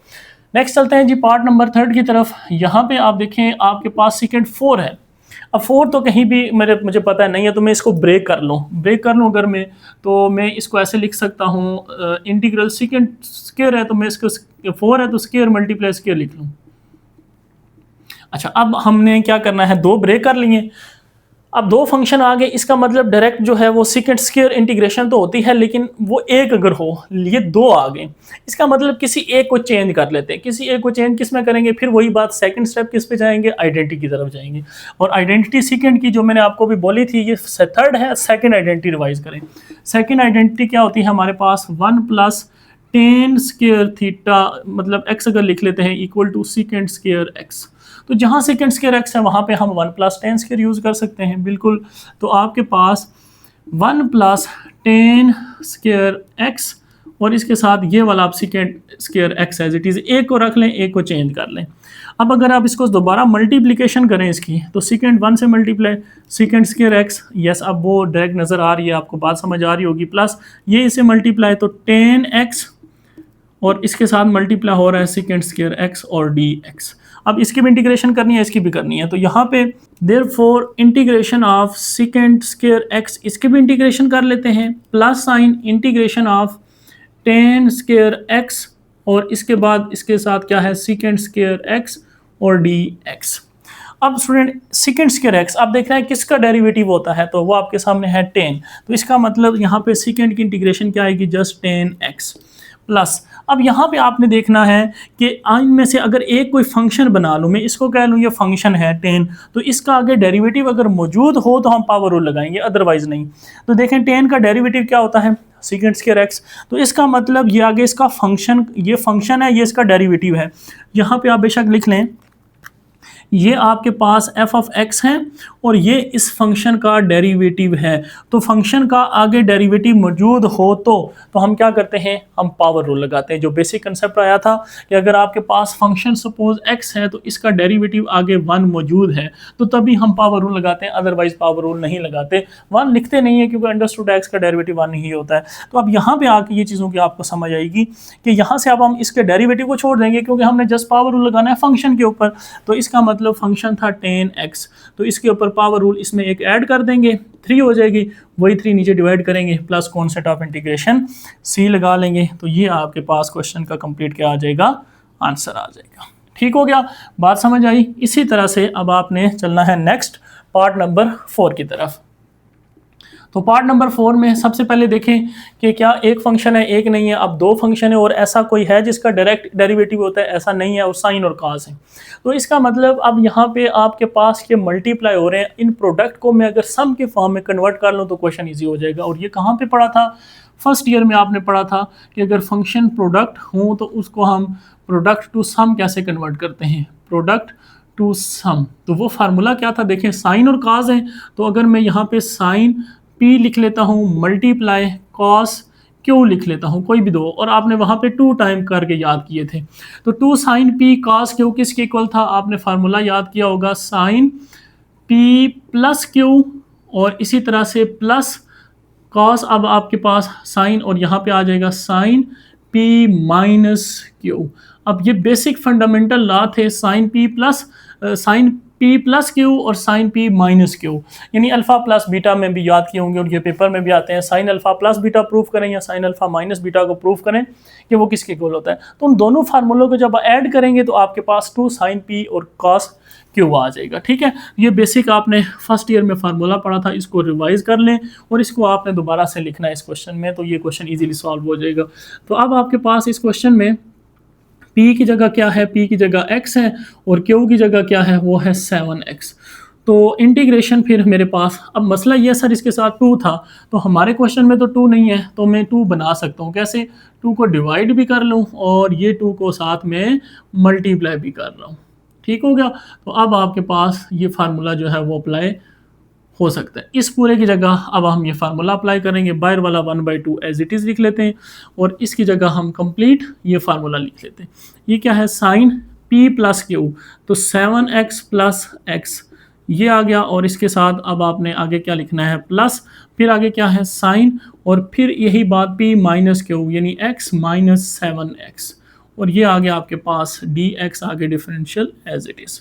नेक्स्ट चलते हैं जी पार्ट नंबर 3 की तरफ। यहाँ पे आप देखें आपके पास सेकेंड 4 है। अब 4 तो कहीं भी मुझे पता नहीं है, तो मैं इसको ब्रेक कर लूँ अगर मैं, तो मैं इसको ऐसे लिख सकता हूँ इंटीग्रल सेकेंड स्क्वायर है तो मैं इसको 4 है तो स्क्वायर मल्टीप्लाई स्क्वायर लिख लूँ। अच्छा अब हमने क्या करना है 2 ब्रेक कर लिए, अब 2 फंक्शन आ गए, इसका मतलब डायरेक्ट जो है वो सेकेंड स्क्वायर इंटीग्रेशन तो होती है, लेकिन वो एक अगर हो, ये 2 आ गए, इसका मतलब किसी एक को चेंज कर लेते हैं। किसी एक को चेंज किस में करेंगे, फिर वही बात सेकंड स्टेप किस पे जाएंगे, आइडेंटिटी की तरफ जाएंगे। और आइडेंटिटी सेकंड की जो मैंने आपको भी बोली थी ये 3rd है, सेकंड आइडेंटिटी रिवाइज करें। सेकंड आइडेंटिटी क्या होती है हमारे पास 1 + tan स्क्वायर थीटा, मतलब x अगर लिख लेते हैं equal to second square x। तो जहाँ सेकंड स्क्वायर एक्स है वहाँ पे हम 1 + tan स्क्वायर यूज़ कर सकते हैं बिल्कुल। तो आपके पास 1 + tan स्क्वायर एक्स और इसके साथ ये वाला आप second square x as it is, एक को रख लें एक को चेंज कर लें। अब अगर आप इसको दोबारा मल्टीप्लिकेशन करें इसकी, तो सेकंड 1 से multiply second square x, yes अब वो डायरेक्ट नज़र आ रही है आपको, बात समझ आ रही होगी, प्लस ये इसे मल्टीप्लाई तो tan x और इसके साथ मल्टीप्लाई हो रहा है सेकंड स्क्वायर एक्स और dx। अब इसकी भी इंटीग्रेशन करनी है इसकी भी करनी है, तो यहाँ पे therefore integration of second square x, इसके भी इंटीग्रेशन कर लेते हैं, plus sign integration of tan square x और इसके बाद इसके साथ क्या है सेकंड स्क्वायर एक्स और dx। अब स्टूडेंट सेकंड स्क्वायर एक्स आप देख रहे हैं किसका डेरिवेटिव होता है, तो वो आपके सामने है tan, तो इसका मतलब यहाँ पे सेकंड की इंटीग्रेशन क्या आएगी जस्ट tan x प्लस। अब यहाँ पे आपने देखना है कि इनमें से अगर एक कोई फंक्शन बना लूँ, मैं इसको कह लूँ ये फंक्शन है tan, तो इसका आगे डेरिवेटिव अगर मौजूद हो तो हम पावर रूल लगाएंगे, अदरवाइज नहीं। तो देखें tan का डेरिवेटिव क्या होता है सेकंड स्क्वायर एक्स, तो इसका मतलब ये आगे इसका फंक्शन, ये फंक्शन है ये इसका डेरिवेटिव है। यहाँ पे आप बेशक लिख लें ये आपके पास f(x) है और ये इस फंक्शन का डेरिवेटिव है। तो फंक्शन का आगे डेरिवेटिव मौजूद हो तो हम क्या करते हैं, हम पावर रूल लगाते हैं। जो बेसिक कंसेप्ट आया था कि अगर आपके पास फंक्शन सपोज x है तो इसका डेरिवेटिव आगे 1 मौजूद है तो तभी हम पावर रूल लगाते हैं, अदरवाइज पावर रूल नहीं लगाते। 1 लिखते नहीं है क्योंकि अंडरस्टूड x का डेरिवेटिव 1 ही होता है। तो अब यहाँ पे आके ये चीज़ों की आपको समझ आएगी कि यहाँ से अब हम इसके डेरिवेटिव को छोड़ देंगे क्योंकि हमने जस्ट पावर रूल लगाना है फंक्शन के ऊपर। तो इसका मतलब फंक्शन था tan x, तो इसके ऊपर पावर रूल इसमें एक ऐड कर देंगे 3 हो जाएगी, वही 3 नीचे डिवाइड करेंगे plus concept of integration c लगा लेंगे, तो ये आपके पास क्वेश्चन का कंप्लीट क्या आ जाएगा, आंसर आ जाएगा। ठीक हो गया, बात समझ आई। इसी तरह से अब आपने चलना है नेक्स्ट पार्ट नंबर 4 की तरफ। तो पार्ट नंबर 4 में सबसे पहले देखें कि क्या एक फंक्शन है एक नहीं है। अब 2 फंक्शन है और ऐसा कोई है जिसका डायरेक्ट डेरिवेटिव होता है, ऐसा नहीं है, और साइन और कास है। तो इसका मतलब अब यहाँ पे आपके पास ये मल्टीप्लाई हो रहे हैं, इन प्रोडक्ट को मैं अगर सम के फॉर्म में कन्वर्ट कर लूँ तो क्वेश्चन ईजी हो जाएगा। और ये कहाँ पर पढ़ा था, फर्स्ट ईयर में आपने पढ़ा था कि अगर फंक्शन प्रोडक्ट हो तो उसको हम प्रोडक्ट टू सम कैसे कन्वर्ट करते हैं, प्रोडक्ट टू सम। तो वो फार्मूला क्या था, देखें साइन और काज है, तो अगर मैं यहाँ पे साइन P लिख लेता हूँ मल्टीप्लाई कॉस Q लिख लेता हूँ, कोई भी 2, और आपने वहाँ पे 2 टाइम करके याद किए थे। तो 2 साइन P कॉस Q किसके इक्वल था, आपने फार्मूला याद किया होगा साइन P प्लस Q और इसी तरह से प्लस कॉस, अब आपके पास साइन और यहाँ पे आ जाएगा साइन P माइनस Q। अब ये बेसिक फंडामेंटल लॉ थे, sine P plus sine p plus q और साइन पी माइनस क्यू, यानी अल्फा प्लस बीटा में भी याद किए होंगे और ये पेपर में भी आते हैं, sine alpha plus beta proof करें या साइन अल्फा माइनस बीटा को प्रूफ करें कि वो किसके इक्वल होता है। तो उन दोनों फार्मूलों को जब ऐड करेंगे तो आपके पास 2 साइन पी और कॉस क्यू आ जाएगा। ठीक है, ये बेसिक आपने फर्स्ट ईयर में फार्मूला पढ़ा था, इसको रिवाइज कर लें और इसको आपने दोबारा से लिखना है इस क्वेश्चन में, तो ये क्वेश्चन इजीली सॉल्व हो जाएगा। तो अब आपके पास इस क्वेश्चन में P की जगह क्या है, P की जगह x है और Q की जगह क्या है, वो है 7x। तो इंटीग्रेशन फिर मेरे पास, अब मसला ये सर इसके साथ 2 था, तो हमारे क्वेश्चन में तो 2 नहीं है, तो मैं 2 बना सकता हूँ। कैसे? 2 को डिवाइड भी कर लूँ और ये 2 को साथ में मल्टीप्लाई भी कर रहा हूँ। ठीक हो गया। तो अब आपके पास ये फार्मूला जो है वो अप्लाई हो सकता है। इस पूरे की जगह अब हम ये फार्मूला अप्लाई करेंगे, बाहर वाला 1/2 एज इट इज़ लिख लेते हैं और इसकी जगह हम कंप्लीट ये फार्मूला लिख लेते हैं। ये क्या है, साइन पी प्लस क्यू, तो 7x प्लस एक्स ये आ गया और इसके साथ अब आपने आगे क्या लिखना है, प्लस, फिर आगे क्या है साइन और फिर यही बात p माइनस क्यू यानी x माइनस 7x और ये आ गया आपके पास dx आगे differential as it is.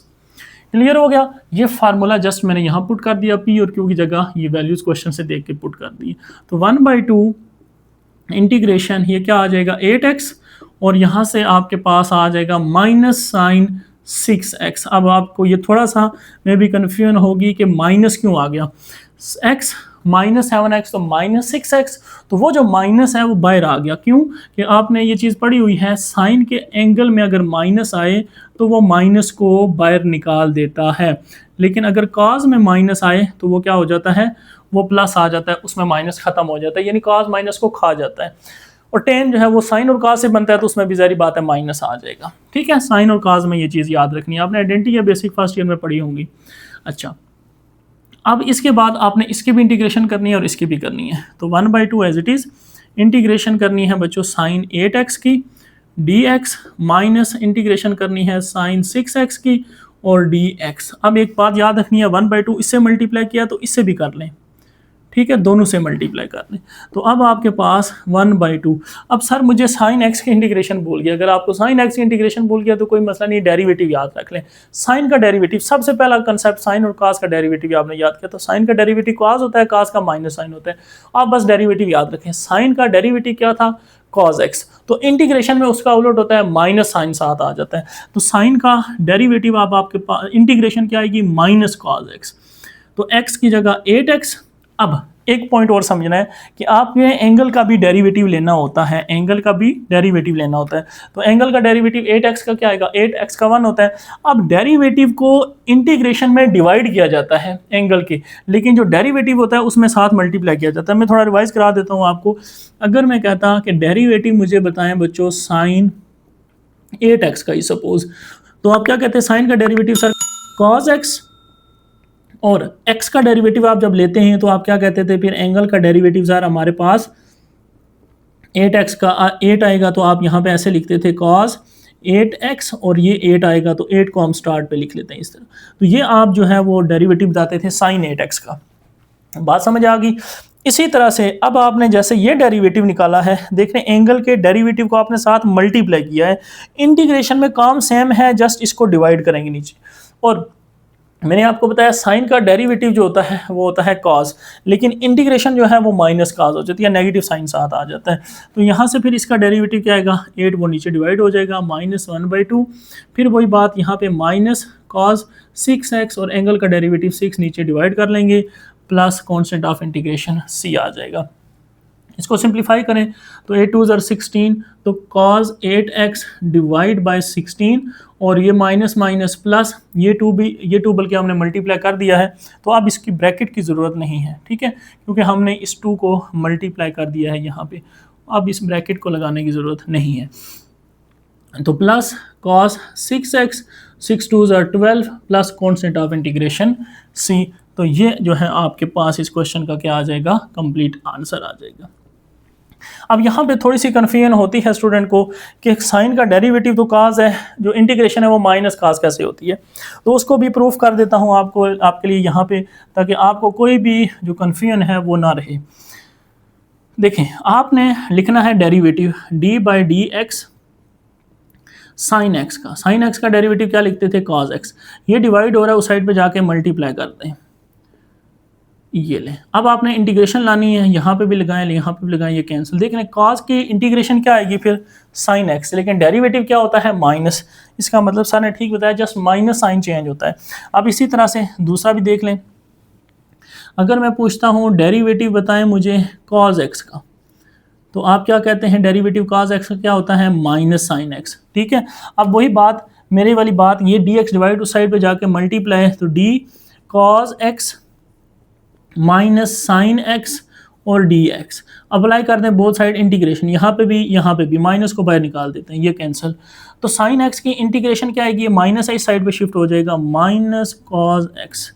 Clear हो गया। ये फार्मूला जस्ट मैंने यहाँ पुट कर दिया, p और q की जगह ये वैल्यूज क्वेश्चन से देख के पुट कर दी। तो 1/2 इंटीग्रेशन ये क्या आ जाएगा 8x और यहाँ से आपके पास आ जाएगा माइनस साइन 6x। अब आपको ये थोड़ा सा मे भी कन्फ्यूजन होगी कि माइनस क्यों आ गया, x माइनस 7x तो माइनस 6x, तो वो जो माइनस है वो बाहर आ गया। क्यों कि आपने ये चीज़ पढ़ी हुई है, साइन के एंगल में अगर माइनस आए तो वो माइनस को बाहर निकाल देता है, लेकिन अगर कॉज में माइनस आए तो वो क्या हो जाता है, वो प्लस आ जाता है, उसमें माइनस खत्म हो जाता है, यानी कॉज माइनस को खा जाता है। और टेन जो है वो साइन और कॉज से बनता है, तो उसमें भी ज़ाहिर बात है माइनस आ जाएगा। ठीक है, साइन और कॉज में ये चीज़ याद रखनी है, आपने आइडेंटिटी या बेसिक फर्स्ट ईयर में पढ़ी होंगी। अच्छा, अब इसके बाद आपने इसकी भी इंटीग्रेशन करनी है और इसकी भी करनी है। तो 1/2 एज इट इज़ इंटीग्रेशन करनी है बच्चों साइन 8x की, dx माइनस इंटीग्रेशन करनी है साइन 6x की और dx। अब एक बात याद रखनी है, 1/2 इससे मल्टीप्लाई किया तो इससे भी कर लें, ठीक है, दोनों से मल्टीप्लाई कर लें। तो अब आपके पास 1/2। अब सर मुझे साइन एक्स की इंटीग्रेशन भूल गया, अगर आपको साइन एक्स की इंटीग्रेशन भूल गया तो कोई मसला नहीं, डेरिवेटिव याद रख लें। साइन का डेरिवेटिव, सबसे पहला कंसेप्ट साइन और कास का डेरिवेटिव आपने याद किया, तो साइन का डेरिवेटिव कास होता है, कास का माइनस साइन होता है। आप बस डेरिवेटिव याद रखें, साइन का डेरिवेटिव क्या था, कॉस एक्स, तो इंटीग्रेशन में उसका उलट होता है, माइनस साइन साथ आ जाता है। तो साइन का डेरिवेटिव अब आपके पास इंटीग्रेशन क्या आएगी, माइनस कॉस एक्स। तो एक्स की जगह 8x। अब एक पॉइंट और समझना है कि आपके एंगल का भी डेरिवेटिव लेना होता है, एंगल का भी डेरिवेटिव लेना होता है। तो एंगल का डेरिवेटिव 8x का क्या आएगा, 8x का 1 होता है। अब डेरिवेटिव को इंटीग्रेशन में डिवाइड किया जाता है एंगल के, लेकिन जो डेरिवेटिव होता है उसमें साथ मल्टीप्लाई किया जाता है। मैं थोड़ा रिवाइज करा देता हूँ आपको। अगर मैं कहता कि डेरिवेटिव मुझे बताएं बच्चों साइन 8x का ही सपोज, तो आप क्या कहते हैं, साइन का डेरिवेटिव सर कॉस एक्स, और x का डेरिवेटिव आप जब लेते हैं तो आप क्या कहते थे, फिर एंगल का डेरिवेटिव सर हमारे पास 8x का 8 आएगा, तो आप यहाँ पे ऐसे लिखते थे cos 8x और ये 8 आएगा, तो 8 को हम स्टार्ट पे लिख लेते हैं इस तरह। तो ये आप जो है वो डेरिवेटिव बताते थे sin 8x का। बात समझ आ गई। इसी तरह से अब आपने जैसे ये डेरिवेटिव निकाला है, देख रहे हैं एंगल के डेरिवेटिव को आपने साथ मल्टीप्लाई किया है। इंटीग्रेशन में काम सेम है, जस्ट इसको डिवाइड करेंगे नीचे। और मैंने आपको बताया साइन का डेरिवेटिव जो होता है वो होता है कॉस, लेकिन इंटीग्रेशन जो है वो माइनस कॉस हो जाती है, नेगेटिव साइन साथ आ जाता है। तो यहाँ से फिर इसका डेरिवेटिव क्या आएगा, 8 वो नीचे डिवाइड हो जाएगा, माइनस 1/2। फिर वही बात यहाँ पे माइनस कॉस 6x और एंगल का डेरिवेटिव 6 नीचे डिवाइड कर लेंगे, plus constant of integration c आ जाएगा। इसको सिंप्लीफाई करें तो 8 2 are 16, तो cos 8x डिवाइड बाय 16 और ये माइनस माइनस प्लस, ये 2 बल्कि हमने मल्टीप्लाई कर दिया है, तो अब इसकी ब्रैकेट की ज़रूरत नहीं है, ठीक है, क्योंकि हमने इस 2 को मल्टीप्लाई कर दिया है यहाँ पे, अब इस ब्रैकेट को लगाने की ज़रूरत नहीं है। तो plus cos 6x, 6 2 are 12 plus constant of integration c। तो ये जो है आपके पास इस क्वेश्चन का क्या आ जाएगा, कंप्लीट आंसर आ जाएगा। अब यहाँ पे थोड़ी सी कन्फ्यूजन होती है स्टूडेंट को कि साइन का डेरिवेटिव तो काज है, जो इंटीग्रेशन है वो माइनस काज कैसे होती है, तो उसको भी प्रूफ कर देता हूँ आपको आपके लिए यहाँ पे, ताकि आपको कोई भी जो कन्फ्यूजन है वो ना रहे। देखें, आपने लिखना है डेरिवेटिव d/dx साइन एक्स का। साइन एक्स का डेरिवेटिव क्या लिखते थे, कॉज एक्स। ये डिवाइड हो रहा है, उस साइड पे जाके मल्टीप्लाई करते हैं, ये ले। अब आपने इंटीग्रेशन लानी है, यहाँ पे भी लगाएं, यहाँ पे भी लगाएं, ये कैंसिल। देख लें कॉज की इंटीग्रेशन क्या आएगी फिर, साइन एक्स, लेकिन डेरिवेटिव क्या होता है, माइनस। इसका मतलब सर ने ठीक बताया, जस्ट माइनस साइन चेंज होता है। अब इसी तरह से दूसरा भी देख लें, अगर मैं पूछता हूँ डेरिवेटिव बताएं मुझे कॉज एक्स का, तो आप क्या कहते हैं, डेरिवेटिव कॉज एक्स का क्या होता है, माइनस साइन एक्स। ठीक है, अब वही बात, मेरी वाली बात, ये डी एक्स डिवाइड उस साइड पे जाके मल्टीप्लाई है, तो D cos x minus sine x और डी एक्स। अप्लाई करते हैं बोथ साइड इंटीग्रेशन, यहाँ पे भी माइनस को बाहर निकाल देते हैं, ये कैंसिल। तो साइन एक्स की इंटीग्रेशन क्या आएगी, माइनस इस साइड पे शिफ्ट हो जाएगा, माइनस कॉज एक्स।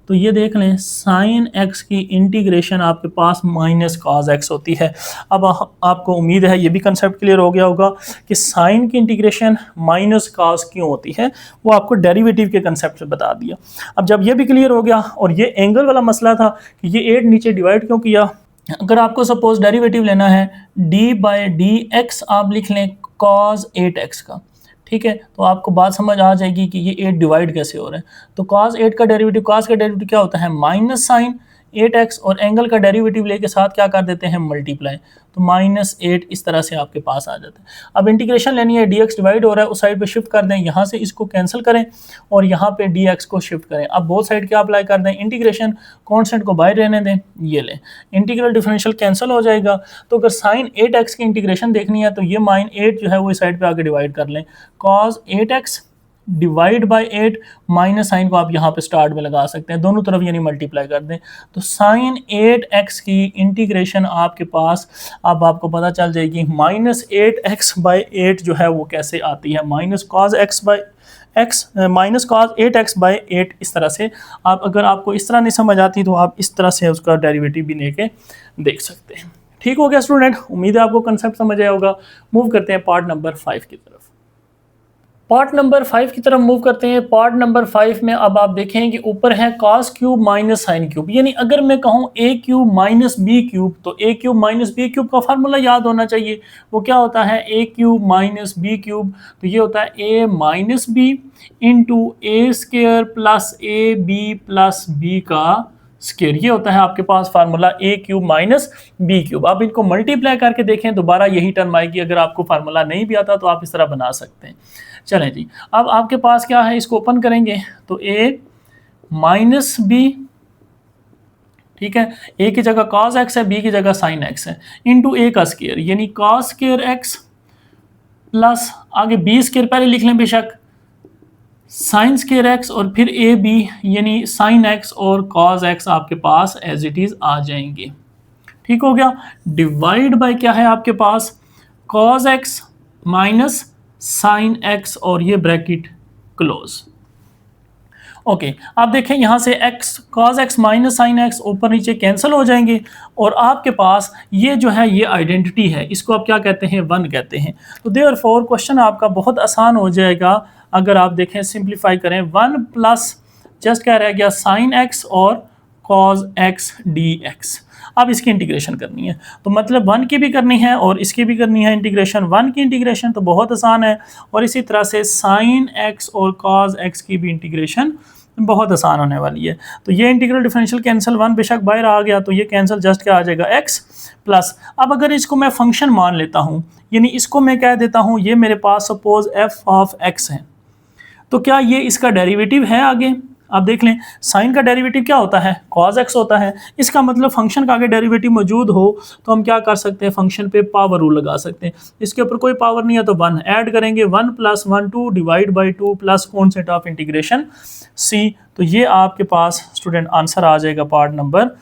तो ये देख लें, साइन एक्स की इंटीग्रेशन आपके पास माइनस कॉज एक्स होती है। अब आपको उम्मीद है ये भी कंसेप्ट क्लियर हो गया होगा कि साइन की इंटीग्रेशन माइनस कॉज क्यों होती है, वो आपको डेरिवेटिव के कंसेप्ट से बता दिया। अब जब ये भी क्लियर हो गया, और ये एंगल वाला मसला था कि ये 8 नीचे डिवाइड क्यों किया, अगर आपको सपोज डेरिवेटिव लेना है d बाय डी एक्स, आप लिख लें कॉज 8x का। ठीक है, तो आपको बात समझ आ जाएगी कि ये 8 डिवाइड कैसे हो रहा है। तो cos 8 का डेरिवेटिव, cos का डेरिवेटिव क्या होता है, माइनस साइन 8x, और एंगल का डेरिवेटिव लेके साथ क्या कर देते हैं, मल्टीप्लाई, तो -8 इस तरह से आपके पास आ जाता है। अब इंटीग्रेशन लेनी है, dx डिवाइड हो रहा है, उस साइड पे शिफ्ट कर दें, यहाँ से इसको कैंसिल करें और यहाँ पे dx को शिफ्ट करें। अब बोथ साइड क्या अप्लाई कर दें, इंटीग्रेशन, कांस्टेंट को बाहर रहने दें, ये लें, इंटीग्रल डिफरेंशियल कैंसिल हो जाएगा। तो अगर साइन 8x की इंटीग्रेशन देखनी है, तो ये -8 जो है वो इस साइड पे आके डिवाइड कर लें, cos 8x divide by 8, minus sine को आप यहाँ पे स्टार्ट में लगा सकते हैं, दोनों तरफ यानी मल्टीप्लाई कर दें। तो साइन 8x की इंटीग्रेशन आपके पास, अब आपको पता चल जाएगी -8x/8 जो है वो कैसे आती है, माइनस कॉज 8x/8 इस तरह से। आप अगर आपको इस तरह नहीं समझ आती तो आप इस तरह से उसका डेरिवेटिव भी लेके देख सकते हैं। ठीक हो गया स्टूडेंट, उम्मीद है आपको कंसेप्ट समझ आया होगा। मूव करते हैं पार्ट नंबर 5 की तरफ। पार्ट नंबर 5 की तरफ मूव करते हैं। पार्ट नंबर 5 में अब आप देखें कि ऊपर है cos cube minus sine cube, यानी अगर मैं कहूँ a cube minus B cube, तो a cube minus B cube का फार्मूला याद होना चाहिए। वो क्या होता है, a cube minus B cube, तो ये होता है a minus B into A square plus A B plus B का स्क्वायर। ये होता है आपके पास formula a cube minus B cube. आप इनको मल्टीप्लाई करके देखें, दोबारा यही टर्म आएगी। अगर आपको फार्मूला नहीं भी आता तो आप इस तरह बना सकते हैं। चलें जी, अब आपके पास क्या है, इसको ओपन करेंगे तो a माइनस बी, ठीक है, a की जगह cos x है, b की जगह sin x है, इंटू a का स्क्वायर यानी cos स्क्वायर x प्लस आगे b स्क्वायर पहले लिख लें बेशक, साइन स्क्वायर x और फिर ए बी यानी साइन x और cos x आपके पास एज इट इज आ जाएंगे। ठीक हो गया, डिवाइड बाय क्या है आपके पास, cos x minus sine x और ये ब्रैकेट क्लोज। ओके, आप देखें यहाँ से x cos x minus sine x ऊपर नीचे कैंसिल हो जाएंगे, और आपके पास ये जो है ये आइडेंटिटी है, इसको आप क्या कहते हैं, 1 कहते हैं। तो देयरफॉर क्वेश्चन आपका बहुत आसान हो जाएगा अगर आप देखें, सिंप्लीफाई करें, 1 प्लस जस्ट क्या रह गया, साइन x और cos x dx। अब इसकी इंटीग्रेशन करनी है, तो मतलब 1 की भी करनी है और इसकी भी करनी है इंटीग्रेशन। 1 की इंटीग्रेशन तो बहुत आसान है, और इसी तरह से साइन x और cos x की भी इंटीग्रेशन बहुत आसान होने वाली है। तो ये इंटीग्रल डिफरेंशियल कैंसिल, 1 बेशक बाहर आ गया तो ये कैंसिल, जस्ट क्या आ जाएगा, x प्लस। अब अगर इसको मैं फंक्शन मान लेता हूँ, यानी इसको मैं कह देता हूँ ये मेरे पास सपोज f ऑफ x है, तो क्या ये इसका डेरिवेटिव है आगे। आप देख लें, साइन का डेरिवेटिव क्या होता है, cos x होता है। इसका मतलब फंक्शन का आगे डेरिवेटिव मौजूद हो तो हम क्या कर सकते हैं, फंक्शन पे पावर रूल लगा सकते हैं। इसके ऊपर कोई पावर नहीं है तो 1 ऐड करेंगे, 1 plus 1 2 divide by 2 plus concept of integration c। तो ये आपके पास स्टूडेंट आंसर आ जाएगा पार्ट नंबर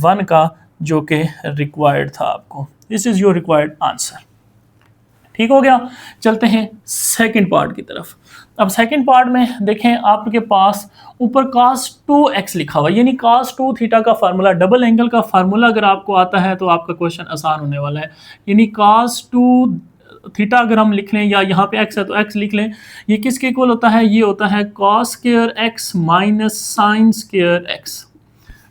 1 का, जो कि रिक्वायर्ड था आपको। This is your required answer. ठीक हो गया, चलते हैं सेकंड पार्ट की तरफ। अब सेकंड पार्ट में देखें, आपके पास ऊपर cos 2x लिखा हुआ, यानी cos 2 थीटा का फार्मूला, डबल एंगल का फार्मूला अगर आपको आता है तो आपका क्वेश्चन आसान होने वाला है। यानी cos 2 थीटा अगर हम लिख लें, या यहाँ पे x है तो x लिख लें, ये किसके इक्वल होता है, ये होता है cos square x minus sine square x।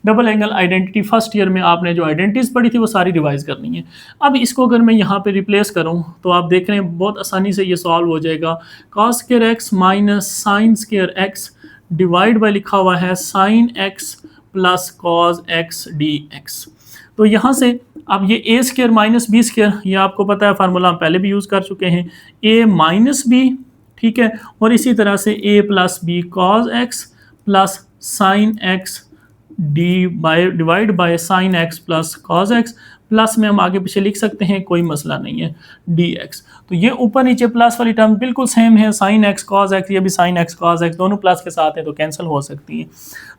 Double angle identity first year में आपने जो आइडेंटिटीज़ पढ़ी थी वो सारी रिवाइज करनी है। अब इसको अगर मैं यहाँ पे रिप्लेस करूँ तो आप देख रहे हैं बहुत आसानी से ये सॉल्व हो जाएगा। Cos square x minus sine square x divide bye लिखा हुआ है sign X plus cos x D x. तो यहाँ से अब ये ए स्क्वायर माइनस बी स्क्वायर, ये आपको पता है फार्मूला हम पहले भी यूज़ कर चुके हैं, ए माइनस बी, ठीक है, और इसी तरह से A plus B cos X plus sine X divide by sine X plus cos X, plus में हम आगे पीछे लिख सकते हैं, कोई मसला नहीं है, डी एक्स। तो ये ऊपर नीचे प्लस वाली टर्म बिल्कुल सेम है, साइन एक्स कॉस एक्स, ये भी साइन एक्स कॉस एक्स, दोनों प्लस के साथ है तो कैंसिल हो सकती है।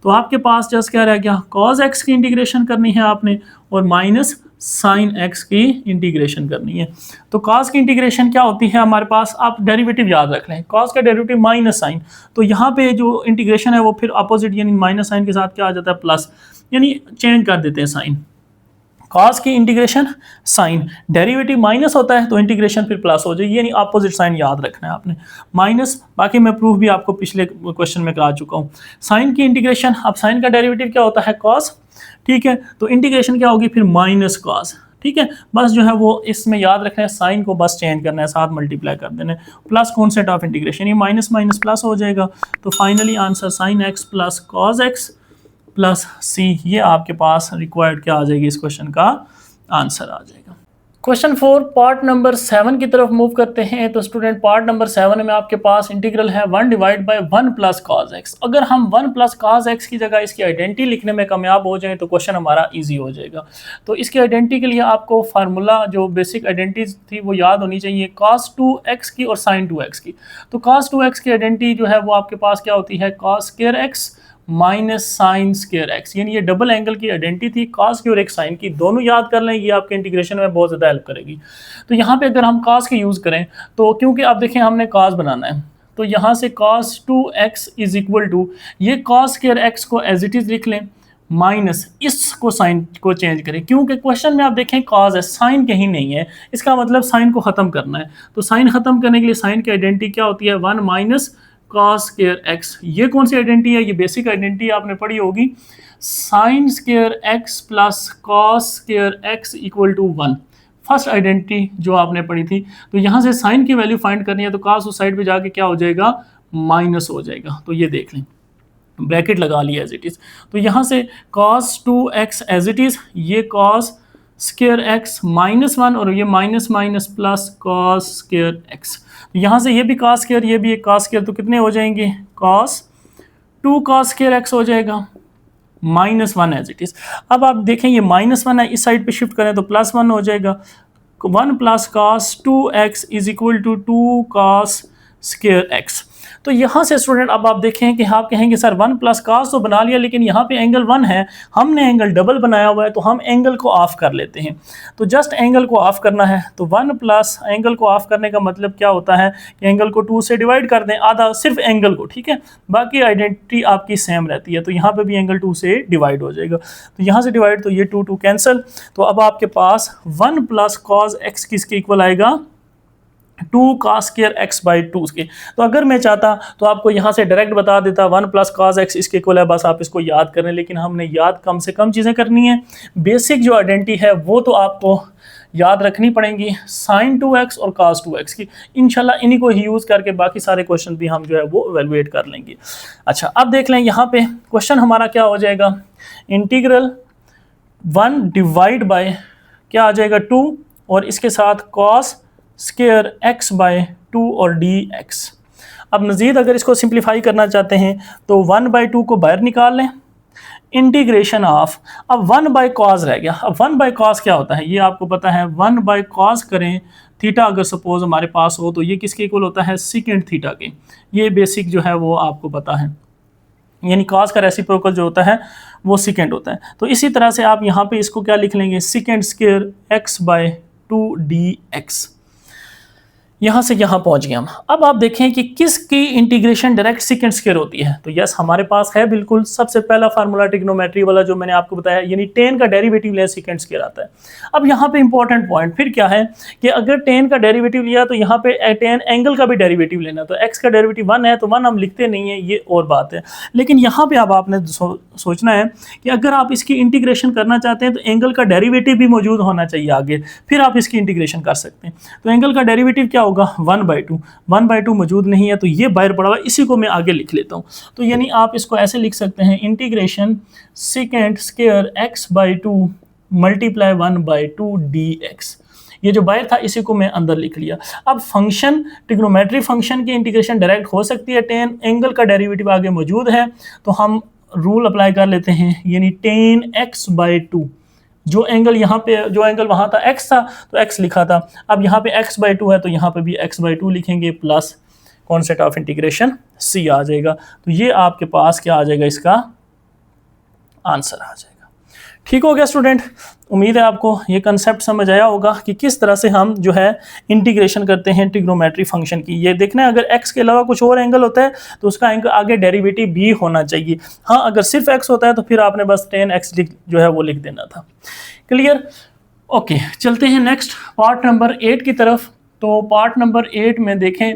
तो आपके पास जस्ट क्या रह गया, कॉस एक्स की इंटीग्रेशन करनी है आपने और माइनस साइन एक्स की इंटीग्रेशन करनी है। तो कॉस की इंटीग्रेशन क्या होती है हमारे पास, आप डेरिवेटिव याद रख लें, कॉस का डेरिवेटिव माइनस साइन, तो यहाँ पे जो इंटीग्रेशन है वो फिर अपोजिट यानी माइनस साइन के साथ क्या आ जाता है, प्लस, यानी चेंज कर देते हैं साइन। कॉस की इंटीग्रेशन साइन, डेरिवेटिव माइनस होता है तो इंटीग्रेशन फिर प्लस हो जाएगी, यानी अपोजिट साइन याद रखना है आपने, माइनस। बाकी मैं प्रूफ भी आपको पिछले क्वेश्चन में करा चुका हूँ। साइन की इंटीग्रेशन, अब साइन का डेरिवेटिव क्या होता है, कॉस, ठीक है, तो इंटीग्रेशन क्या होगी फिर माइनस कॉस, ठीक है, बस जो है वो इसमें याद रखना है, साइन को बस चेंज करना है, साथ मल्टीप्लाई कर देना है, प्लस कॉन्सेंट ऑफ इंटीग्रेशन, ये माइनस माइनस प्लस हो जाएगा। तो finally answer sine X plus cos X plus C, ये आपके पास रिक्वायर्ड क्या आ जाएगी, इस क्वेश्चन का आंसर आ जाएगा। क्वेश्चन 4 पार्ट नंबर 7 की तरफ मूव करते हैं। तो स्टूडेंट पार्ट नंबर 7 में आपके पास इंटीग्रल है 1 divide by 1 plus cos x. अगर हम 1 प्लस कॉस एक्स की जगह इसकी आइडेंटिटी लिखने में कामयाब हो जाएं तो क्वेश्चन हमारा इजी हो जाएगा। तो इसकी आइडेंटिटी के लिए आपको फार्मूला जो बेसिक आइडेंटिटी थी वो याद होनी चाहिए, कॉस 2x की और साइन 2x की। तो कॉस 2x की आइडेंटिटी जो है वो आपके पास क्या होती है, cos square x minus sine square x, यानी ये डबल एंगल की आइडेंटिटी थी, कॉस की और एक साइन की, दोनों याद कर लें, ये आपके इंटीग्रेशन में बहुत ज़्यादा हेल्प करेगी। तो यहाँ पे अगर हम कॉस की यूज़ करें तो क्योंकि आप देखें हमने कॉस बनाना है, तो यहाँ से cos 2x is equal to, ये कॉस स्क्वायर एक्स को एज इट इज़ लिख लें, माइनस इसको साइन को चेंज करें, क्योंकि क्वेश्चन में आप देखें कॉस है, साइन कहीं नहीं है, इसका मतलब साइन को ख़त्म करना है। तो साइन ख़त्म करने के लिए साइन की आइडेंटिटी क्या होती है, 1 माइनस कॉस स्क्वायर एक्स। ये कौन सी आइडेंटिटी है, ये बेसिक आइडेंटिटी आपने पढ़ी होगी, sine square x plus cos square x equal to 1, first identity जो आपने पढ़ी थी। तो यहाँ से साइन की वैल्यू फाइंड करनी है तो कॉस उस साइड पे जाके क्या हो जाएगा, माइनस हो जाएगा। तो ये देख लें, ब्रैकेट लगा लिया एज इट इज़। तो यहाँ से cos 2x as it is, ये cos स्क्वायर एक्स माइनस 1 और ये minus minus plus cos square x. तो यहाँ से ये भी cos स्क्वायर, ये भी एक cos स्क्वायर, तो कितने हो जाएंगे, cos 2 cos स्क्वायर एक्स हो जाएगा माइनस 1 एज इट इज़। अब आप देखें ये माइनस 1 है, इस साइड पे शिफ्ट करें तो प्लस 1 हो जाएगा, 1 plus cos 2x is equal to 2 cos square x. तो यहाँ से स्टूडेंट अब आप देखें कि आप कहेंगे सर 1 प्लस कॉस तो बना लिया, लेकिन यहाँ पे एंगल 1 है, हमने एंगल डबल बनाया हुआ है, तो हम एंगल को ऑफ कर लेते हैं। तो जस्ट एंगल को ऑफ करना है, तो 1 प्लस एंगल को ऑफ करने का मतलब क्या होता है कि एंगल को 2 से डिवाइड कर दें, आधा सिर्फ एंगल को, ठीक है, बाकी आइडेंटिटी आपकी सेम रहती है। तो यहाँ पर भी एंगल 2 से डिवाइड हो जाएगा, तो यहाँ से डिवाइड, तो ये 2 2 कैंसिल। तो अब आपके पास 1 प्लस कॉस एक्स किसके इक्वल आएगा, 2 cos स्क्वायर एक्स बाई 2 के। तो अगर मैं चाहता तो आपको यहाँ से डायरेक्ट बता देता 1 प्लस cos एक्स इसके इक्वल है, बस आप इसको याद करें, लेकिन हमने याद कम से कम चीज़ें करनी है। बेसिक जो आइडेंटिटी है वो तो आपको याद रखनी पड़ेंगी, साइन 2x और cos 2x की, इंशाल्लाह इन्हीं को ही यूज़ करके बाकी सारे क्वेश्चन भी हम जो है वो एवेलुएट कर लेंगे। अच्छा, अब देख लें यहाँ पे क्वेश्चन हमारा क्या हो जाएगा, इंटीग्रल 1 डिवाइड बाय क्या आ जाएगा 2 और इसके साथ cos स्क्वायर एक्स बाय 2 और dx। अब मज़ीद अगर इसको सिंप्लीफाई करना चाहते हैं तो 1 बाई 2 को बाहर निकाल लें, इंटीग्रेशन ऑफ, अब 1 बाई कॉस रह गया। अब 1 बाई कॉस क्या होता है, ये आपको पता है, 1 बाई कॉस करें थीटा अगर सपोज हमारे पास हो तो ये किसके इक्वल होता है, सेकेंड थीटा के। ये बेसिक जो है वो आपको पता है, यानी कॉस का रेसिप्रोकल जो होता है वो सेकेंड होता है। तो इसी तरह से आप यहाँ पे इसको क्या लिख लेंगे, second square x by 2 dx। यहाँ से यहाँ पहुँच गए हम। अब आप देखें कि किसकी इंटीग्रेशन डायरेक्ट सेकंड स्क्वायर होती है। तो यस हमारे पास है बिल्कुल सबसे पहला फार्मूला ट्रिग्नोमेट्री वाला जो मैंने आपको बताया, यानी tan का डेरिवेटिव लिया सेकंड स्क्वायर आता है। अब यहाँ पे इंपॉर्टेंट पॉइंट फिर क्या है कि अगर tan का डेरिवेटिव लिया तो यहाँ पे tan एंगल का भी डेरिवेटिव लेना। तो x का डेरिवेटिव 1 है तो 1 हम लिखते नहीं है, ये और बात है। लेकिन यहाँ पे अब आपने सोचना है कि अगर आप इसकी इंटीग्रेशन करना चाहते हैं तो एंगल का डेरिवेटिव भी मौजूद होना चाहिए आगे, फिर आप इसकी इंटीग्रेशन कर सकते हैं। तो एंगल का डेरिवेटिव क्या होगा 1/2, 1/2 मौजूद नहीं है तो ये बाहर पड़ा हुआ, इसी को मैं आगे लिख लेता हूँ। तो यानी आप इसको ऐसे लिख सकते हैं integration second square x/2 multiply 1/2 dx। ये जो बाहर था इसी को मैं अंदर लिख लिया। अब फंक्शन ट्रिग्नोमेट्री फंक्शन की इंटीग्रेशन डायरेक्ट हो सकती है, tan एंगल का डेरिवेटिव आगे मौजूद है तो हम रूल अप्लाई कर लेते हैं, यानी tan x/2 जो एंगल यहाँ पे, जो एंगल वहाँ था x था तो x लिखा था, अब यहाँ पे x/2 है तो यहाँ पे भी x/2 लिखेंगे plus concept of integration c आ जाएगा। तो ये आपके पास क्या आ जाएगा, इसका आंसर आ जाएगा। ठीक हो गया स्टूडेंट, उम्मीद है आपको ये कंसेप्ट समझ आया होगा कि किस तरह से हम जो है इंटीग्रेशन करते हैं ट्रिग्नोमेट्री फंक्शन की। ये देखना है अगर x के अलावा कुछ और एंगल होता है तो उसका एंगल आगे डेरिवेटिव भी होना चाहिए। हाँ अगर सिर्फ x होता है तो फिर आपने बस tan x जो है वो लिख देना था। क्लियर? ओके, चलते हैं नेक्स्ट पार्ट नंबर 8 की तरफ। तो पार्ट नंबर 8 में देखें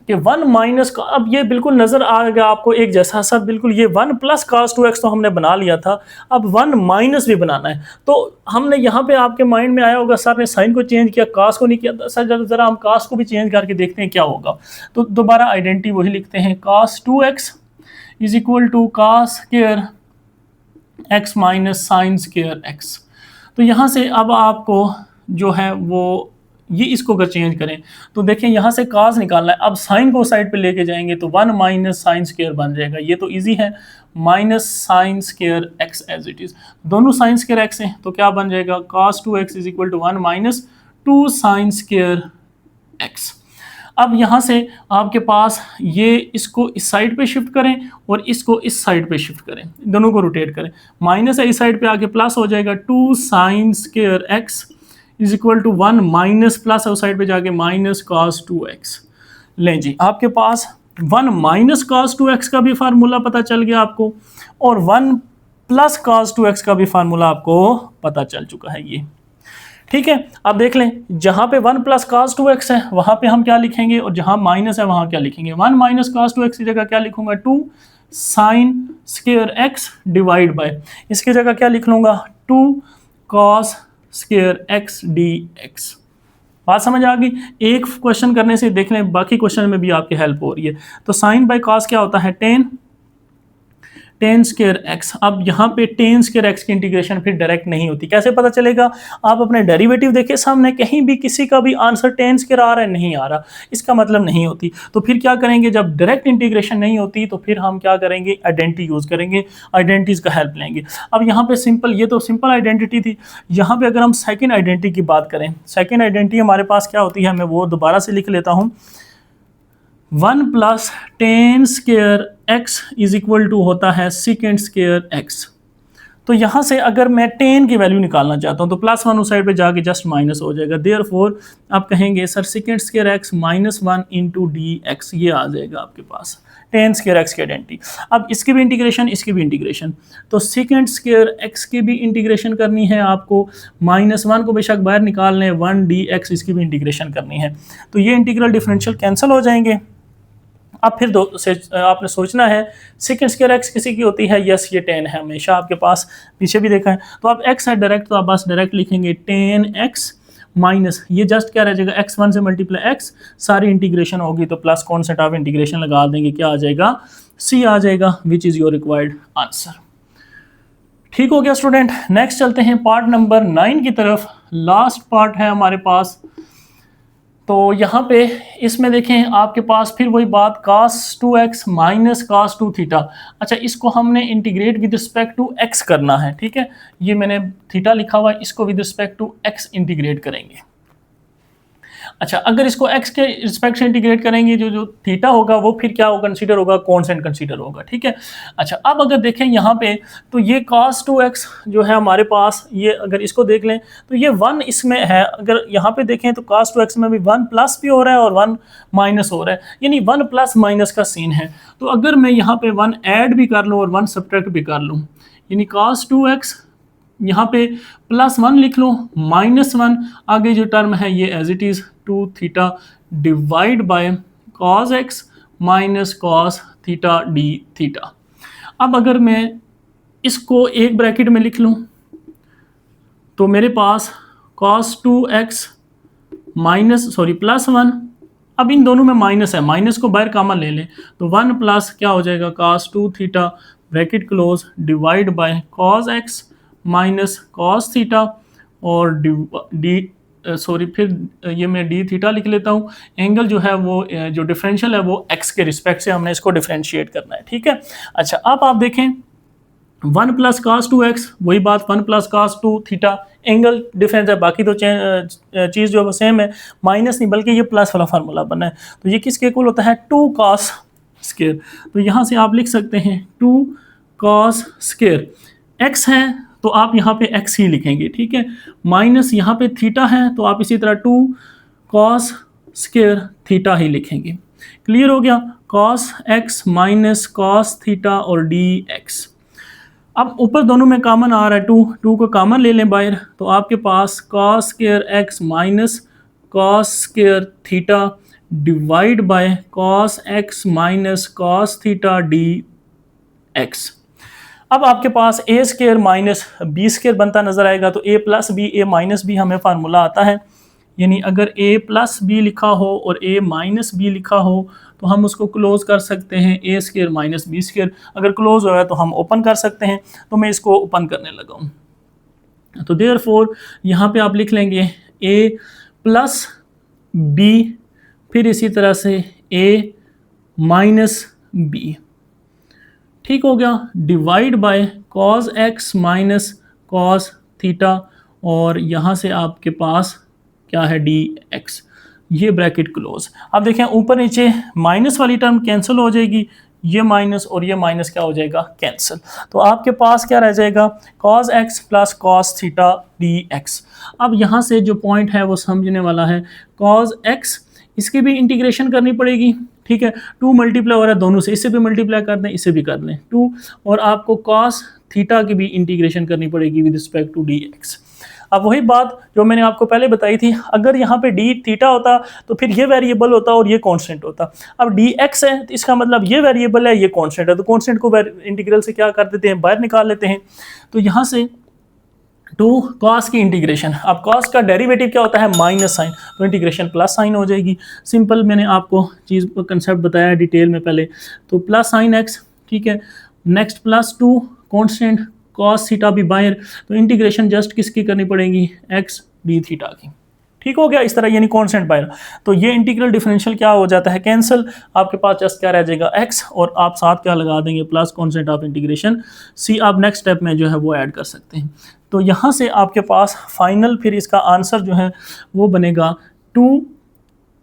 कि 1 माइनस का, अब ये बिल्कुल नजर आ गया आपको एक जैसा सा, बिल्कुल ये 1 प्लस cos 2x तो हमने बना लिया था, अब 1 माइनस भी बनाना है। तो हमने यहाँ पे आपके माइंड में आया होगा सर ने साइन को चेंज किया, cos को नहीं किया। सर जरा हम cos को भी चेंज करके देखते हैं क्या होगा। तो दोबारा आइडेंटिटी वही लिखते हैं, cos 2x is equal to cos square x minus sine square x। तो यहाँ से अब आपको जो है वो ये इसको अगर चेंज करें तो देखें यहाँ से cos निकालना है, अब साइन को साइड पे लेके जाएंगे तो 1 माइनस साइन स्क्वायर बन जाएगा, ये तो इजी है, minus sine square x as it is, दोनों साइन स्क्वायर x हैं तो क्या बन जाएगा cos 2x is equal to 1 minus 2 sine square x। अब यहाँ से आपके पास ये इसको इस साइड पे शिफ्ट करें और इसको इस साइड पे शिफ्ट करें, दोनों को रोटेट करें, माइनस है इस साइड पे आके प्लस हो जाएगा 2 sine square x is equal to 1 minus plus है उस साइड पे जाके माइनस cos 2x। लें जी आपके पास 1 माइनस cos 2x का भी फार्मूला पता चल गया आपको और 1 प्लस cos 2x का भी फार्मूला आपको पता चल चुका है ये। ठीक है, अब देख लें जहां पे 1 प्लस cos 2x है वहां पे हम क्या लिखेंगे और जहां माइनस है वहां क्या लिखेंगे। 1 माइनस cos 2x की जगह क्या लिखूंगा 2 sine square x divide bye, इसकी जगह क्या लिख लूंगा 2 cos स्क्वायर x dx। बात समझ आ गई? एक क्वेश्चन करने से देख लें बाकी क्वेश्चन में भी आपकी हेल्प हो रही है। तो साइन बाय cos क्या होता है tan स्क्वायर x। अब यहाँ पे tan स्क्वायर x की इंटीग्रेशन फिर डायरेक्ट नहीं होती, कैसे पता चलेगा? आप अपने डेरिवेटिव देखिए सामने, कहीं भी किसी का भी आंसर tan स्क्वायर आ रहा है नहीं आ रहा, इसका मतलब नहीं होती। तो फिर क्या करेंगे, जब डायरेक्ट इंटीग्रेशन नहीं होती तो फिर हम क्या करेंगे आइडेंटिटी यूज करेंगे, आइडेंटिटीज का हेल्प लेंगे। अब यहाँ पे सिंपल, ये तो सिंपल आइडेंटिटी थी, यहाँ पे अगर हम सेकेंड आइडेंटिटी की बात करें, सेकेंड आइडेंटिटी हमारे पास क्या होती है, मैं वो दोबारा से लिख लेता हूँ। 1 plus tan square x is equal to होता है सेकेंड स्क्वायर x। तो यहाँ से अगर मैं tan की वैल्यू निकालना चाहता हूँ तो +1 उस साइड पे जाके जस्ट माइनस हो जाएगा, देयरफॉर आप कहेंगे sir second square x minus 1 into dx, ये आ जाएगा आपके पास tan स्क्वायर x की आइडेंटिटी। अब इसकी भी इंटीग्रेशन, इसकी भी इंटीग्रेशन, तो सेकेंड स्क्वायर x की भी इंटीग्रेशन करनी है आपको, -1 को बेशक बाहर निकाल लें, 1 dx इसकी भी इंटीग्रेशन करनी है। तो ये इंटीग्रल डिफरेंशियल कैंसिल हो जाएंगे। अब फिर आपने सोचना है सेकेंड स्क्वायर x किसी की होती है, यस ये tan है, हमेशा आपके पास पीछे भी देखा है। तो अब x है डायरेक्ट, तो आप बस डायरेक्ट लिखेंगे tan x माइनस, ये जस्ट क्या रह जाएगा x1 से मल्टीप्लाई x, सारी इंटीग्रेशन होगी तो प्लस कॉन्सेप्ट ऑफ इंटीग्रेशन लगा देंगे, क्या आ जाएगा c आ जाएगा, विच इज़ योर रिक्वायर्ड आंसर। ठीक हो गया स्टूडेंट, नेक्स्ट चलते हैं पार्ट नंबर 9 की तरफ, लास्ट पार्ट है हमारे पास। तो यहाँ पे इसमें देखें आपके पास फिर वही बात cos 2x minus cos 2 theta. अच्छा, इसको हमने integrate with respect to x करना है, ठीक है, ये मैंने थीटा लिखा हुआ है, इसको with respect to x integrate करेंगे। अच्छा, अगर इसको x के रिस्पेक्ट से इंटीग्रेट करेंगे जो थीटा होगा वो फिर क्या कंसीडर होगा, कांस्टेंट कंसीडर होगा, ठीक है। अच्छा, अब अगर देखें यहाँ पे तो ये cos 2x जो है हमारे पास, ये अगर इसको देख लें तो ये 1 इसमें है। अगर यहाँ पे देखें तो cos 2x में भी 1 प्लस भी हो रहा है और 1 माइनस हो रहा है, यानी 1 प्लस माइनस का सीन है। तो अगर मैं यहाँ पे 1 ऐड भी कर लूँ और 1 सब्ट्रैक्ट भी कर लूँ, यानी cos 2x यहाँ पे +1 लिख लो, -1 आगे जो टर्म है ये as it is 2 theta divide by cos x minus cos theta d theta. अब अगर मैं इसको एक ब्रैकेट में लिख लूँ तो मेरे पास cos 2x +1, अब इन दोनों में माइनस है, माइनस को बाहर कॉमन ले लें तो 1 प्लस क्या हो जाएगा cos 2 theta bracket close divide by cos x minus cos theta और फिर ये मैं d थीटा लिख लेता हूँ। एंगल जो है वो जो डिफरेंशियल है वो x के रिस्पेक्ट से हमने इसको डिफरेंशिएट करना है, ठीक है। अच्छा, अब आप देखें 1 प्लस cos 2x वही बात 1 plus cos 2 theta, angle difference है, बाकी तो चीज़ जो है सेम है, माइनस नहीं बल्कि ये प्लस वाला फार्मूला बना है। तो ये किसके इक्वल होता है 2 cos स्क्वायर। तो यहाँ से आप लिख सकते हैं 2 cos स्क्वायर, x है तो आप यहाँ पे x ही लिखेंगे, ठीक है, माइनस यहाँ पे थीटा है तो आप इसी तरह 2 cos स्क्वायर थीटा ही लिखेंगे। क्लियर हो गया, cos x minus cos theta और dx। अब ऊपर दोनों में कॉमन आ रहा है 2 को कॉमन ले लें बाहर, तो आपके पास cos square x minus cos square theta divide by cos x minus cos theta dx। अब आपके पास a square minus b square बनता नजर आएगा, तो a plus b a minus b हमें फार्मूला आता है, यानी अगर a प्लस बी लिखा हो और a माइनस बी लिखा हो तो हम उसको क्लोज कर सकते हैं a square minus b square. अगर क्लोज हो है तो हम ओपन कर सकते हैं, तो मैं इसको ओपन करने लगा हूँ। तो देयरफॉर यहाँ पे आप लिख लेंगे a प्लस बी, फिर इसी तरह से a माइनस बी, ठीक हो गया, divide by cos x minus cos theta और यहाँ से आपके पास क्या है dx, ये ब्रैकेट क्लोज। अब देखें ऊपर नीचे माइनस वाली टर्म कैंसिल हो जाएगी, ये माइनस और ये माइनस क्या हो जाएगा, कैंसिल। तो आपके पास क्या रह जाएगा cos x plus cos theta dx। अब यहाँ से जो पॉइंट है वो समझने वाला है, cos x इसकी भी इंटीग्रेशन करनी पड़ेगी, ठीक है, 2 मल्टीप्लाई हो रहा है दोनों से, इससे भी मल्टीप्लाई कर दें इससे भी कर लें 2, और आपको cos थीटा की भी इंटीग्रेशन करनी पड़ेगी विद रिस्पेक्ट टू dx। अब वही बात जो मैंने आपको पहले बताई थी, अगर यहाँ पे d थीटा होता तो फिर ये वेरिएबल होता और ये कांस्टेंट होता। अब dx है तो इसका मतलब ये वेरिएबल है, ये कांस्टेंट है, तो कांस्टेंट को इंटीग्रल से क्या कर देते हैं, बाहर निकाल लेते हैं। तो यहाँ से 2 cos की इंटीग्रेशन, अब cos का डेरिवेटिव क्या होता है, माइनस साइन, तो इंटीग्रेशन प्लस साइन हो जाएगी। सिंपल, मैंने आपको चीज़ कंसेप्ट बताया डिटेल में पहले, तो प्लस साइन x, ठीक है, नेक्स्ट +2 कांस्टेंट cos थीटा भी बाहर, तो इंटीग्रेशन जस्ट किसकी करनी पड़ेगी, x d थीटा की, ठीक हो गया इस तरह, यानी कांस्टेंट बाहर। तो ये इंटीग्रल डिफरेंशियल क्या हो जाता है, कैंसिल, आपके पास जस्ट क्या रह जाएगा x, और आप साथ क्या लगा देंगे, plus constant of integration c। आप नेक्स्ट स्टेप में जो है वो ऐड कर सकते हैं। तो यहाँ से आपके पास फाइनल फिर इसका आंसर जो है वो बनेगा 2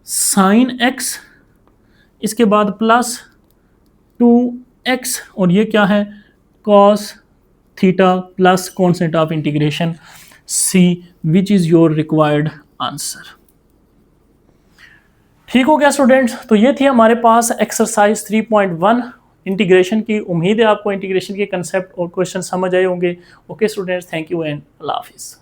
sin x, इसके बाद प्लस 2x, और ये क्या है cos theta plus constant of integration c, which is your required answer. ठीक हो गया स्टूडेंट्स, तो ये थी हमारे पास एक्सरसाइज 3.1 इंटीग्रेशन की। उम्मीद है आपको इंटीग्रेशन के कंसेप्ट और क्वेश्चन समझ आए होंगे। Okay students, thank you and अल्लाह हाफिज़।